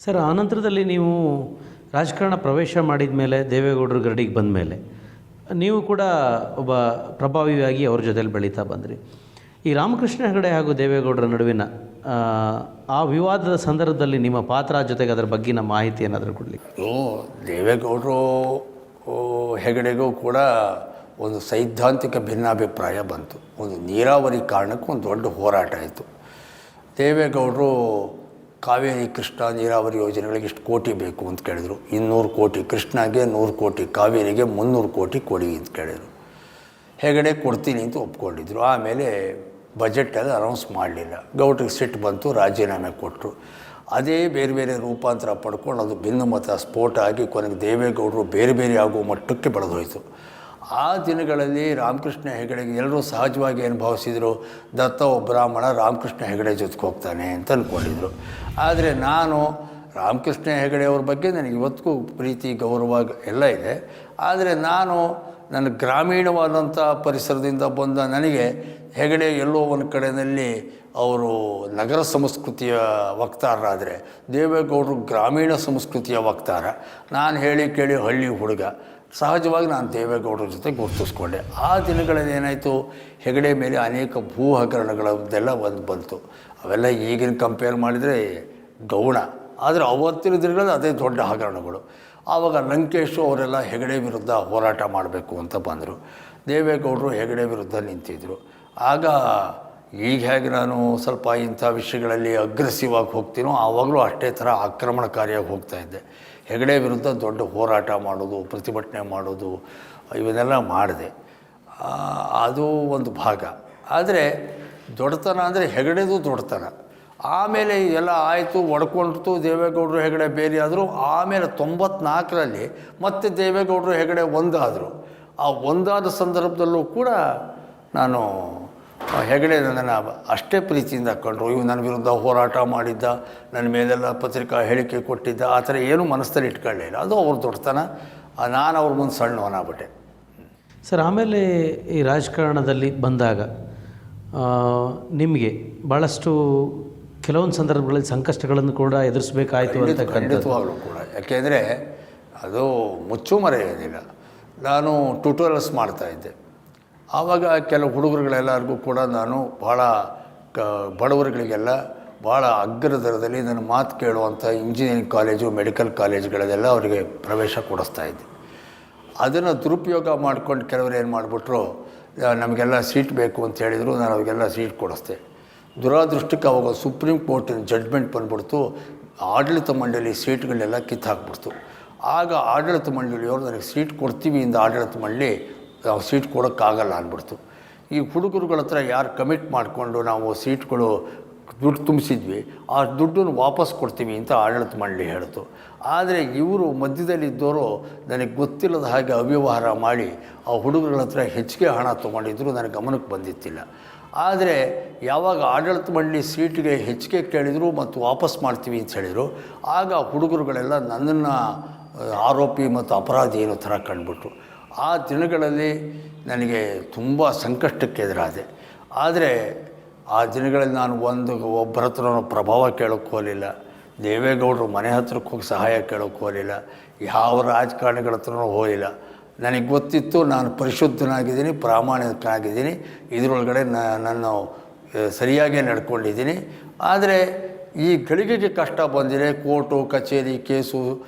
Sir, ಆನಂತರದಲ್ಲಿ ನೀವು ರಾಜಕಾರಣ ಪ್ರವೇಶ ಮಾಡಿದ ಮೇಲೆ, ದೇವೇಗೌಡರ ಗರಡಿಗೆ ಬಂದ ಮೇಲೆ ನೀವು ಕೂಡ ಒಬ್ಬ ಪ್ರಭಾವಿಯಾಗಿ ಅವ್ರ ಜೊತೆಲಿ ಬೆಳೀತಾ ಬಂದ್ರಿ. ಈ ರಾಮಕೃಷ್ಣ ಹೆಗಡೆ ಹಾಗೂ ದೇವೇಗೌಡರ ನಡುವಿನ ಆ ವಿವಾದದ ಸಂದರ್ಭದಲ್ಲಿ ನಿಮ್ಮ ಪಾತ್ರ ಜೊತೆಗೆ ಅದರ ಬಗ್ಗಿನ ಮಾಹಿತಿ ಏನಾದರೂ ಕೊಡಲಿ. ದೇವೇಗೌಡರು ಹೆಗಡೆಗೂ ಕೂಡ ಒಂದು ಸೈದ್ಧಾಂತಿಕ ಭಿನ್ನಾಭಿಪ್ರಾಯ ಬಂತು. ಒಂದು ನೀರಾವರಿ ಕಾರಣಕ್ಕೆ ಒಂದು ದೊಡ್ಡ ಹೋರಾಟ ಆಯಿತು. ದೇವೇಗೌಡರು ಕಾವೇರಿ ಕೃಷ್ಣ ನೀರಾವರಿ ಯೋಜನೆಗಳಿಗೆ ಇಷ್ಟು ಕೋಟಿ ಬೇಕು ಅಂತ ಕೇಳಿದರು. 200 ಕೋಟಿ ಕೃಷ್ಣಗೆ, 100 ಕೋಟಿ ಕಾವೇರಿಗೆ, 300 ಕೋಟಿ ಕೊಡಿ ಅಂತ ಕೇಳಿದರು. ಹೆಗಡೆ ಕೊಡ್ತೀನಿ ಅಂತ ಒಪ್ಕೊಂಡಿದ್ರು. ಆಮೇಲೆ ಬಜೆಟಲ್ಲಿ ಅನೌನ್ಸ್ ಮಾಡಲಿಲ್ಲ. ಗೌಡ್ರಿಗೆ ಸಿಟ್ಟು ಬಂತು, ರಾಜೀನಾಮೆ ಕೊಟ್ಟರು. ಅದೇ ಬೇರೆ ಬೇರೆ ರೂಪಾಂತರ ಪಡ್ಕೊಂಡು ಅದು ಭಿನ್ನಮತ ಸ್ಫೋಟ ಆಗಿ ಕೊನೆಗೆ ದೇವೇಗೌಡರು ಬೇರೆ ಬೇರೆ ಆಗುವ ಮಟ್ಟಕ್ಕೆ ಬೆಳೆದೋಯ್ತು. ಆ ದಿನಗಳಲ್ಲಿ ರಾಮಕೃಷ್ಣ ಹೆಗಡೆಗೆ ಎಲ್ಲರೂ ಸಹಜವಾಗಿ ಏನು ಭಾವಿಸಿದರು, ದತ್ತ ಒಬ್ಬ ಬ್ರಾಹ್ಮಣ ರಾಮಕೃಷ್ಣ ಹೆಗಡೆ ಜೊತೆಗೆ ಹೋಗ್ತಾನೆ ಅಂತ ಅಂದ್ಕೊಂಡಿದ್ರು. ಆದರೆ ನಾನು ರಾಮಕೃಷ್ಣ ಹೆಗಡೆ ಅವ್ರ ಬಗ್ಗೆ ನನಗೆ ಇವತ್ತಿಗೂ ಪ್ರೀತಿ ಗೌರವ ಎಲ್ಲ ಇದೆ. ಆದರೆ ನನ್ನ ಗ್ರಾಮೀಣವಾದಂಥ ಪರಿಸರದಿಂದ ಬಂದ ನನಗೆ ಹೆಗಡೆ ಎಲ್ಲೋ ಒಂದು ಕಡೆಯಲ್ಲಿ ಅವರು ನಗರ ಸಂಸ್ಕೃತಿಯ ವಕ್ತಾರರಾದರೆ ದೇವೇಗೌಡರು ಗ್ರಾಮೀಣ ಸಂಸ್ಕೃತಿಯ ವಕ್ತಾರ. ನಾನು ಹೇಳಿ ಕೇಳಿ ಹಳ್ಳಿ ಹುಡುಗ, ಸಹಜವಾಗಿ ನಾನು ದೇವೇಗೌಡರ ಜೊತೆ ಗುರುತಿಸ್ಕೊಂಡೆ. ಆ ದಿನಗಳಲ್ಲಿ ಏನಾಯಿತು, ಹೆಗಡೆ ಮೇಲೆ ಅನೇಕ ಭೂ ಹಗರಣಗಳದ್ದೆಲ್ಲ ಬಂತು. ಅವೆಲ್ಲ ಈಗಿನ ಕಂಪೇರ್ ಮಾಡಿದರೆ ಗೌಣ, ಆದರೆ ಅವತ್ತಿನ ದಿನಗಳಲ್ಲಿ ಅದೇ ದೊಡ್ಡ ಹಗರಣಗಳು. ಆವಾಗ ಲಂಕೇಶು ಅವರೆಲ್ಲ ಹೆಗಡೆ ವಿರುದ್ಧ ಹೋರಾಟ ಮಾಡಬೇಕು ಅಂತ ಬಂದರು. ದೇವೇಗೌಡರು ಹೆಗಡೆ ವಿರುದ್ಧ ನಿಂತಿದ್ದರು. ಆಗ ಈಗ ಹೇಗೆ ನಾನು ಸ್ವಲ್ಪ ಇಂಥ ವಿಷಯಗಳಲ್ಲಿ ಅಗ್ರೆಸಿವ್ ಆಗಿ ಹೋಗ್ತೀನೋ ಆವಾಗಲೂ ಅಷ್ಟೇ ಥರ ಆಕ್ರಮಣಕಾರಿಯಾಗಿ ಹೋಗ್ತಾಯಿದ್ದೆ. ಹೆಗಡೆ ವಿರುದ್ಧ ದೊಡ್ಡ ಹೋರಾಟ ಮಾಡೋದು, ಪ್ರತಿಭಟನೆ ಮಾಡೋದು, ಇವನ್ನೆಲ್ಲ ಮಾಡಿದೆ. ಅದು ಒಂದು ಭಾಗ. ಆದರೆ ದೊಡ್ಡತನ ಅಂದರೆ ಹೆಗಡೆದು ದೊಡ್ಡತನ. ಆಮೇಲೆ ಎಲ್ಲ ಆಯಿತು, ಒಡ್ಕೊಂಡಿತು, ದೇವೇಗೌಡರು ಹೆಗಡೆ ಬೇರೆ ಆದರು. ಆಮೇಲೆ 94ರಲ್ಲಿ ಮತ್ತೆ ದೇವೇಗೌಡರು ಹೆಗಡೆ ಒಂದಾದರು. ಆ ಒಂದಾದ ಸಂದರ್ಭದಲ್ಲೂ ಕೂಡ ನಾನು ಹೆಗಡೆ ನನ್ನನ್ನು ಅಷ್ಟೇ ಪ್ರೀತಿಯಿಂದ ಕಂಡ್ರು. ಇವು ನನ್ನ ವಿರುದ್ಧ ಹೋರಾಟ ಮಾಡಿದ್ದ, ನನ್ನ ಮೇಲೆಲ್ಲ ಪತ್ರಿಕಾ ಹೇಳಿಕೆ ಕೊಟ್ಟಿದ್ದ, ಆ ಥರ ಏನೂ ಮನಸ್ಸಲ್ಲಿ ಇಟ್ಕೊಳ್ಳಿಲ್ಲ. ಅದು ಅವ್ರ ದೊಡ್ಡತನ. ನಾನು ಅವ್ರ ಮುಂದೆ ಸಣ್ಣವನಾಗ್ಬಿಟ್ಟೆ. ಸರ್, ಆಮೇಲೆ ಈ ರಾಜಕಾರಣದಲ್ಲಿ ಬಂದಾಗ ನಿಮಗೆ ಭಾಳಷ್ಟು ಕೆಲವೊಂದು ಸಂದರ್ಭಗಳಲ್ಲಿ ಸಂಕಷ್ಟಗಳನ್ನು ಕೂಡ ಎದುರಿಸಬೇಕಾಯಿತು ಅಂತ. ಖಂಡಿತವಾಗ್ಲೂ ಕೂಡ. ಯಾಕೆಂದರೆ ಅದು ಮುಚ್ಚುಮರೆಯೋದಿಲ್ಲ. ನಾನು ಟ್ಯುಟೋರಿಯಲ್ಸ್ ಮಾಡ್ತಾಯಿದ್ದೆ. ಆವಾಗ ಕೆಲವು ಹುಡುಗರುಗಳೆಲ್ಲರಿಗೂ ಕೂಡ ನಾನು ಭಾಳ ಬಡವರುಗಳಿಗೆಲ್ಲ ಭಾಳ ಅಗ್ರ ದರದಲ್ಲಿ ನನ್ನ ಮಾತು ಕೇಳುವಂಥ ಇಂಜಿನಿಯರಿಂಗ್ ಕಾಲೇಜು, ಮೆಡಿಕಲ್ ಕಾಲೇಜುಗಳಲ್ಲೆಲ್ಲ ಅವರಿಗೆ ಪ್ರವೇಶ ಕೊಡಿಸ್ತಾಯಿದ್ದೆ. ಅದನ್ನು ದುರುಪಯೋಗ ಮಾಡ್ಕೊಂಡು ಕೆಲವರು ಏನು ಮಾಡಿಬಿಟ್ರು, ನಮಗೆಲ್ಲ ಸೀಟ್ ಬೇಕು ಅಂತ ಹೇಳಿದರು. ನಾನು ಅವರಿಗೆಲ್ಲ ಸೀಟ್ ಕೊಡಿಸ್ದೆ. ದುರಾದೃಷ್ಟಕ್ಕೆ ಅವಾಗ ಸುಪ್ರೀಂ ಕೋರ್ಟಿನ ಜಡ್ಜ್ಮೆಂಟ್ ಬಂದ್ಬಿಡ್ತು. ಆಡಳಿತ ಮಂಡಳಿ ಸೀಟ್ಗಳನ್ನೆಲ್ಲ ಕಿತ್ತಾಕ್ಬಿಡ್ತು. ಆಗ ಆಡಳಿತ ಮಂಡಳಿಯವರು ನನಗೆ ಸೀಟ್ ಕೊಡ್ತೀವಿ ಇಂದ ಆಡಳಿತ ಮಂಡಳಿ ನಾವು ಸೀಟ್ ಕೊಡೋಕ್ಕಾಗಲ್ಲ ಅಂದ್ಬಿಡ್ತು. ಈ ಹುಡುಗರುಗಳ ಹತ್ರ ಯಾರು ಕಮಿಟ್ ಮಾಡಿಕೊಂಡು ನಾವು ಸೀಟ್ಗಳು ದುಡ್ಡು ತುಂಬಿಸಿದ್ವಿ, ಆ ದುಡ್ಡನ್ನು ವಾಪಸ್ ಕೊಡ್ತೀವಿ ಅಂತ ಆಡಳಿತ ಮಂಡಳಿ ಹೇಳ್ತು. ಆದರೆ ಇವರು ಮಧ್ಯದಲ್ಲಿದ್ದವರು ನನಗೆ ಗೊತ್ತಿಲ್ಲದ ಹಾಗೆ ಅವ್ಯವಹಾರ ಮಾಡಿ ಆ ಹುಡುಗರುಗಳ ಹತ್ರ ಹೆಚ್ಚಿಗೆ ಹಣ ತೊಗೊಂಡಿದ್ರು. ನನಗೆ ಗಮನಕ್ಕೆ ಬಂದಿತ್ತಿಲ್ಲ. ಆದರೆ ಯಾವಾಗ ಆಡಳಿತ ಮಂಡಳಿ ಸೀಟಿಗೆ ಹೆಚ್ಚಿಗೆ ಕೇಳಿದರು ಮತ್ತು ವಾಪಸ್ ಮಾಡ್ತೀವಿ ಅಂತ ಹೇಳಿದರು, ಆಗ ಹುಡುಗರುಗಳೆಲ್ಲ ನನ್ನನ್ನು ಆರೋಪಿ ಮತ್ತು ಅಪರಾಧಿ ಏನೋ ಥರ ಕಂಡುಬಿಟ್ರು. ಆ ದಿನಗಳಲ್ಲಿ ನನಗೆ ತುಂಬ ಸಂಕಷ್ಟಕ್ಕೆ ಎದುರಾದೆ. ಆದರೆ ಆ ದಿನಗಳಲ್ಲಿ ನಾನು ಒಬ್ಬರ ಹತ್ರನೂ ಪ್ರಭಾವ ಕೇಳೋಕ್ಕೆ ಹೋಗಲಿಲ್ಲ. ದೇವೇಗೌಡರು ಮನೆ ಹತ್ರಕ್ಕೆ ಹೋಗಿ ಸಹಾಯ ಕೇಳೋಕ್ಕೆ ಹೋಗಲಿಲ್ಲ. ಯಾವ ರಾಜಕಾರಣಿಗಳ ಹತ್ರನೂ ಹೋಗಲಿಲ್ಲ. ನನಗೆ ಗೊತ್ತಿತ್ತು ನಾನು ಪರಿಶುದ್ಧನಾಗಿದ್ದೀನಿ, ಪ್ರಾಮಾಣಿಕನಾಗಿದ್ದೀನಿ, ಇದರೊಳಗಡೆ ನಾನು ಸರಿಯಾಗೇ ನಡ್ಕೊಂಡಿದ್ದೀನಿ. ಆದರೆ ಈ ಗಳಿಗೆಗೆ ಕಷ್ಟ ಬಂದಿದೆ, ಕೋರ್ಟು ಕಚೇರಿ ಕೇಸು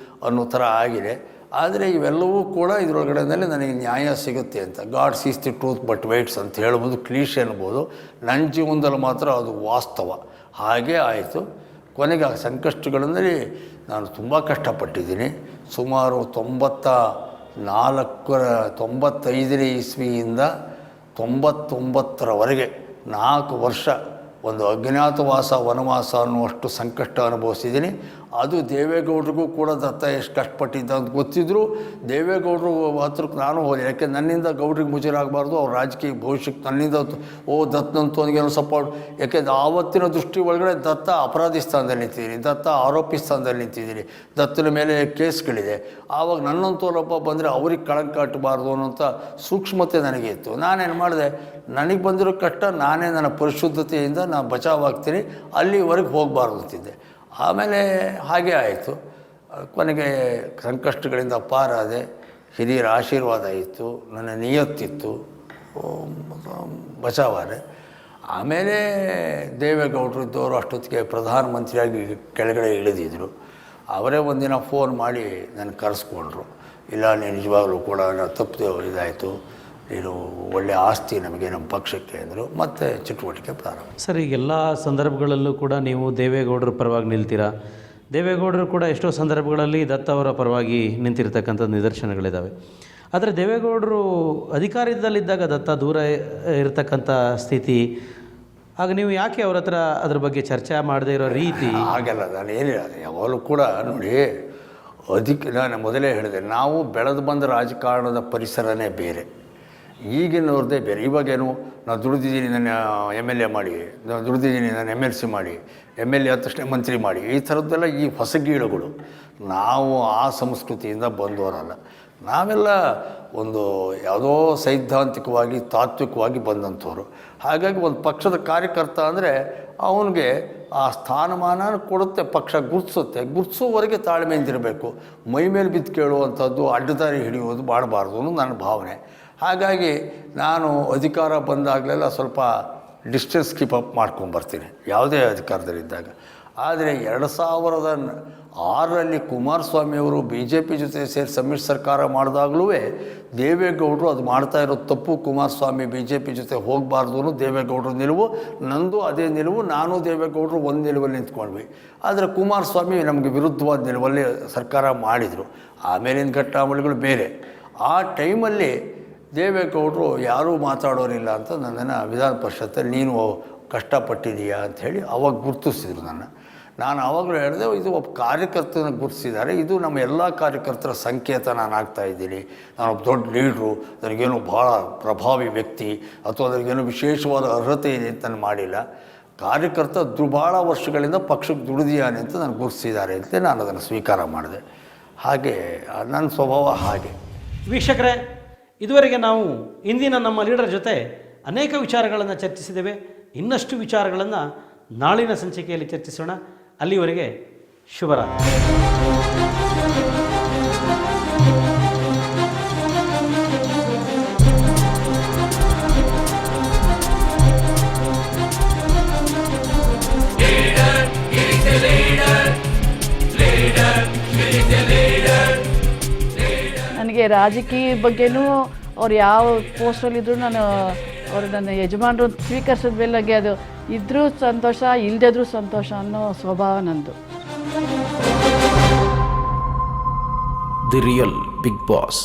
ಅನ್ನೋ ಥರ ಆಗಿದೆ. ಆದರೆ ಇವೆಲ್ಲವೂ ಕೂಡ ಇದರೊಳಗಡೆನಲ್ಲಿ ನನಗೆ ನ್ಯಾಯ ಸಿಗುತ್ತೆ ಅಂತ. God seize the truth but weights ಅಂತ ಹೇಳ್ಬೋದು, ಕ್ಲೀಶೆ ಅನ್ಬೋದು. ನನ್ನ ಜೀವನದಲ್ಲಿ ಮಾತ್ರ ಅದು ವಾಸ್ತವ. ಹಾಗೇ ಆಯಿತು. ಕೊನೆಗೆ ಆ ಸಂಕಷ್ಟಗಳಲ್ಲಿ ನಾನು ತುಂಬ ಕಷ್ಟಪಟ್ಟಿದ್ದೀನಿ. ಸುಮಾರು 95ನೇ ಇಸ್ವಿಯಿಂದ 99ರವರೆಗೆ 4 ವರ್ಷ ಒಂದು ಅಜ್ಞಾತವಾಸ ವನವಾಸ ಅನ್ನುವಷ್ಟು ಸಂಕಷ್ಟ ಅನುಭವಿಸಿದ್ದೀನಿ. ಅದು ದೇವೇಗೌಡರಿಗೂ ಕೂಡ ದತ್ತ ಎಷ್ಟು ಕಷ್ಟಪಟ್ಟಿದ್ದ ಅಂತ ಗೊತ್ತಿದ್ದರೂ ದೇವೇಗೌಡರು ಹತ್ರಕ್ಕೆ ನಾನು ಹೋದೆ. ಯಾಕೆ ನನ್ನಿಂದ ಗೌಡ್ರಿಗೆ ಮುಜರಾಗಬಾರ್ದು, ಅವ್ರ ರಾಜಕೀಯ ಭವಿಷ್ಯಕ್ಕೆ ನನ್ನಿಂದ ದತ್ತನಂತವನಿಗೇನೋ ಸಪೋರ್ಟ್. ಯಾಕೆಂದರೆ ಆವತ್ತಿನ ದೃಷ್ಟಿ ಒಳಗಡೆ ದತ್ತ ಅಪರಾಧಿ ಸ್ಥಾನದಲ್ಲಿ ನಿಂತಿದ್ದೀನಿ, ದತ್ತ ಆರೋಪಿ ಸ್ಥಾನದಲ್ಲಿ ನಿಂತಿದ್ದೀನಿ, ದತ್ತನ ಮೇಲೆ ಕೇಸ್ಗಳಿದೆ. ಆವಾಗ ನನ್ನಂಥವ್ರೊಬ್ಬ ಬಂದರೆ ಅವ್ರಿಗೆ ಕಳಂಕ ಕಟ್ಟಬಾರ್ದು ಅನ್ನೋಂಥ ಸೂಕ್ಷ್ಮತೆ ನನಗೆ ಇತ್ತು. ನಾನೇನು ಮಾಡಿದೆ, ನನಗೆ ಬಂದಿರೋ ಕಷ್ಟ ನಾನೇ ನನ್ನ ಪರಿಶುದ್ಧತೆಯಿಂದ ನಾನು ಬಚಾವಾಗ್ತೀನಿ, ಅಲ್ಲಿವರೆಗೆ ಹೋಗಬಾರ್ದು ಅಂತಿದ್ದೆ. ಆಮೇಲೆ ಹಾಗೆ ಆಯಿತು. ಕೊನೆಗೆ ಸಂಕಷ್ಟಗಳಿಂದ ಪಾರಾದೆ. ಹಿರಿಯರ ಆಶೀರ್ವಾದ ಇತ್ತು, ನನ್ನ ನಿಯತ್ತಿತ್ತು, ಬಚಾವಾದೆ. ಆಮೇಲೆ ದೇವೇಗೌಡರು ಇದ್ದವರು ಅಷ್ಟೊತ್ತಿಗೆ ಪ್ರಧಾನಮಂತ್ರಿಯಾಗಿ ಕೆಳಗಡೆ ಇಳಿದಿದ್ದರು. ಅವರೇ ಒಂದಿನ ಫೋನ್ ಮಾಡಿ ನನ್ನ ಕರೆಸ್ಕೊಂಡ್ರು. ಇಲ್ಲ, ನೀನು ನಿಜವಾಗ್ಲೂ ಕೂಡ ತಪ್ಪು ಇದಾಯಿತು, ನೀನು ಒಳ್ಳೆಯ ಆಸ್ತಿ ನಮಗೆ, ನಮ್ಮ ಪಕ್ಷಕ್ಕೆ ಅಂದರು. ಮತ್ತು ಚಟುವಟಿಕೆ ಪ್ರಾರಂಭ. ಸರ್, ಈಗೆಲ್ಲ ಸಂದರ್ಭಗಳಲ್ಲೂ ಕೂಡ ನೀವು ದೇವೇಗೌಡರ ಪರವಾಗಿ ನಿಲ್ತೀರಾ. ದೇವೇಗೌಡರು ಕೂಡ ಎಷ್ಟೋ ಸಂದರ್ಭಗಳಲ್ಲಿ ದತ್ತ ಅವರ ಪರವಾಗಿ ನಿಂತಿರ್ತಕ್ಕಂಥ ನಿದರ್ಶನಗಳಿದ್ದಾವೆ. ಆದರೆ ದೇವೇಗೌಡರು ಅಧಿಕಾರದಲ್ಲಿದ್ದಾಗ ದತ್ತ ದೂರ ಇರತಕ್ಕಂಥ ಸ್ಥಿತಿ, ಆಗ ನೀವು ಯಾಕೆ ಅವ್ರ ಹತ್ರ ಅದ್ರ ಬಗ್ಗೆ ಚರ್ಚೆ ಮಾಡದೇ ಇರೋ ರೀತಿ? ಹಾಗೆಲ್ಲ ನಾನು ಏನಿಲ್ಲ. ಯಾವಾಗಲೂ ಕೂಡ ನೋಡಿ, ನಾನು ಮೊದಲೇ ಹೇಳಿದೆ, ನಾವು ಬೆಳೆದು ಬಂದ ರಾಜಕಾರಣದ ಪರಿಸರನೇ ಬೇರೆ, ಈಗಿನವ್ರದ್ದೇ ಬೇರೆ. ಇವಾಗೇನು ನಾನು ದುಡಿದಿದ್ದೀನಿ, ನನ್ನ MLA ಮಾಡಿ, ನಾನು ದುಡಿದಿದ್ದೀನಿ, ನಾನು MLC ಮಾಡಿ, MLA ಆದ ತಕ್ಷಣ ಮಂತ್ರಿ ಮಾಡಿ, ಈ ಥರದ್ದೆಲ್ಲ ಈ ಹೊಸಗೀಳುಗಳು. ನಾವು ಆ ಸಂಸ್ಕೃತಿಯಿಂದ ಬಂದವರಲ್ಲ. ನಾವೆಲ್ಲ ಒಂದು ಯಾವುದೋ ಸೈದ್ಧಾಂತಿಕವಾಗಿ ತಾತ್ವಿಕವಾಗಿ ಬಂದಂಥವ್ರು. ಹಾಗಾಗಿ ಒಂದು ಪಕ್ಷದ ಕಾರ್ಯಕರ್ತ ಅಂದರೆ ಅವನಿಗೆ ಆ ಸ್ಥಾನಮಾನ ಕೊಡುತ್ತೆ, ಪಕ್ಷ ಗುರ್ತಿಸುತ್ತೆ. ಗುರ್ತಿಸೋವರೆಗೆ ತಾಳ್ಮೆಯಿಂದಿರಬೇಕು. ಮೈ ಮೇಲೆ ಬಿದ್ದು ಕೇಳುವಂಥದ್ದು, ಅಡ್ಡದಾರಿ ಹಿಡಿಯೋದು ಮಾಡಬಾರ್ದು ಅನ್ನೋದು ನನ್ನ ಭಾವನೆ. ಹಾಗಾಗಿ ನಾನು ಅಧಿಕಾರ ಬಂದಾಗಲೆಲ್ಲ ಸ್ವಲ್ಪ ಡಿಸ್ಟೆನ್ಸ್ ಕೀಪ್ ಅಪ್ ಮಾಡ್ಕೊಂಬರ್ತೀನಿ ಯಾವುದೇ ಅಧಿಕಾರದಲ್ಲಿದ್ದಾಗ. ಆದರೆ 2006ರಲ್ಲಿ ಕುಮಾರಸ್ವಾಮಿಯವರು ಬಿ ಜೆ ಪಿ ಜೊತೆ ಸೇರಿ ಸಮ್ಮಿಶ್ರ ಸರ್ಕಾರ ಮಾಡಿದಾಗಲೂ ದೇವೇಗೌಡರು ಅದು ಮಾಡ್ತಾ ಇರೋ ತಪ್ಪು, ಕುಮಾರಸ್ವಾಮಿ ಬಿ ಜೆ ಪಿ ಜೊತೆ ಹೋಗಬಾರ್ದು ಅನ್ನೋ ದೇವೇಗೌಡರ ನಿಲುವು, ನಂದು ಅದೇ ನಿಲುವು. ನಾನು ದೇವೇಗೌಡರು ಒಂದು ನಿಲುವಲ್ಲಿ ನಿಂತ್ಕೊಂಡ್ವಿ. ಆದರೆ ಕುಮಾರಸ್ವಾಮಿ ನಮಗೆ ವಿರುದ್ಧವಾದ ನಿಲುವಲ್ಲಿ ಸರ್ಕಾರ ಮಾಡಿದರು. ಆಮೇಲಿನ ಘಟ್ಟಾವಳಿಗಳು ಬೇರೆ. ಆ ಟೈಮಲ್ಲಿ ದೇವೇಗೌಡರು ಯಾರೂ ಮಾತಾಡೋರಿಲ್ಲ ಅಂತ ನನ್ನನ್ನು ವಿಧಾನ ಪರಿಷತ್ತಲ್ಲಿ ನೀನು ಕಷ್ಟಪಟ್ಟಿದೀಯಾ ಅಂಥೇಳಿ ಅವಾಗ ಗುರುತಿಸಿದ್ರು ನಾನು ಆವಾಗಲೂ ಹೇಳಿದೆ, ಇದು ಒಬ್ಬ ಕಾರ್ಯಕರ್ತನ ಗುರುತಿಸಿದ್ದಾರೆ, ಇದು ನಮ್ಮ ಎಲ್ಲ ಕಾರ್ಯಕರ್ತರ ಸಂಕೇತ. ನಾನು ಆಗ್ತಾಯಿದ್ದೀನಿ, ನಾನೊಬ್ಬ ದೊಡ್ಡ ಲೀಡ್ರು, ನನಗೇನು ಭಾಳ ಪ್ರಭಾವಿ ವ್ಯಕ್ತಿ ಅಥವಾ ನನಗೇನು ವಿಶೇಷವಾದ ಅರ್ಹತೆ ಇದೆ ಅಂತ ನಾನು ಮಾಡಿಲ್ಲ. ಕಾರ್ಯಕರ್ತ ಭಾಳ ವರ್ಷಗಳಿಂದ ಪಕ್ಷಕ್ಕೆ ದುಡಿದಿಯಾನೆ ಅಂತ ನಾನು ಗುರುತಿಸಿದ್ದಾರೆ ಅಂತ ನಾನು ಅದನ್ನು ಸ್ವೀಕಾರ ಮಾಡಿದೆ. ಹಾಗೆ ನನ್ನ ಸ್ವಭಾವ ಹಾಗೆ. ವೀಕ್ಷಕರೇ, ಇದುವರೆಗೆ ನಾವು ಇಂದಿನ ನಮ್ಮ ಲೀಡರ್ ಜೊತೆ ಅನೇಕ ವಿಚಾರಗಳನ್ನು ಚರ್ಚಿಸಿದ್ದೇವೆ. ಇನ್ನಷ್ಟು ವಿಚಾರಗಳನ್ನು ನಾಳಿನ ಸಂಚಿಕೆಯಲ್ಲಿ ಚರ್ಚಿಸೋಣ. ಅಲ್ಲಿವರೆಗೆ ಶುಭರಾತ್ರಿ. ನನಗೆ ರಾಜಕೀಯ ಬಗ್ಗೆನೂ ಅವ್ರು ಯಾವ ಪೋಸ್ಟಲ್ಲಿದ್ದರೂ ನಾನು ಅವರು ನನ್ನ ಯಜಮಾನರು ಸ್ವೀಕರಿಸಿದ ಮೇಲೆ ನನಗೆ ಅದು ಇದ್ದರೂ ಸಂತೋಷ, ಇಲ್ಲದಿದ್ರೂ ಸಂತೋಷ ಅನ್ನೋ ಸ್ವಭಾವ ನಂದು. The real big boss.